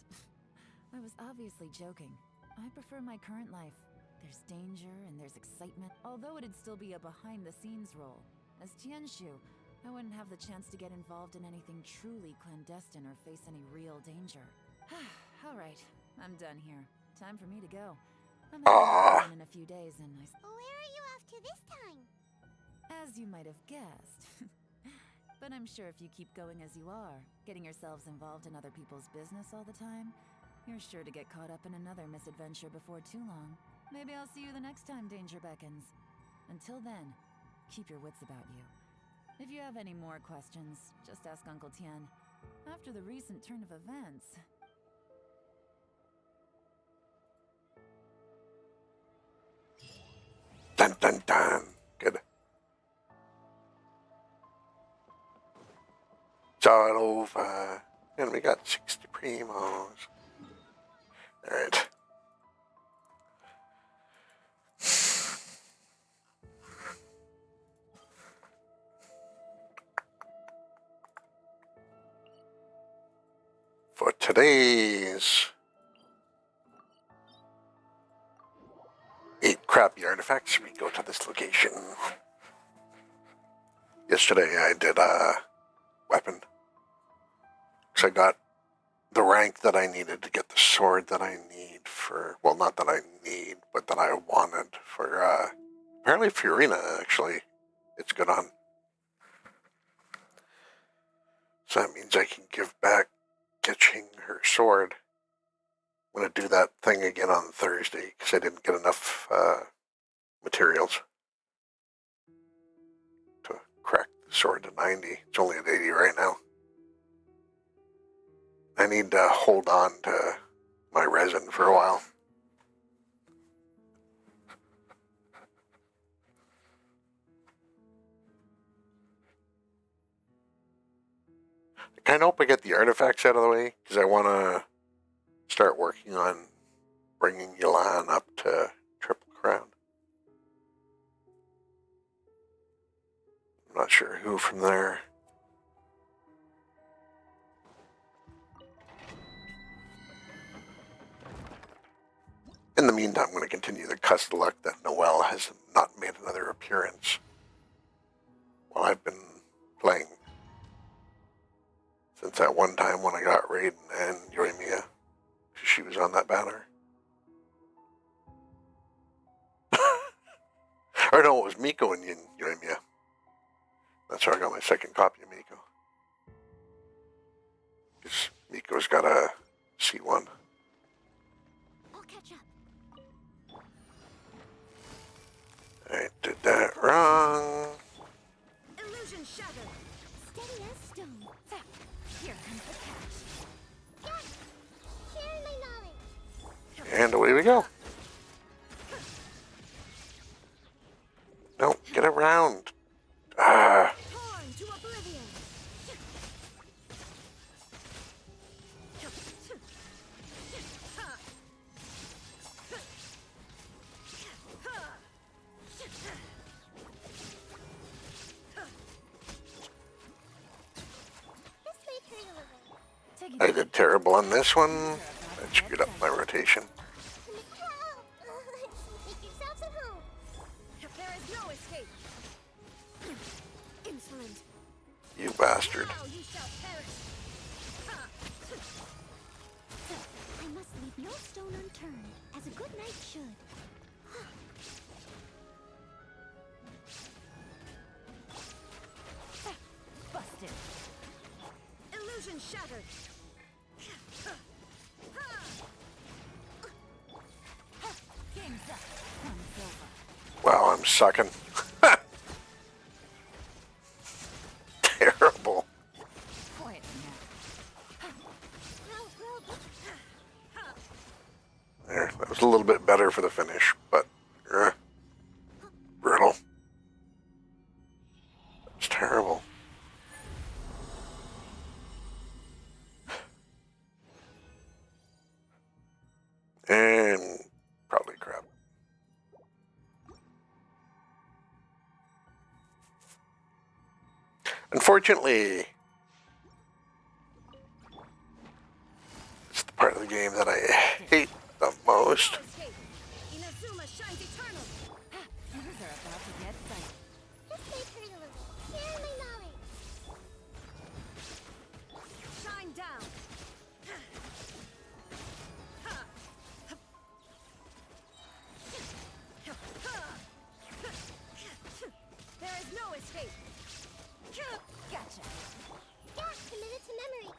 I was obviously joking. I prefer my current life. There's danger and there's excitement, although it'd still be a behind-the-scenes role. As Tianshu, I wouldn't have the chance to get involved in anything truly clandestine or face any real danger. Alright, I'm done here. Time for me to go. I'm heading in a few days and Where are you off to this time? As you might have guessed. But I'm sure if you keep going as you are, getting yourselves involved in other people's business all the time, you're sure to get caught up in another misadventure before too long. Maybe I'll see you the next time danger beckons. Until then, keep your wits about you. If you have any more questions, just ask Uncle Tien. After the recent turn of events... Dun dun dun. Good. It's all over. And we got 60 primos. Alright. For today's 8 crappy artifacts, we go to this location. Yesterday I did a weapon. So I got the rank that I needed to get the sword that I need for, well, not that I need, but that I wanted for, apparently Fiorina, actually. It's good on. So that means I can give back catching her sword. I'm going to do that thing again on Thursday because I didn't get enough materials to crack the sword to 90. It's only at 80 right now. I need to hold on to my resin for a while. I kind of hope I get the artifacts out of the way because I want to start working on bringing Yolan up to Triple Crown. I'm not sure who from there. In the meantime, I'm going to continue the cuss luck that Noelle has not made another appearance while I've been playing. Since that one time when I got Raiden and Yoma, she was on that banner. Or no, it was Miko and Yoma. That's how I got my second copy of Miko. Because Miko's got a C1. I'll catch up. I did that wrong. Illusion shattered. Steady as stone. Here comes the catch. Yes! Share my knowledge. And away we go. No, get around. Ah. Torn to oblivion. This may hurt a little. I did terrible on this one. I screwed up my rotation. Make yourselves at home. There is no escape. Insolent. You bastard. Now you shall perish. I must leave no stone unturned, as a good knight should. Busted. Illusion shattered. Game's up. Time's over. Wow, I'm sucking. Terrible. Quiet now. There, that was a little bit better for the finish, but brutal. It's terrible. And probably crap. Unfortunately, it's the part of the game that I hate the most. Escape. Inazuma shines eternal. Things are about to get dicey. This may hurt a little. Share my knowledge. Shine down. There is no escape. Gotcha. Yeah, committed to memory.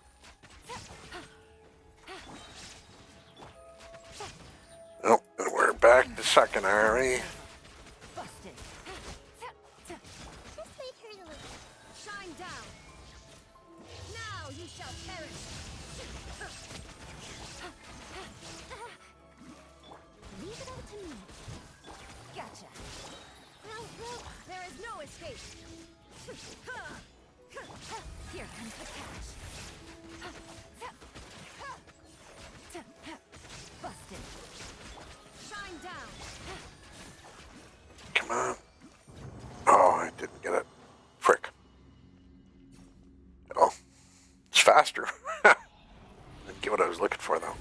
Oh, and we're back to secondary. Busted. This may hurt a little. Shine down. Now you shall perish. Leave it all to me. Gotcha. Well, There is no escape. Here comes the catch. Busted. Shine down. Come on. Oh, I didn't get it. Frick. Oh, it's faster. Didn't get what I was looking for, though.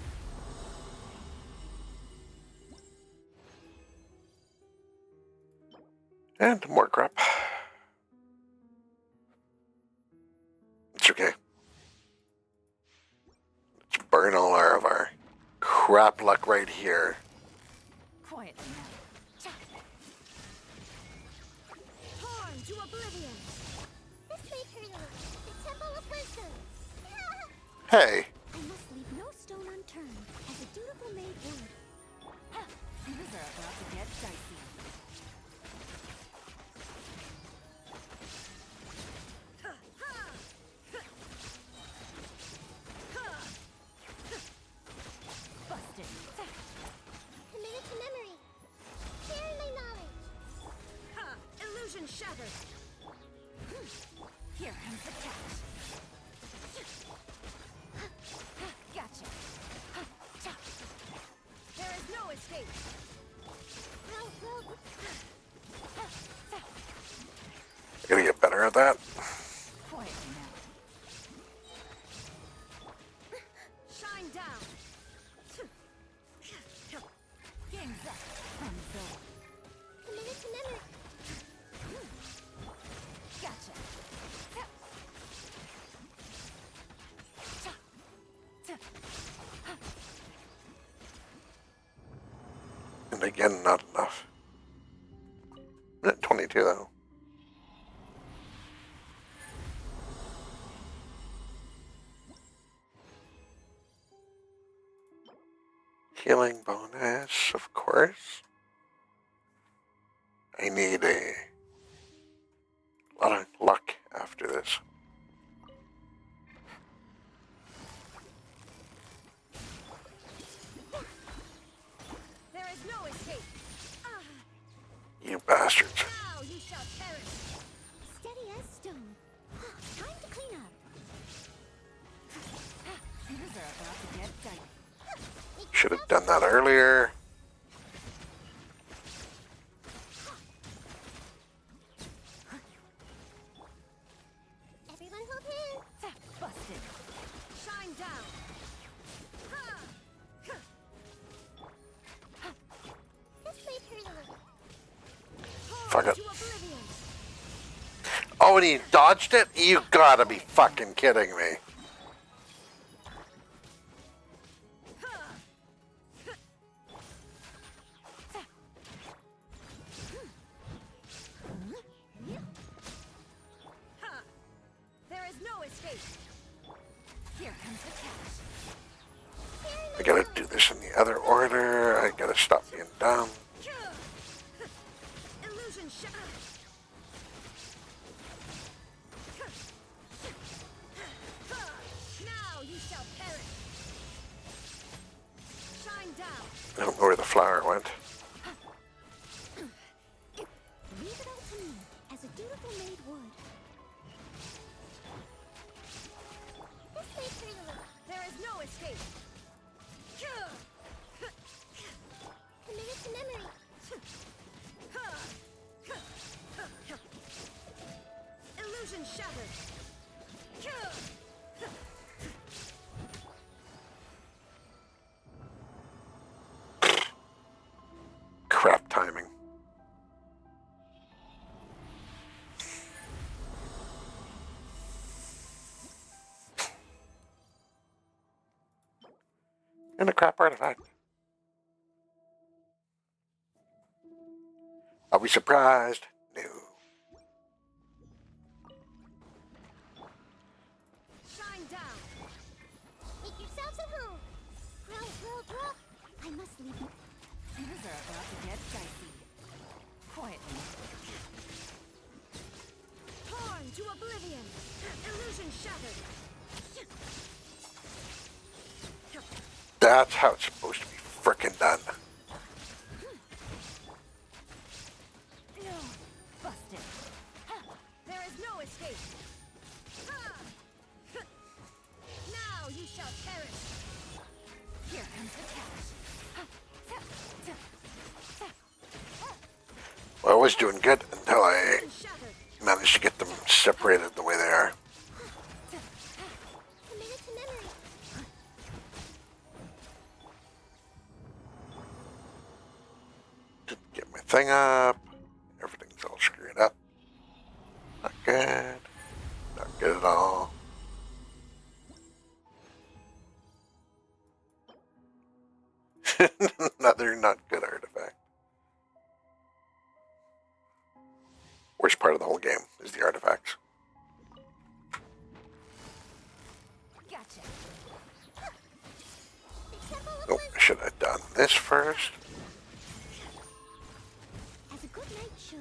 And more crap. It's okay. Let's burn all of our crap luck right here. Quietly now. Torn to oblivion. This way, Turtle. The Temple of Wisdom. Hey, I must leave no stone unturned, as a dutiful maid would. Things are about to get dicey. Busted. Committed to memory. Sharing my knowledge. Ha! Illusion shattered! Here comes the catch. Gotcha. There is no escape! I gotta get better at that. Quietly now. Shine down! Game's up. From the door. Committed to memory. Gotcha. And again, not enough. I'm at 22 though. Healing bonus, of course. I need a lot of luck after this. There is no escape! You bastards. Now you shall perish! Steady as stone. Time to clean up. Things are about to get dicey. Should have done that earlier. Everyone hold hands. Busted. Shine down! This way, Turtle. Fuck it. To oblivion! Oh, and he dodged it? You gotta be fucking kidding me. There is no escape! Here comes the catch. I gotta do this in the other order. I gotta stop being dumb. Illusion shattered! Now you shall perish! Shine down! I don't know where the flower went. Leave it all to me, as a dutiful maid would. This way, Turtle. There is no escape! Committed to memory. Illusion shattered! Crap timing. And a crap artifact. Are we surprised? No. Shine down. Make yourselves at home. Grow. I must leave. Things are about to get dicey. Quietly. Torn to oblivion! Illusion shattered! That's how it's supposed to be frickin' done. No. Busted. There is no escape! Now you shall perish! Here comes the catch. Well, I was doing good until I Illusion shattered! managed to get them separated the way they are. Committed to memory. Didn't get my thing up. Everything's all screwed good. Not good at all. Another not good artifact. Worst part of the whole game is the artifacts. Gotcha. Oh, I should have done this first. As a good knight should.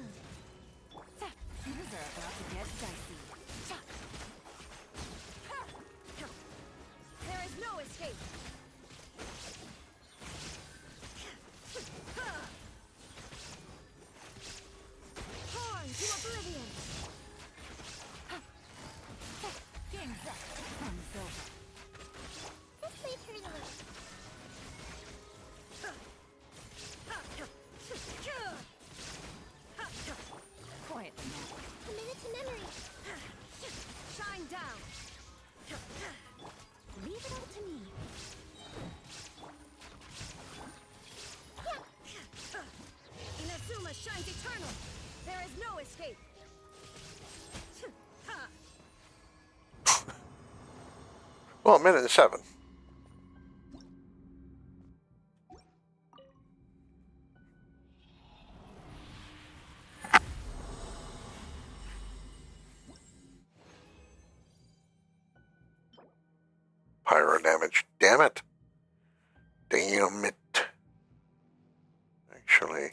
Things are about to get dicey. There is no escape. Horn to oblivion. Game's up. Fun's over. This may hurt a little. Quiet now. Commit it to memory. Shine down. Leave it all to me. Inazuma shines eternal. There is no escape. Well, a minute and 7. Pyro damage. Damn it. Damn it. Actually.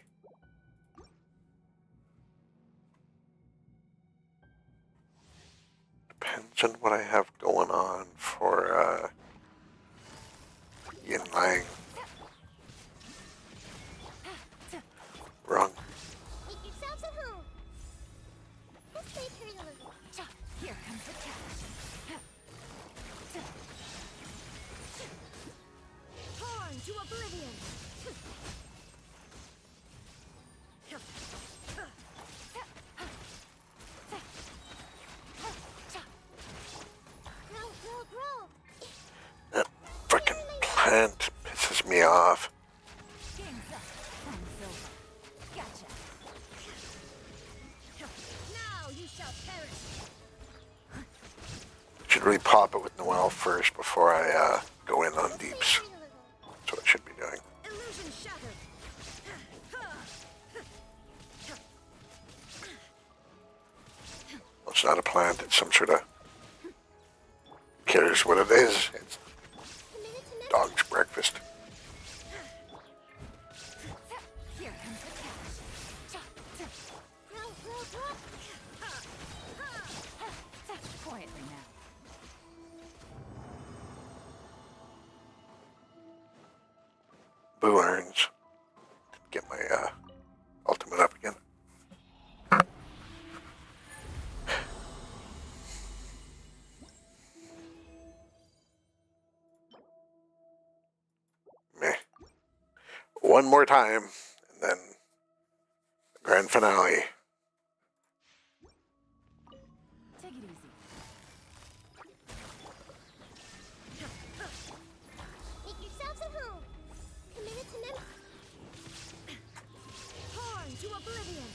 Depends on what I have going on for Yin Lang. Wrong. Make yourselves at home. This may hurt a little. Here comes the catch. Horn to oblivion. Grow, grow, grow. That frickin' plant pisses me off. Game's up. Fun's over. Gotcha. Now you shall perish. Should really pop it with Noelle first before I go in on deeps. Hurt a little. That's what I should be doing. Illusion shattered. Well, it's not a plant, it's some sort of... cares what it is. It's Commit it to memory. dog's breakfast. Here comes the catch. Grow, grow, grow. Quietly now. Boo earns. Get my ultimate up again. Meh. One more time, and then the grand finale. Take it easy. Make yourselves at home. Commit it to memory. Horn to oblivion.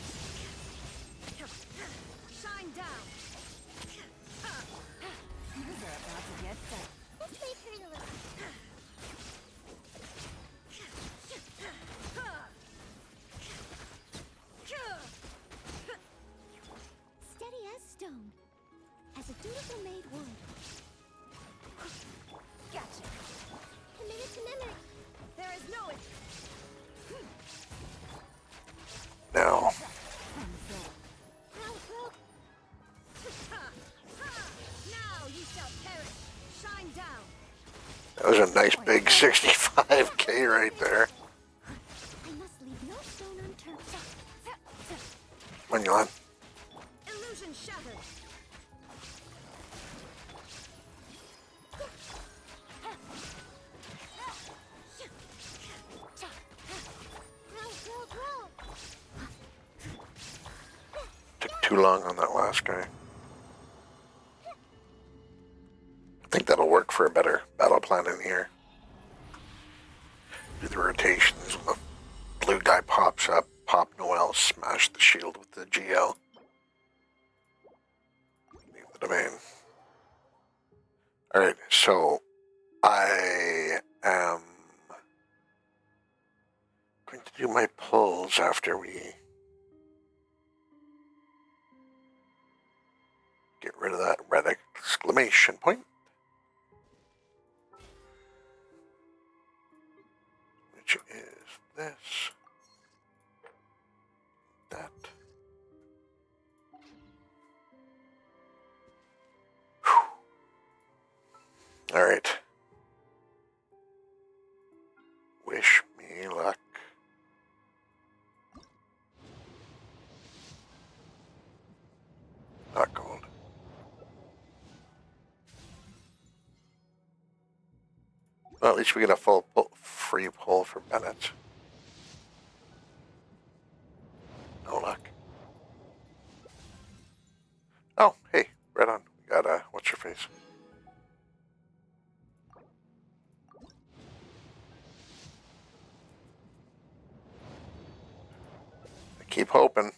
Shine down. Things are about to get dicey. This may hurt a little. Steady as stone. As a dutiful maid would. Gotcha. Commit it to memory. There is no Now, Fun's over. Grow, grow. Now you shall perish. Shine down. that was a nice big 65k right there. I must leave no stone unturned. Come on, Yolan. Illusion shattered. Grow, grow, grow. Took too long on that last guy. I think that'll work for a better battle plan in here. Do the rotations when the blue guy pops up, pop Noelle, smash the shield with the GL. going to do my pulls after we get rid of that red exclamation point. Which is this. That. All right. Wish me luck. Not gold. Well, at least we get a full free pull for Bennett. No luck. Oh, hey, right on. We got what's your face? I keep hoping.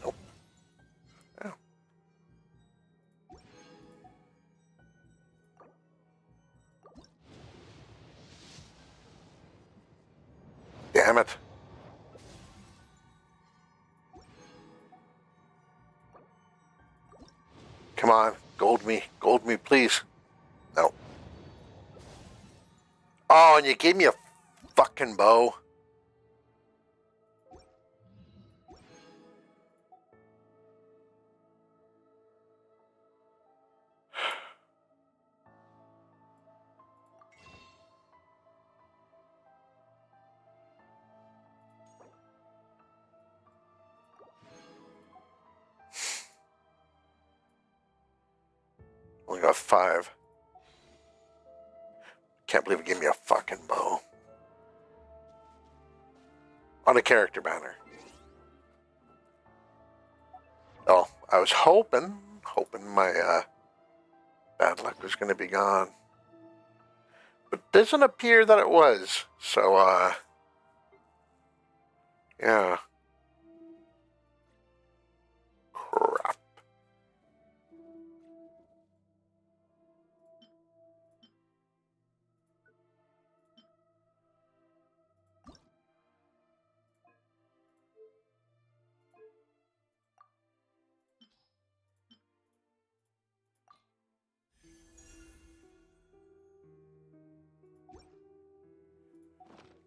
Nope. Oh. Damn it. Come on, gold me, please. No. Oh, and you gave me a fucking bow. Only got 5. Can't believe it gave me a fucking bow. On a character banner. Oh, I was hoping my bad luck was going to be gone. But it doesn't appear that it was. So, yeah. Crap.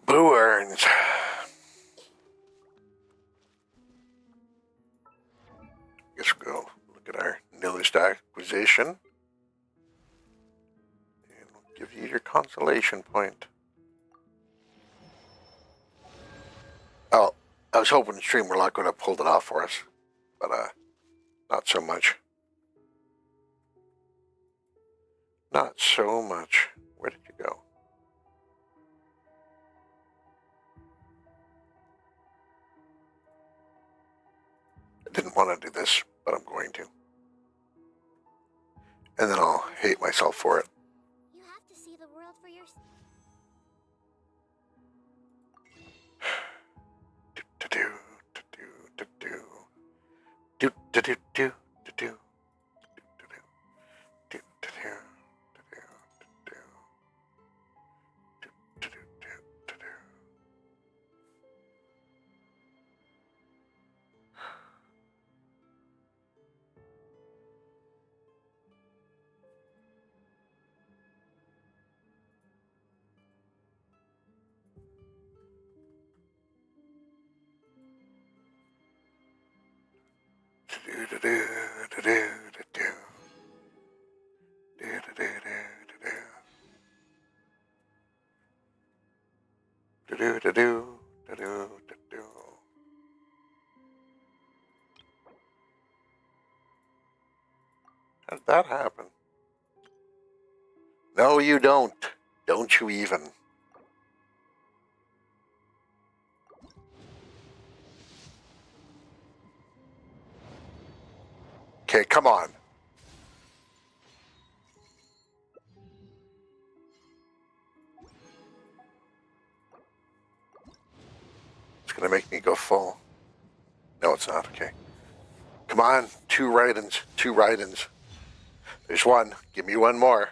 Blue earns. Guess we'll go look at our newest acquisition. And we'll give you your consolation point. Oh, I was hoping Streamlock would have pulled it off for us. But, not so much. Not so much. Where did you go? I didn't want to do this, but I'm going to. And then I'll hate myself for it. You have to see the world for yourself. How did that happen? No, you don't. Don't you even. Okay, come on. It's gonna make me go full. No, it's not. Okay. Come on. 2 two Raidens. Two Raidens. There's one. Give me one more.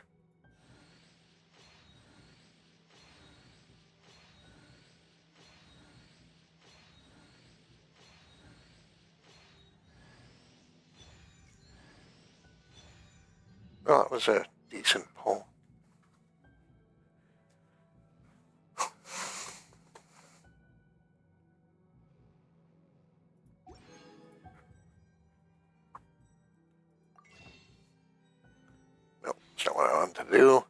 Well, that was a decent pull. Nope, that's not what I wanted to do.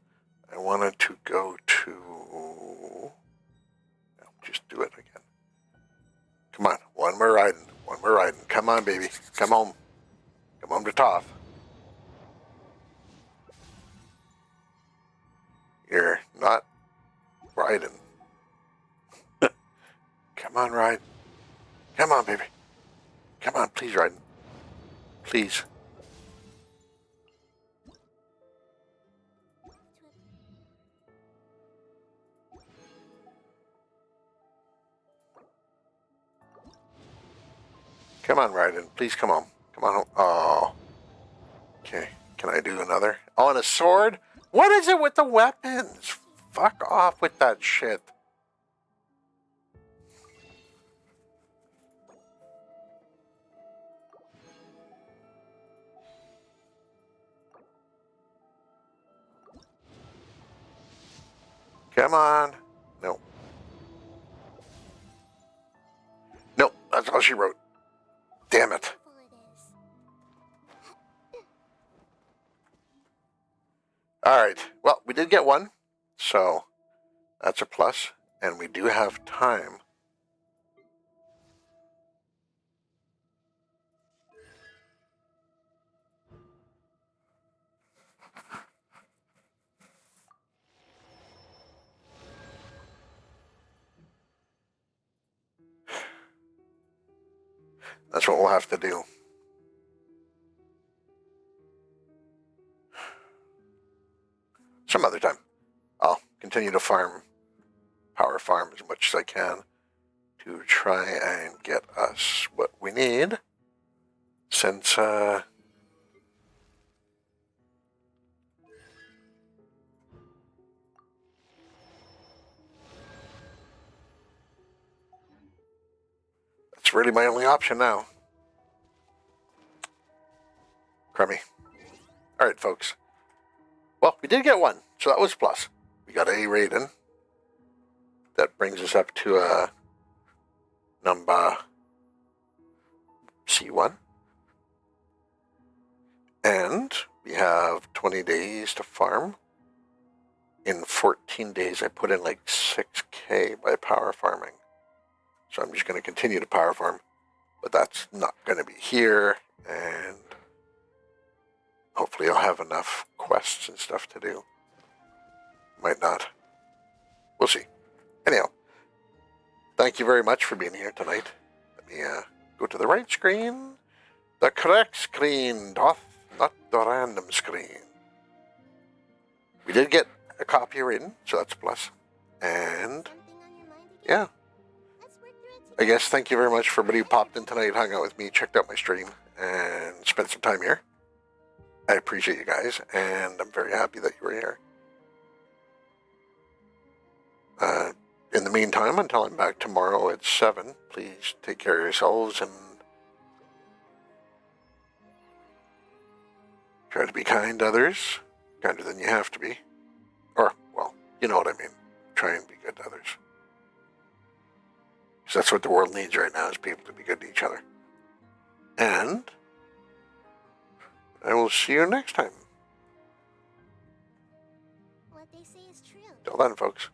I wanted to go to... No, just do it again. Come on, one more riding. One more riding. Come on, baby. Come home. Come home to Toph. You're not riding. Come on, ride. Come on, baby. Come on, please, Raiden. Please. Come on, Raiden. Please come home. Come on home. Oh. Okay. Can I do another? Oh, and a sword? What is it with the weapons? Fuck off with that shit. Come on. No. No, that's all she wrote. Damn it. Alright, well, we did get one, so that's a plus, and we do have time. That's what we'll have to do. Some other time. I'll continue to power farm as much as I can to try and get us what we need. Since, that's really my only option now. Crummy. Alright, folks. Well, we did get one, so that was a plus. We got a Raiden. That brings us up to number C1. And we have 20 days to farm. In 14 days, I put in like 6K by power farming. So I'm just going to continue to power farm. But that's not going to be here. And hopefully I'll have enough quests and stuff to do. Might not. We'll see. Anyhow, thank you very much for being here tonight. Let me go to the right screen. The correct screen, doth, not the random screen. We did get a copy written, so that's a plus. And, yeah. I guess thank you very much for everybody who popped in tonight, hung out with me, checked out my stream, and spent some time here. I appreciate you guys, and I'm very happy that you were here. In the meantime, until I'm back tomorrow at 7, please take care of yourselves and try to be kind to others, kinder than you have to be. Or, well, you know what I mean. Try and be good to others. Because that's what the world needs right now, is people to be good to each other. And I will see you next time. What they say is true. Till then, folks.